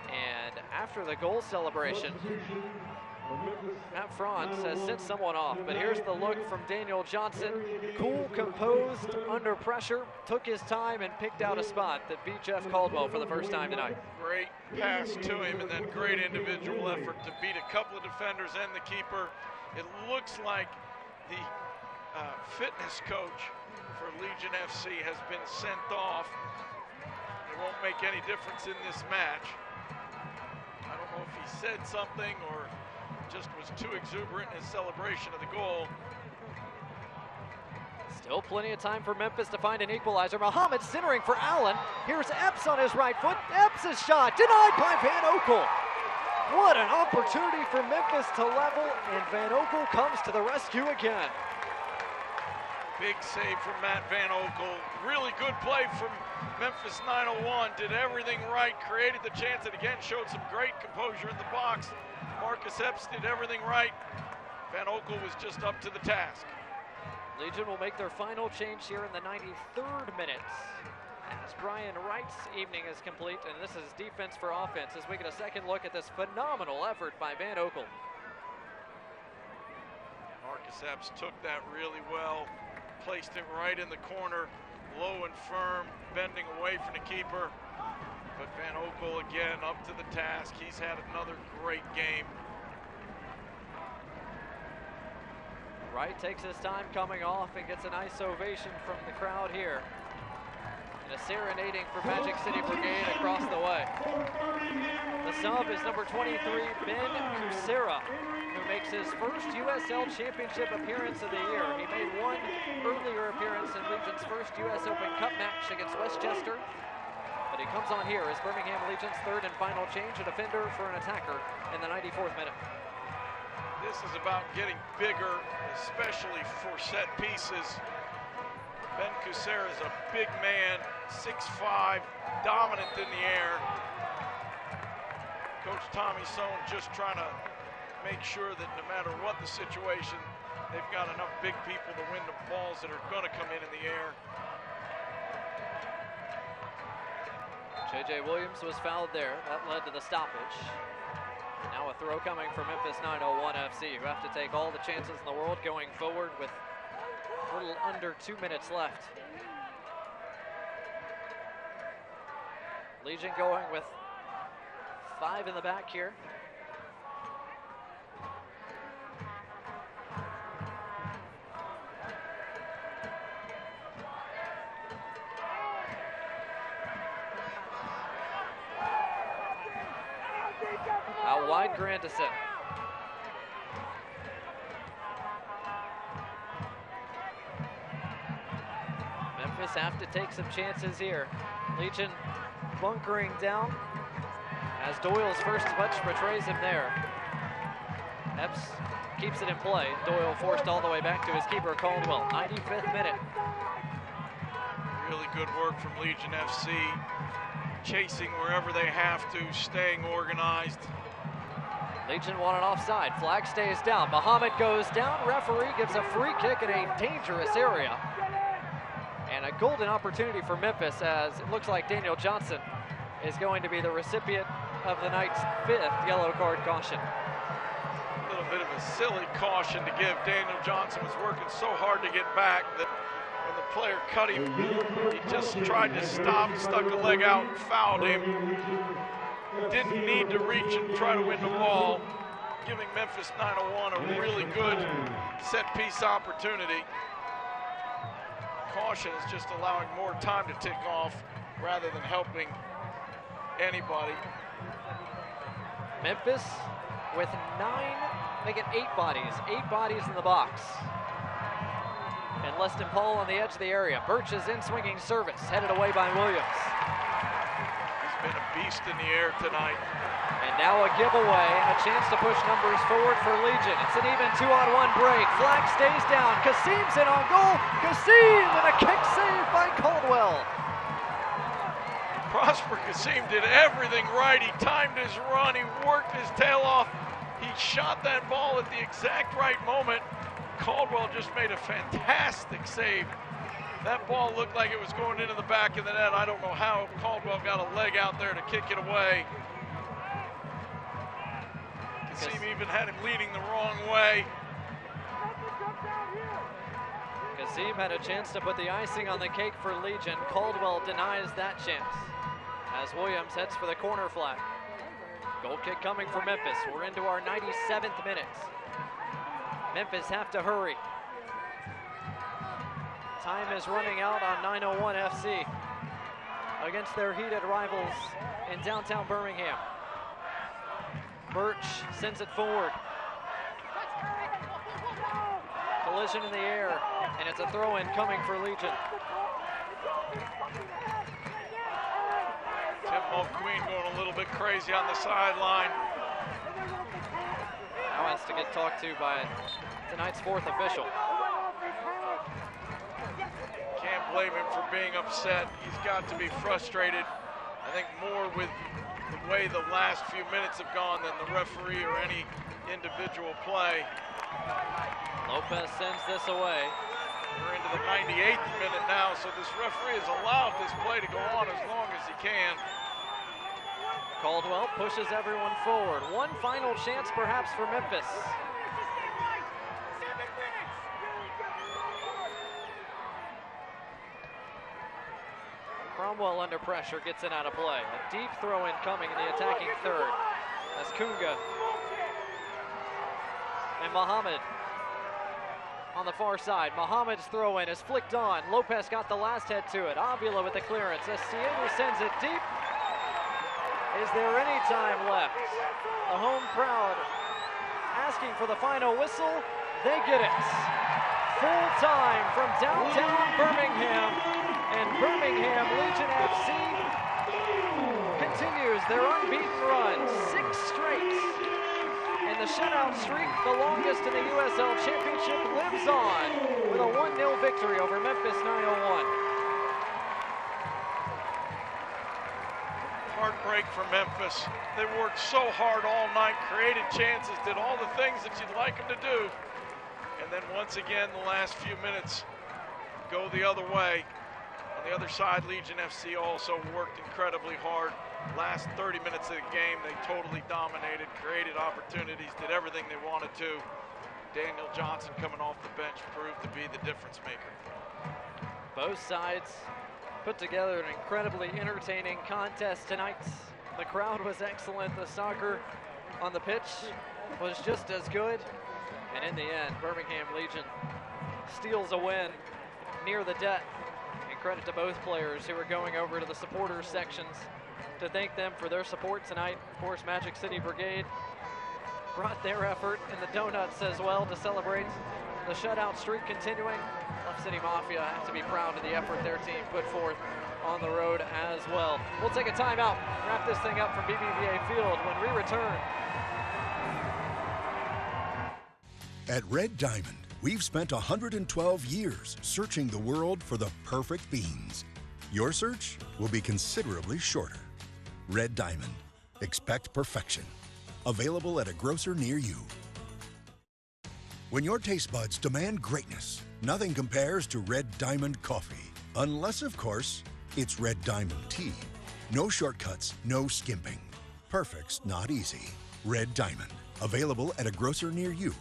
S1: And after the goal celebration, Matt Franz has sent someone off, but here's the look from Daniel Johnson. Cool, composed, under pressure, took his time and picked out a spot that beat Jeff Caldwell for the first time tonight.
S2: Great pass to him and then great individual effort to beat a couple of defenders and the keeper. It looks like the fitness coach for Legion FC has been sent off. It won't make any difference in this match. I don't know if he said something or just was too exuberant in his celebration of the goal.
S1: Still plenty of time for Memphis to find an equalizer. Muhammad centering for Allen. Here's Epps on his right foot. Epps' shot denied by Van Oekel. What an opportunity for Memphis to level, and Van Oekel comes to the rescue again.
S2: Big save from Matt Van Oekel. Really good play from Memphis 901. Did everything right, created the chance, and again showed some great composure in the box. Marcus Epps did everything right. Van Oekel was just up to the task.
S1: Legion will make their final change here in the 93rd minute as Brian Wright's evening is complete, and this is defense for offense as we get a second look at this phenomenal effort by Van Oekel.
S2: Marcus Epps took that really well, placed it right in the corner, low and firm, bending away from the keeper. But Van Oekel again up to the task. He's had another great game.
S1: Wright takes his time coming off and gets a nice ovation from the crowd here. And a serenading for Magic City Brigade across the way. The sub is number 23, Ben Kucera, who makes his first USL Championship appearance of the year. He made one earlier appearance in Legion's first US Open Cup match against Westchester. But he comes on here as Birmingham Legion's third and final change, a defender for an attacker in the 94th minute.
S2: This is about getting bigger, especially for set pieces. Ben Kucera is a big man, 6'5", dominant in the air. Coach Tommy Sohn just trying to make sure that no matter what the situation, they've got enough big people to win the balls that are going to come in the air.
S1: J.J. Williams was fouled there. That led to the stoppage. Now a throw coming from Memphis 901 FC, who have to take all the chances in the world going forward with a little under 2 minutes left. Legion going with 5 in the back here. Out wide, Grandison. Memphis have to take some chances here. Legion bunkering down as Doyle's first touch betrays him there. Epps keeps it in play. Doyle forced all the way back to his keeper, Caldwell. 95th minute.
S2: Really good work from Legion FC. Chasing wherever they have to, staying organized.
S1: Legion wanted offside. Flag stays down. Muhammad goes down. Referee gives a free kick in a dangerous area. And a golden opportunity for Memphis, as it looks like Daniel Johnson is going to be the recipient of the night's 5th yellow card caution.
S2: A little bit of a silly caution to give. Daniel Johnson was working so hard to get back that when the player cut him, he just tried to stop, stuck a leg out, and fouled him. Didn't need to reach and try to win the ball, giving Memphis 901 a really good set-piece opportunity. Caution is just allowing more time to tick off rather than helping anybody.
S1: Memphis with 9, making 8 bodies. 8 bodies in the box. And Leston Paul on the edge of the area. Birch is in swinging service, headed away by Williams.
S2: He's been a beast in the air tonight.
S1: And now a giveaway, a chance to push numbers forward for Legion. It's an even 2-on-1 break. Flag stays down. Kasim's in on goal. Kasim and a kick save by Caldwell.
S2: Prosper Kasim did everything right. He timed his run. He worked his tail off. He shot that ball at the exact right moment. Caldwell just made a fantastic save. That ball looked like it was going into the back of the net. I don't know how Caldwell got a leg out there to kick it away. Kasim even had him leaning the wrong way.
S1: Kasim had a chance to put the icing on the cake for Legion. Caldwell denies that chance as Williams heads for the corner flag. Goal kick coming for Memphis. We're into our 97th minute. Memphis have to hurry. Time is running out on 901 FC against their heated rivals in downtown Birmingham. Birch sends it forward. Collision in the air, and it's a throw-in coming for Legion.
S2: Tim Mulqueen going a little bit crazy on the sideline.
S1: Now has to get talked to by tonight's 4th official.
S2: Can't blame him for being upset. He's got to be frustrated. I think more with the way the last few minutes have gone than the referee or any individual play.
S1: Lopez sends this away.
S2: We're into the 98th minute now, so this referee has allowed this play to go on as long as he can.
S1: Caldwell pushes everyone forward. One final chance perhaps for Memphis. Cromwell under pressure gets it out of play. A deep throw in coming in the attacking third. That's Kunga. And Muhammad on the far side. Muhammad's throw in is flicked on. Lopez got the last head to it. Avila with the clearance. Estienne sends it deep. Is there any time left? The home crowd asking for the final whistle. They get it. Full time from downtown Birmingham. And Birmingham Legion FC continues their unbeaten run. 6 straight. And the shutout streak, the longest in the USL Championship, lives on with a 1-0 victory over Memphis 901.
S2: Heartbreak for Memphis. They worked so hard all night, created chances, did all the things that you'd like them to do. And then once again, the last few minutes go the other way. On the other side, Legion FC also worked incredibly hard. Last 30 minutes of the game, they totally dominated, created opportunities, did everything they wanted to. Daniel Johnson coming off the bench proved to be the difference maker.
S1: Both sides put together an incredibly entertaining contest tonight. The crowd was excellent. The soccer on the pitch was just as good. And in the end, Birmingham Legion steals a win near the debt. And credit to both players who are going over to the supporters sections to thank them for their support tonight. Of course, Magic City Brigade brought their effort in the donuts as well to celebrate the shutout streak continuing. Left City Mafia have to be proud of the effort their team put forth on the road as well. We'll take a timeout, wrap this thing up from BBVA Field when we return.
S7: At Red Diamond, we've spent 112 years searching the world for the perfect beans. Your search will be considerably shorter. Red Diamond. Expect perfection. Available at a grocer near you. When your taste buds demand greatness, nothing compares to Red Diamond coffee. Unless, of course, it's Red Diamond tea. No shortcuts, no skimping. Perfect's not easy. Red Diamond. Available at a grocer near you.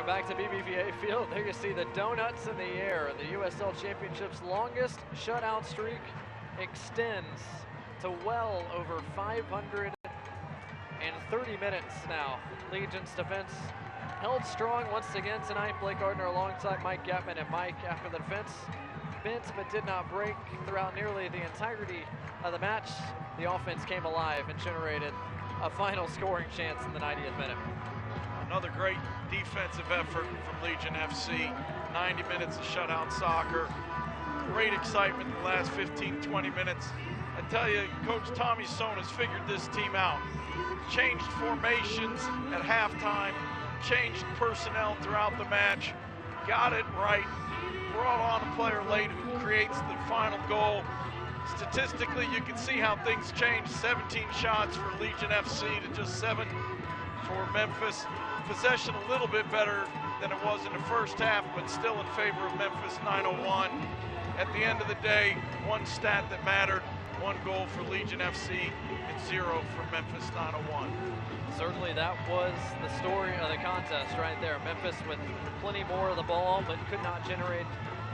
S1: Back to BBVA Field. There you see the donuts in the air. The USL Championship's longest shutout streak extends to well over 530 minutes now. Legion's defense held strong once again tonight. Blake Gardner alongside Mike Gatman, and Mike, after the defense bent but did not break throughout nearly the entirety of the match, the offense came alive and generated a final scoring chance in the 90th minute.
S2: Another great defensive effort from Legion FC. 90 minutes of shutout soccer. Great excitement in the last 15-20 minutes. I tell you, Coach Tommy Sohn has figured this team out. Changed formations at halftime, changed personnel throughout the match, got it right, brought on a player late who creates the final goal. Statistically, you can see how things changed. 17 shots for Legion FC to just 7 for Memphis. Possession a little bit better than it was in the first half, but still in favor of Memphis 901. At the end of the day, one stat that mattered, one goal for Legion FC and 0 for Memphis 901.
S1: Certainly that was the story of the contest right there. Memphis with plenty more of the ball, but could not generate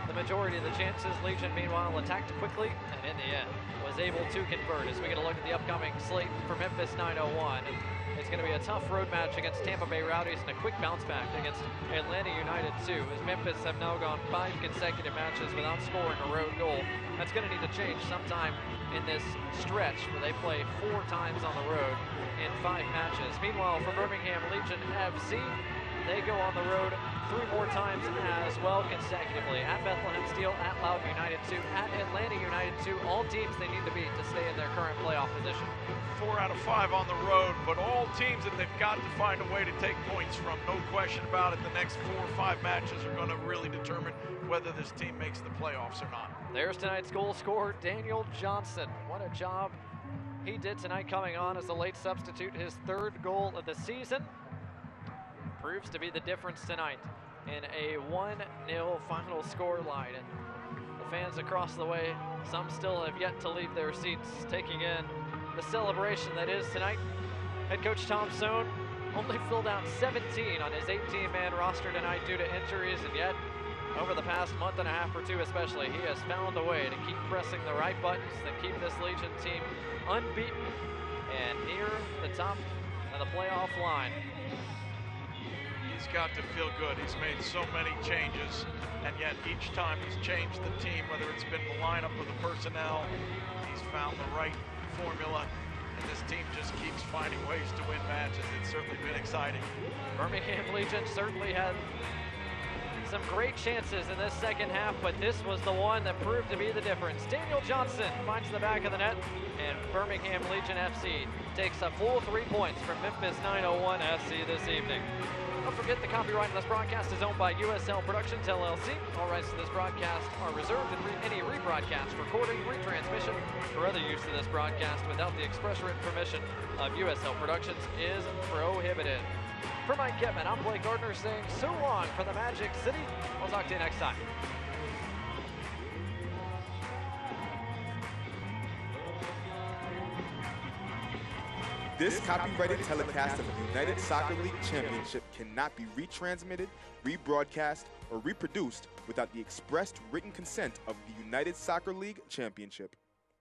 S1: the majority of the chances. Legion, meanwhile, attacked quickly and in the end was able to convert. As we get a look at the upcoming slate for Memphis 901, it's going to be a tough road match against Tampa Bay Rowdies and a quick bounce back against Atlanta United 2, as Memphis have now gone 5 consecutive matches without scoring a road goal. That's going to need to change sometime in this stretch where they play 4 times on the road in 5 matches. Meanwhile, for Birmingham Legion FC, they go on the road 3 more times as well consecutively. At Bethlehem Steel, at Loudoun United 2, at Atlanta United 2, all teams they need to beat to stay in their current playoff position.
S2: 4 out of 5 on the road, but all teams that they've got to find a way to take points from. No question about it. The next 4 or 5 matches are going to really determine whether this team makes the playoffs or not.
S1: There's tonight's goal scorer, Daniel Johnson. What a job he did tonight coming on as a late substitute. His 3rd goal of the season proves to be the difference tonight in a 1-0 final score line. And the fans across the way, some still have yet to leave their seats, taking in the celebration that is tonight. Head coach Tom Sohn only filled out 17 on his 18-man roster tonight due to injuries, and yet over the past month and a half or 2 especially, he has found a way to keep pressing the right buttons that keep this Legion team unbeaten and near the top of the playoff line.
S2: He's got to feel good. He's made so many changes, and yet each time he's changed the team, whether it's been the lineup or the personnel, he's found the right formula, and this team just keeps finding ways to win matches. It's certainly been exciting.
S1: Birmingham Legion certainly had some great chances in this second half, but this was the one that proved to be the difference. Daniel Johnson finds the back of the net, and Birmingham Legion FC takes a full 3 points from Memphis 901 FC this evening. Don't forget the copyright on this broadcast is owned by USL Productions LLC. All rights to this broadcast are reserved, and any rebroadcast, recording, retransmission, or other use of this broadcast without the express written permission of USL Productions is prohibited. For Mike Kipman, I'm Blake Gardner saying so long for the Magic City. We'll talk to you next time.
S14: This copyrighted telecast of the United Soccer League Championship cannot be retransmitted, rebroadcast, or reproduced without the expressed written consent of the United Soccer League Championship.